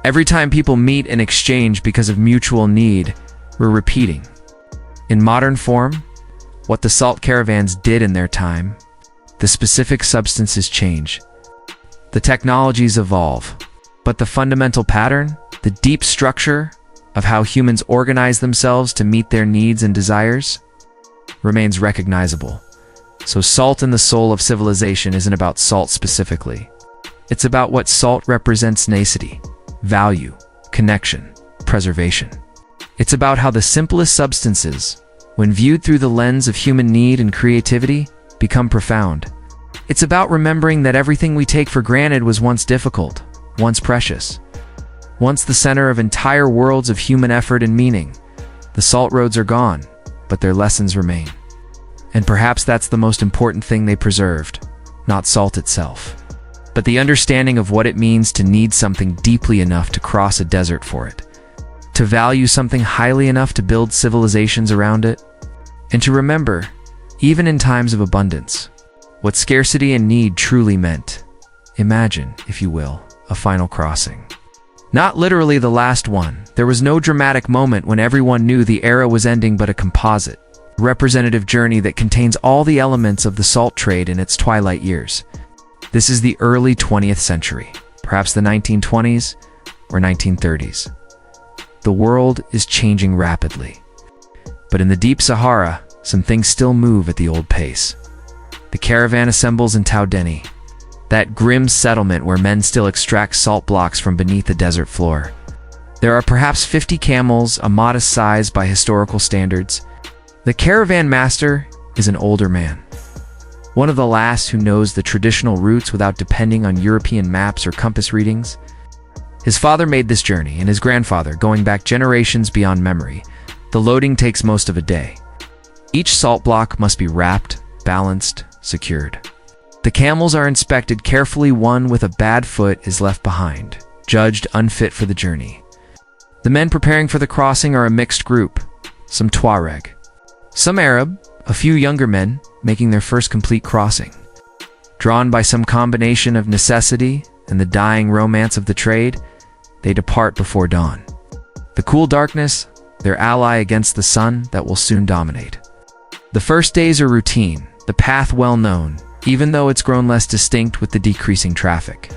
every time people meet and exchange because of mutual need, we're repeating, in modern form, what the salt caravans did in their time. The specific substances change, the technologies evolve, but the fundamental pattern, the deep structure of how humans organize themselves to meet their needs and desires, remains recognizable. So salt in the soul of civilization isn't about salt specifically. It's about what salt represents: nicety, value, connection, preservation. It's about how the simplest substances, when viewed through the lens of human need and creativity, become profound. It's about remembering that everything we take for granted was once difficult, once precious, once the center of entire worlds of human effort and meaning. The salt roads are gone, but their lessons remain. And perhaps that's the most important thing they preserved, not salt itself, but the understanding of what it means to need something deeply enough to cross a desert for it, to value something highly enough to build civilizations around it, and to remember, even in times of abundance, what scarcity and need truly meant. Imagine, if you will, a final crossing. Not literally the last one. There was no dramatic moment when everyone knew the era was ending, but a composite, representative journey that contains all the elements of the salt trade in its twilight years. This is the early 20th century, perhaps the 1920s or 1930s. The world is changing rapidly. But in the deep Sahara, some things still move at the old pace. The caravan assembles in Taudeni, that grim settlement where men still extract salt blocks from beneath the desert floor. There are perhaps 50 camels, a modest size by historical standards. The caravan master is an older man, one of the last who knows the traditional routes without depending on European maps or compass readings. His father made this journey, and his grandfather, going back generations beyond memory. The loading takes most of a day. Each salt block must be wrapped, balanced, secured. The camels are inspected carefully. One with a bad foot is left behind, judged unfit for the journey. The men preparing for the crossing are a mixed group, some Tuareg, some Arab, a few younger men making their first complete crossing. Drawn by some combination of necessity and the dying romance of the trade, they depart before dawn. The cool darkness, their ally against the sun that will soon dominate. The first days are routine, the path well known, even though it's grown less distinct with the decreasing traffic.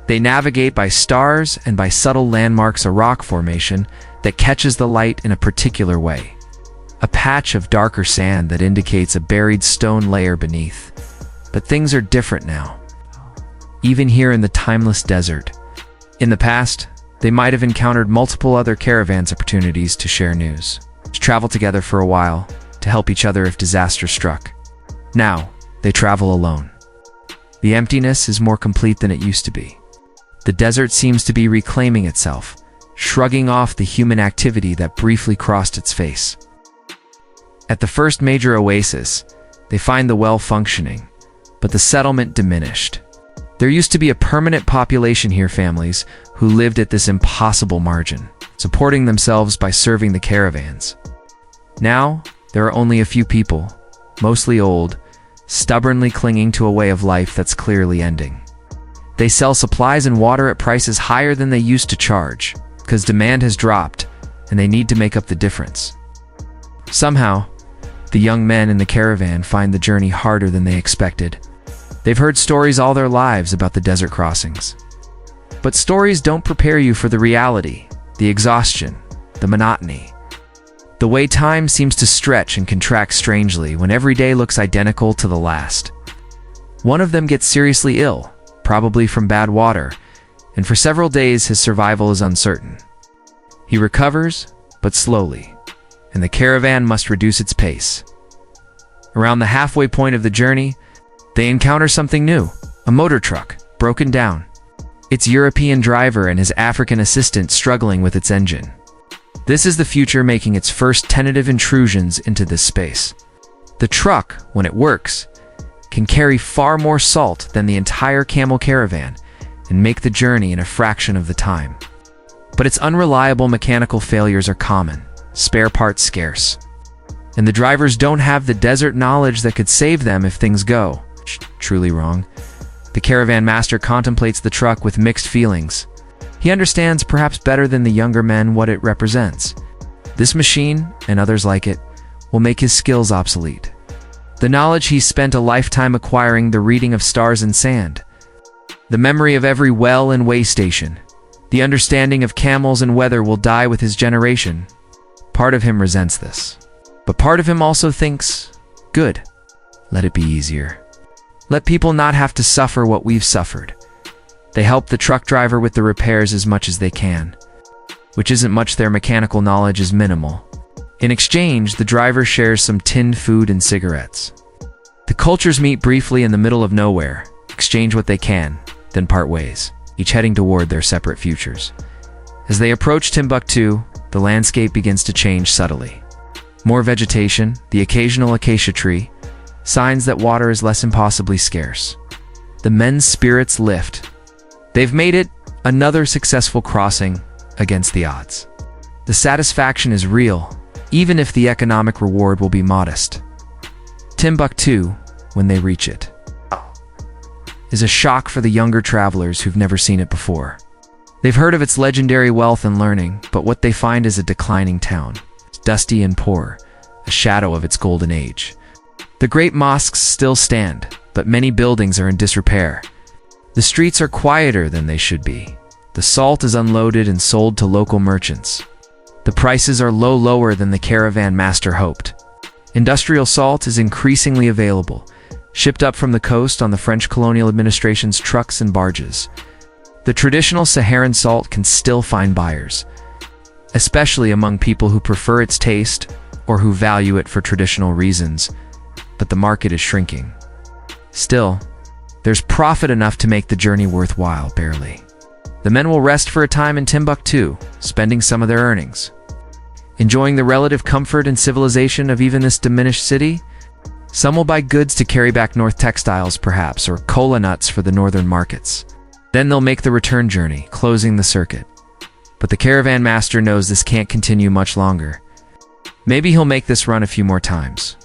They navigate by stars and by subtle landmarks, a rock formation that catches the light in a particular way, a patch of darker sand that indicates a buried stone layer beneath. But things are different now, even here in the timeless desert. In the past, they might have encountered multiple other caravans, opportunities to share news, to travel together for a while, to help each other if disaster struck. Now, they travel alone. The emptiness is more complete than it used to be. The desert seems to be reclaiming itself, shrugging off the human activity that briefly crossed its face. At the first major oasis, they find the well functioning, but the settlement diminished. There used to be a permanent population here, families who lived at this impossible margin, supporting themselves by serving the caravans. Now, there are only a few people, mostly old, stubbornly clinging to a way of life that's clearly ending. They sell supplies and water at prices higher than they used to charge, because demand has dropped, and they need to make up the difference. Somehow, the young men in the caravan find the journey harder than they expected. They've heard stories all their lives about the desert crossings. But stories don't prepare you for the reality, the exhaustion, the monotony. The way time seems to stretch and contract strangely when every day looks identical to the last. One of them gets seriously ill, probably from bad water, and for several days his survival is uncertain. He recovers, but slowly, and the caravan must reduce its pace. Around the halfway point of the journey, they encounter something new, a motor truck, broken down. Its European driver and his African assistant struggling with its engine. This is the future making its first tentative intrusions into this space. The truck, when it works, can carry far more salt than the entire camel caravan and make the journey in a fraction of the time. But its unreliable mechanical failures are common, spare parts scarce, and the drivers don't have the desert knowledge that could save them if things go truly wrong. The caravan master contemplates the truck with mixed feelings. He understands perhaps better than the younger men what it represents. This machine, and others like it, will make his skills obsolete. The knowledge he spent a lifetime acquiring, the reading of stars and sand, the memory of every well and way station, the understanding of camels and weather will die with his generation. Part of him resents this, but part of him also thinks, good, let it be easier. Let people not have to suffer what we've suffered. They help the truck driver with the repairs as much as they can, which isn't much. Their mechanical knowledge is minimal. In exchange, the driver shares some tinned food and cigarettes. The cultures meet briefly in the middle of nowhere, exchange what they can, then part ways, each heading toward their separate futures. As they approach Timbuktu, the landscape begins to change subtly. More vegetation, the occasional acacia tree, signs that water is less impossibly scarce. The men's spirits lift. They've made it, another successful crossing against the odds. The satisfaction is real, even if the economic reward will be modest. Timbuktu, when they reach it, is a shock for the younger travelers who've never seen it before. They've heard of its legendary wealth and learning, but what they find is a declining town. It's dusty and poor, a shadow of its golden age. The great mosques still stand, but many buildings are in disrepair. The streets are quieter than they should be. The salt is unloaded and sold to local merchants. The prices are lower than the caravan master hoped. Industrial salt is increasingly available, shipped up from the coast on the French colonial administration's trucks and barges. The traditional Saharan salt can still find buyers, especially among people who prefer its taste or who value it for traditional reasons, but the market is shrinking. Still, there's profit enough to make the journey worthwhile, barely. The men will rest for a time in Timbuktu, spending some of their earnings. Enjoying the relative comfort and civilization of even this diminished city, some will buy goods to carry back north, textiles perhaps, or cola nuts for the northern markets. Then they'll make the return journey, closing the circuit. But the caravan master knows this can't continue much longer. Maybe he'll make this run a few more times.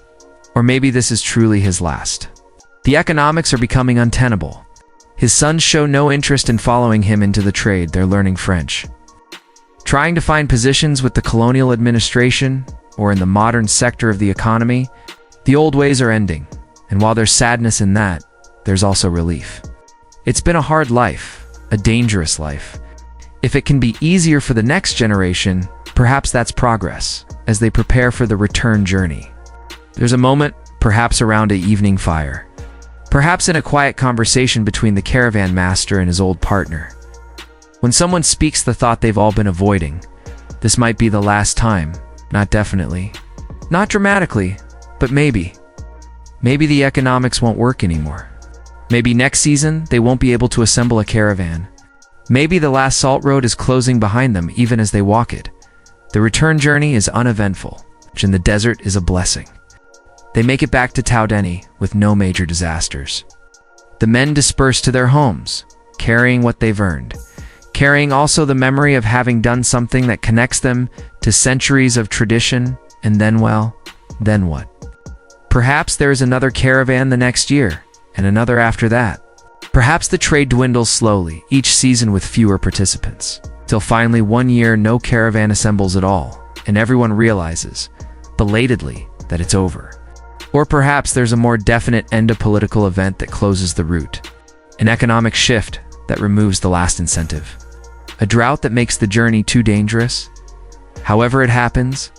Or maybe this is truly his last. The economics are becoming untenable. His sons show no interest in following him into the trade, they're learning French. Trying to find positions with the colonial administration or in the modern sector of the economy, the old ways are ending, and while there's sadness in that, there's also relief. It's been a hard life, a dangerous life. If it can be easier for the next generation, perhaps that's progress, as they prepare for the return journey. There's a moment, perhaps around an evening fire. Perhaps in a quiet conversation between the caravan master and his old partner. When someone speaks the thought they've all been avoiding, this might be the last time, not definitely. Not dramatically, but maybe. Maybe the economics won't work anymore. Maybe next season, they won't be able to assemble a caravan. Maybe the last salt road is closing behind them even as they walk it. The return journey is uneventful, which in the desert is a blessing. They make it back to Taudeni with no major disasters. The men disperse to their homes, carrying what they've earned, carrying also the memory of having done something that connects them to centuries of tradition, and then, well, then what? Perhaps there is another caravan the next year, and another after that. Perhaps the trade dwindles slowly, each season with fewer participants, till finally one year no caravan assembles at all, and everyone realizes, belatedly, that it's over. Or perhaps there's a more definite end-of-political event that closes the route, an economic shift that removes the last incentive, a drought that makes the journey too dangerous. However it happens,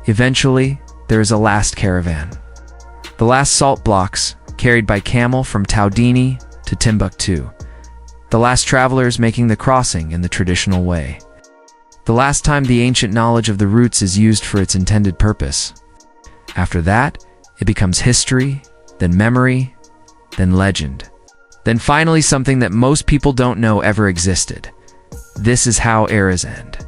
eventually there is a last caravan. The last salt blocks, carried by camel from Taudeni to Timbuktu. The last travelers making the crossing in the traditional way. The last time the ancient knowledge of the routes is used for its intended purpose. After that, it becomes history, then memory, then legend. Then finally something that most people don't know ever existed. This is how eras end.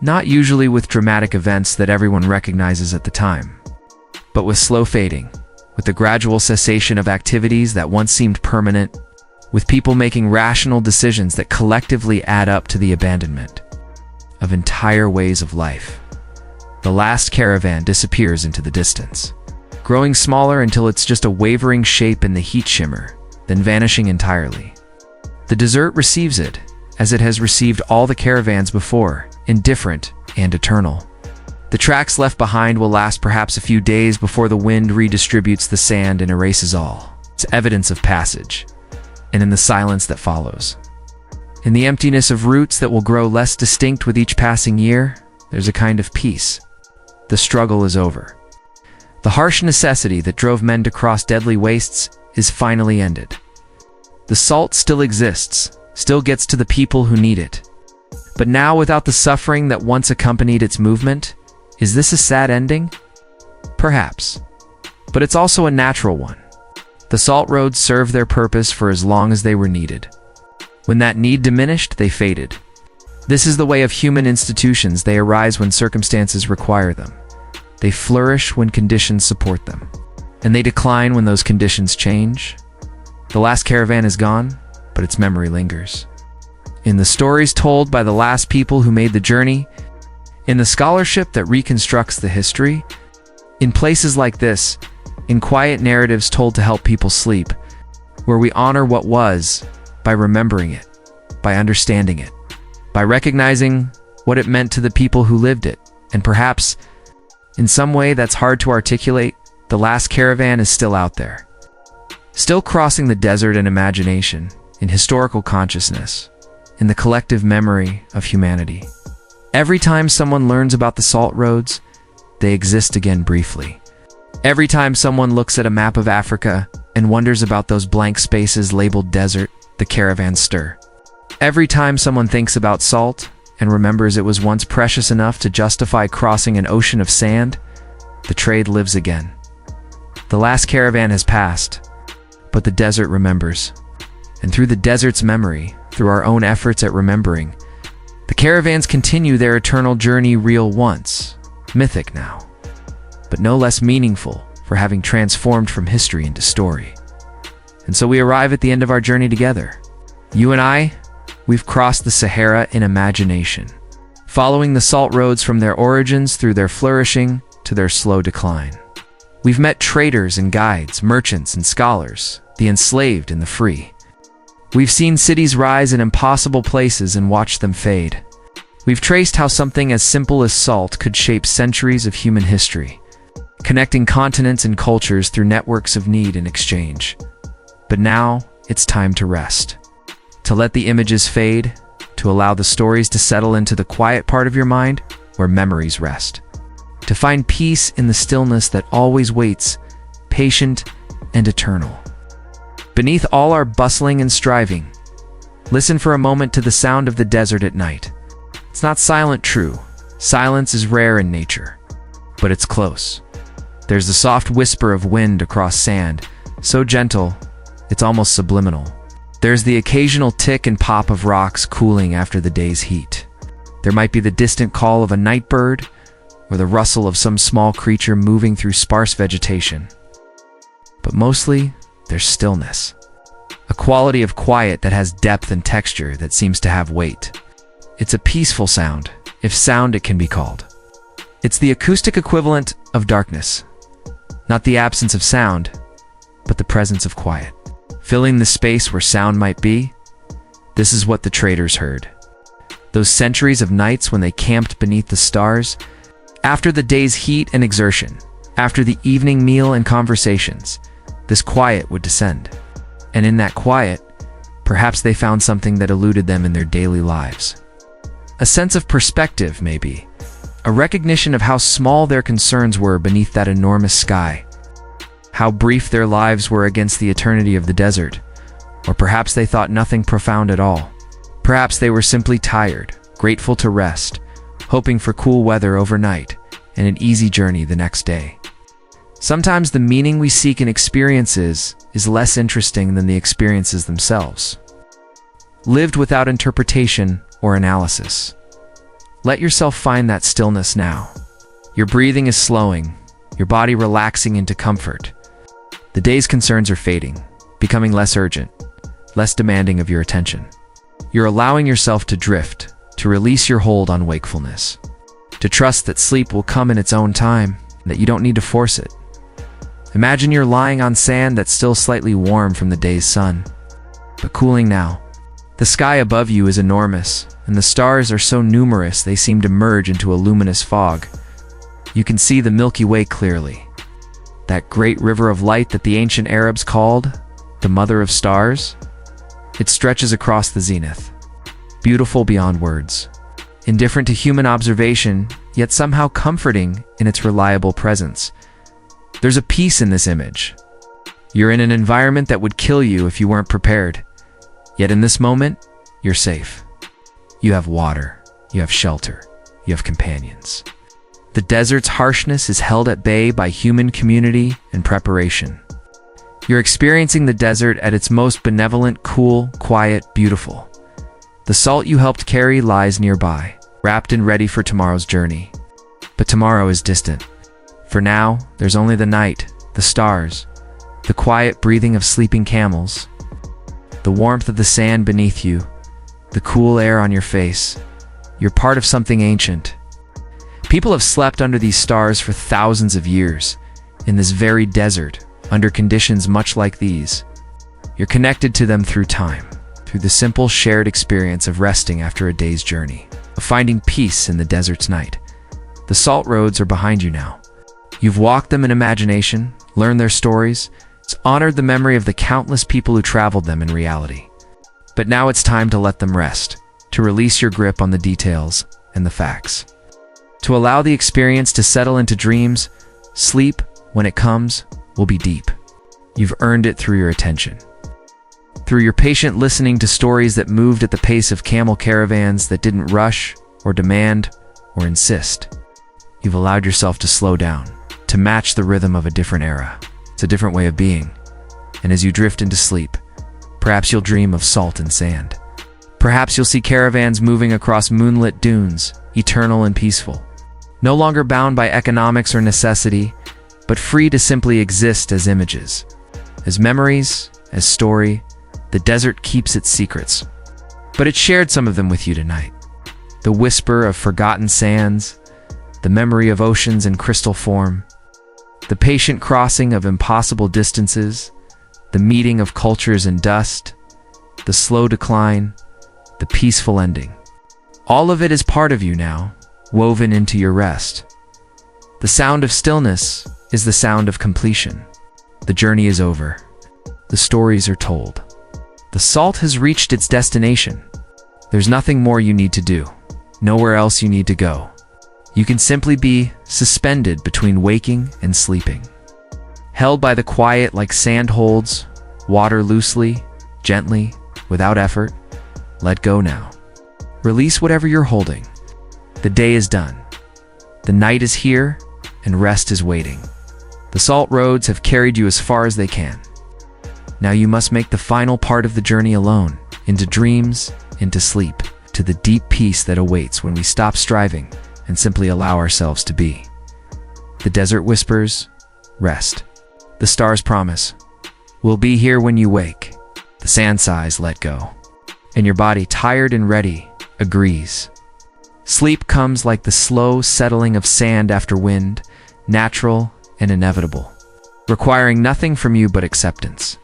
Not usually with dramatic events that everyone recognizes at the time, but with slow fading, with the gradual cessation of activities that once seemed permanent, with people making rational decisions that collectively add up to the abandonment of entire ways of life. The last caravan disappears into the distance, growing smaller until it's just a wavering shape in the heat shimmer, then vanishing entirely. The desert receives it, as it has received all the caravans before, indifferent and eternal. The tracks left behind will last perhaps a few days before the wind redistributes the sand and erases all. It's evidence of passage, and in the silence that follows. In the emptiness of roots that will grow less distinct with each passing year, there's a kind of peace. The struggle is over. The harsh necessity that drove men to cross deadly wastes is finally ended. The salt still exists, still gets to the people who need it. But now without the suffering that once accompanied its movement, is this a sad ending? Perhaps. But it's also a natural one. The salt roads served their purpose for as long as they were needed. When that need diminished, they faded. This is the way of human institutions. They arise when circumstances require them. They flourish when conditions support them. And they decline when those conditions change. The last caravan is gone, but its memory lingers. In the stories told by the last people who made the journey, in the scholarship that reconstructs the history, in places like this, in quiet narratives told to help people sleep, where we honor what was by remembering it, by understanding it, by recognizing what it meant to the people who lived it, and perhaps, in some way that's hard to articulate, the last caravan is still out there. Still crossing the desert in imagination, in historical consciousness, in the collective memory of humanity. Every time someone learns about the salt roads, they exist again briefly. Every time someone looks at a map of Africa and wonders about those blank spaces labeled desert, the caravans stir. Every time someone thinks about salt and remembers it was once precious enough to justify crossing an ocean of sand, the trade lives again. The last caravan has passed, but the desert remembers. And through the desert's memory, through our own efforts at remembering, the caravans continue their eternal journey, real once, mythic now, but no less meaningful for having transformed from history into story. And so we arrive at the end of our journey together. You and I, we've crossed the Sahara in imagination, following the salt roads from their origins through their flourishing to their slow decline. We've met traders and guides, merchants and scholars, the enslaved and the free. We've seen cities rise in impossible places and watched them fade. We've traced how something as simple as salt could shape centuries of human history, connecting continents and cultures through networks of need and exchange. But now, it's time to rest. To let the images fade, to allow the stories to settle into the quiet part of your mind where memories rest. To find peace in the stillness that always waits, patient and eternal. Beneath all our bustling and striving, listen for a moment to the sound of the desert at night. It's not silent, true. Silence is rare in nature, but it's close. There's the soft whisper of wind across sand, so gentle, it's almost subliminal. There's the occasional tick and pop of rocks cooling after the day's heat. There might be the distant call of a night bird, or the rustle of some small creature moving through sparse vegetation. But mostly, there's stillness. A quality of quiet that has depth and texture that seems to have weight. It's a peaceful sound, if sound it can be called. It's the acoustic equivalent of darkness. Not the absence of sound, but the presence of quiet. Filling the space where sound might be, this is what the traders heard. Those centuries of nights when they camped beneath the stars, after the day's heat and exertion, after the evening meal and conversations, this quiet would descend. And in that quiet, perhaps they found something that eluded them in their daily lives. A sense of perspective, maybe. A recognition of how small their concerns were beneath that enormous sky. How brief their lives were against the eternity of the desert. Or perhaps they thought nothing profound at all. Perhaps they were simply tired, grateful to rest, hoping for cool weather overnight and an easy journey the next day. Sometimes the meaning we seek in experiences is less interesting than the experiences themselves. Lived without interpretation or analysis. Let yourself find that stillness now. Your breathing is slowing, your body relaxing into comfort. The day's concerns are fading, becoming less urgent, less demanding of your attention. You're allowing yourself to drift, to release your hold on wakefulness, to trust that sleep will come in its own time, that you don't need to force it. Imagine you're lying on sand that's still slightly warm from the day's sun, but cooling now. The sky above you is enormous, and the stars are so numerous they seem to merge into a luminous fog. You can see the Milky Way clearly. That great river of light that the ancient Arabs called the Mother of Stars. It stretches across the zenith, beautiful beyond words, indifferent to human observation, yet somehow comforting in its reliable presence. There's a peace in this image. You're in an environment that would kill you if you weren't prepared. Yet in this moment, you're safe. You have water, you have shelter, you have companions. The desert's harshness is held at bay by human community and preparation. You're experiencing the desert at its most benevolent, cool, quiet, beautiful. The salt you helped carry lies nearby, wrapped and ready for tomorrow's journey. But tomorrow is distant. For now, there's only the night, the stars, the quiet breathing of sleeping camels, the warmth of the sand beneath you, the cool air on your face. You're part of something ancient. People have slept under these stars for thousands of years, in this very desert, under conditions much like these. You're connected to them through time, through the simple shared experience of resting after a day's journey, of finding peace in the desert's night. The salt roads are behind you now. You've walked them in imagination, learned their stories, honored the memory of the countless people who traveled them in reality. But now it's time to let them rest, to release your grip on the details and the facts. To allow the experience to settle into dreams. Sleep, when it comes, will be deep. You've earned it through your attention. Through your patient listening to stories that moved at the pace of camel caravans, that didn't rush or demand or insist. You've allowed yourself to slow down, to match the rhythm of a different era. It's a different way of being. And as you drift into sleep, perhaps you'll dream of salt and sand. Perhaps you'll see caravans moving across moonlit dunes, eternal and peaceful. No longer bound by economics or necessity, but free to simply exist as images. As memories, as story. The desert keeps its secrets. But it shared some of them with you tonight. The whisper of forgotten sands, the memory of oceans in crystal form, the patient crossing of impossible distances, the meeting of cultures in dust, the slow decline, the peaceful ending. All of it is part of you now, woven into your rest. The sound of stillness is the sound of completion. The journey is over. The stories are told. The salt has reached its destination. There's nothing more you need to do. Nowhere else you need to go. You can simply be suspended between waking and sleeping. Held by the quiet like sand holds, water loosely, gently, without effort. Let go now. Release whatever you're holding. The day is done. The night is here, and rest is waiting. The salt roads have carried you as far as they can. Now you must make the final part of the journey alone, into dreams, into sleep, to the deep peace that awaits when we stop striving and simply allow ourselves to be. The desert whispers, rest. The stars promise, we'll be here when you wake. The sand sighs, let go. And your body, tired and ready, agrees. Sleep comes like the slow settling of sand after wind, natural and inevitable, requiring nothing from you but acceptance.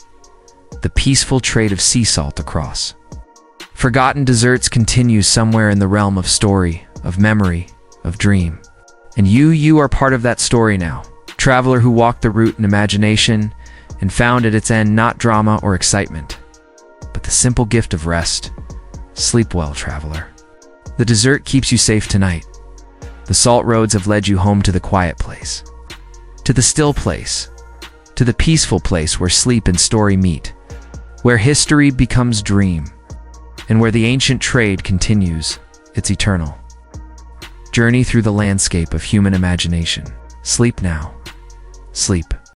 The peaceful trade of sea salt across. Forgotten deserts continue somewhere in the realm of story, of memory, of dream. And you are part of that story now. Traveler who walked the route in imagination and found at its end not drama or excitement, but the simple gift of rest. Sleep well, traveler. The desert keeps you safe tonight. The salt roads have led you home to the quiet place, to the still place, to the peaceful place where sleep and story meet, where history becomes dream, and where the ancient trade continues its eternal journey through the landscape of human imagination. Sleep now. Sleep.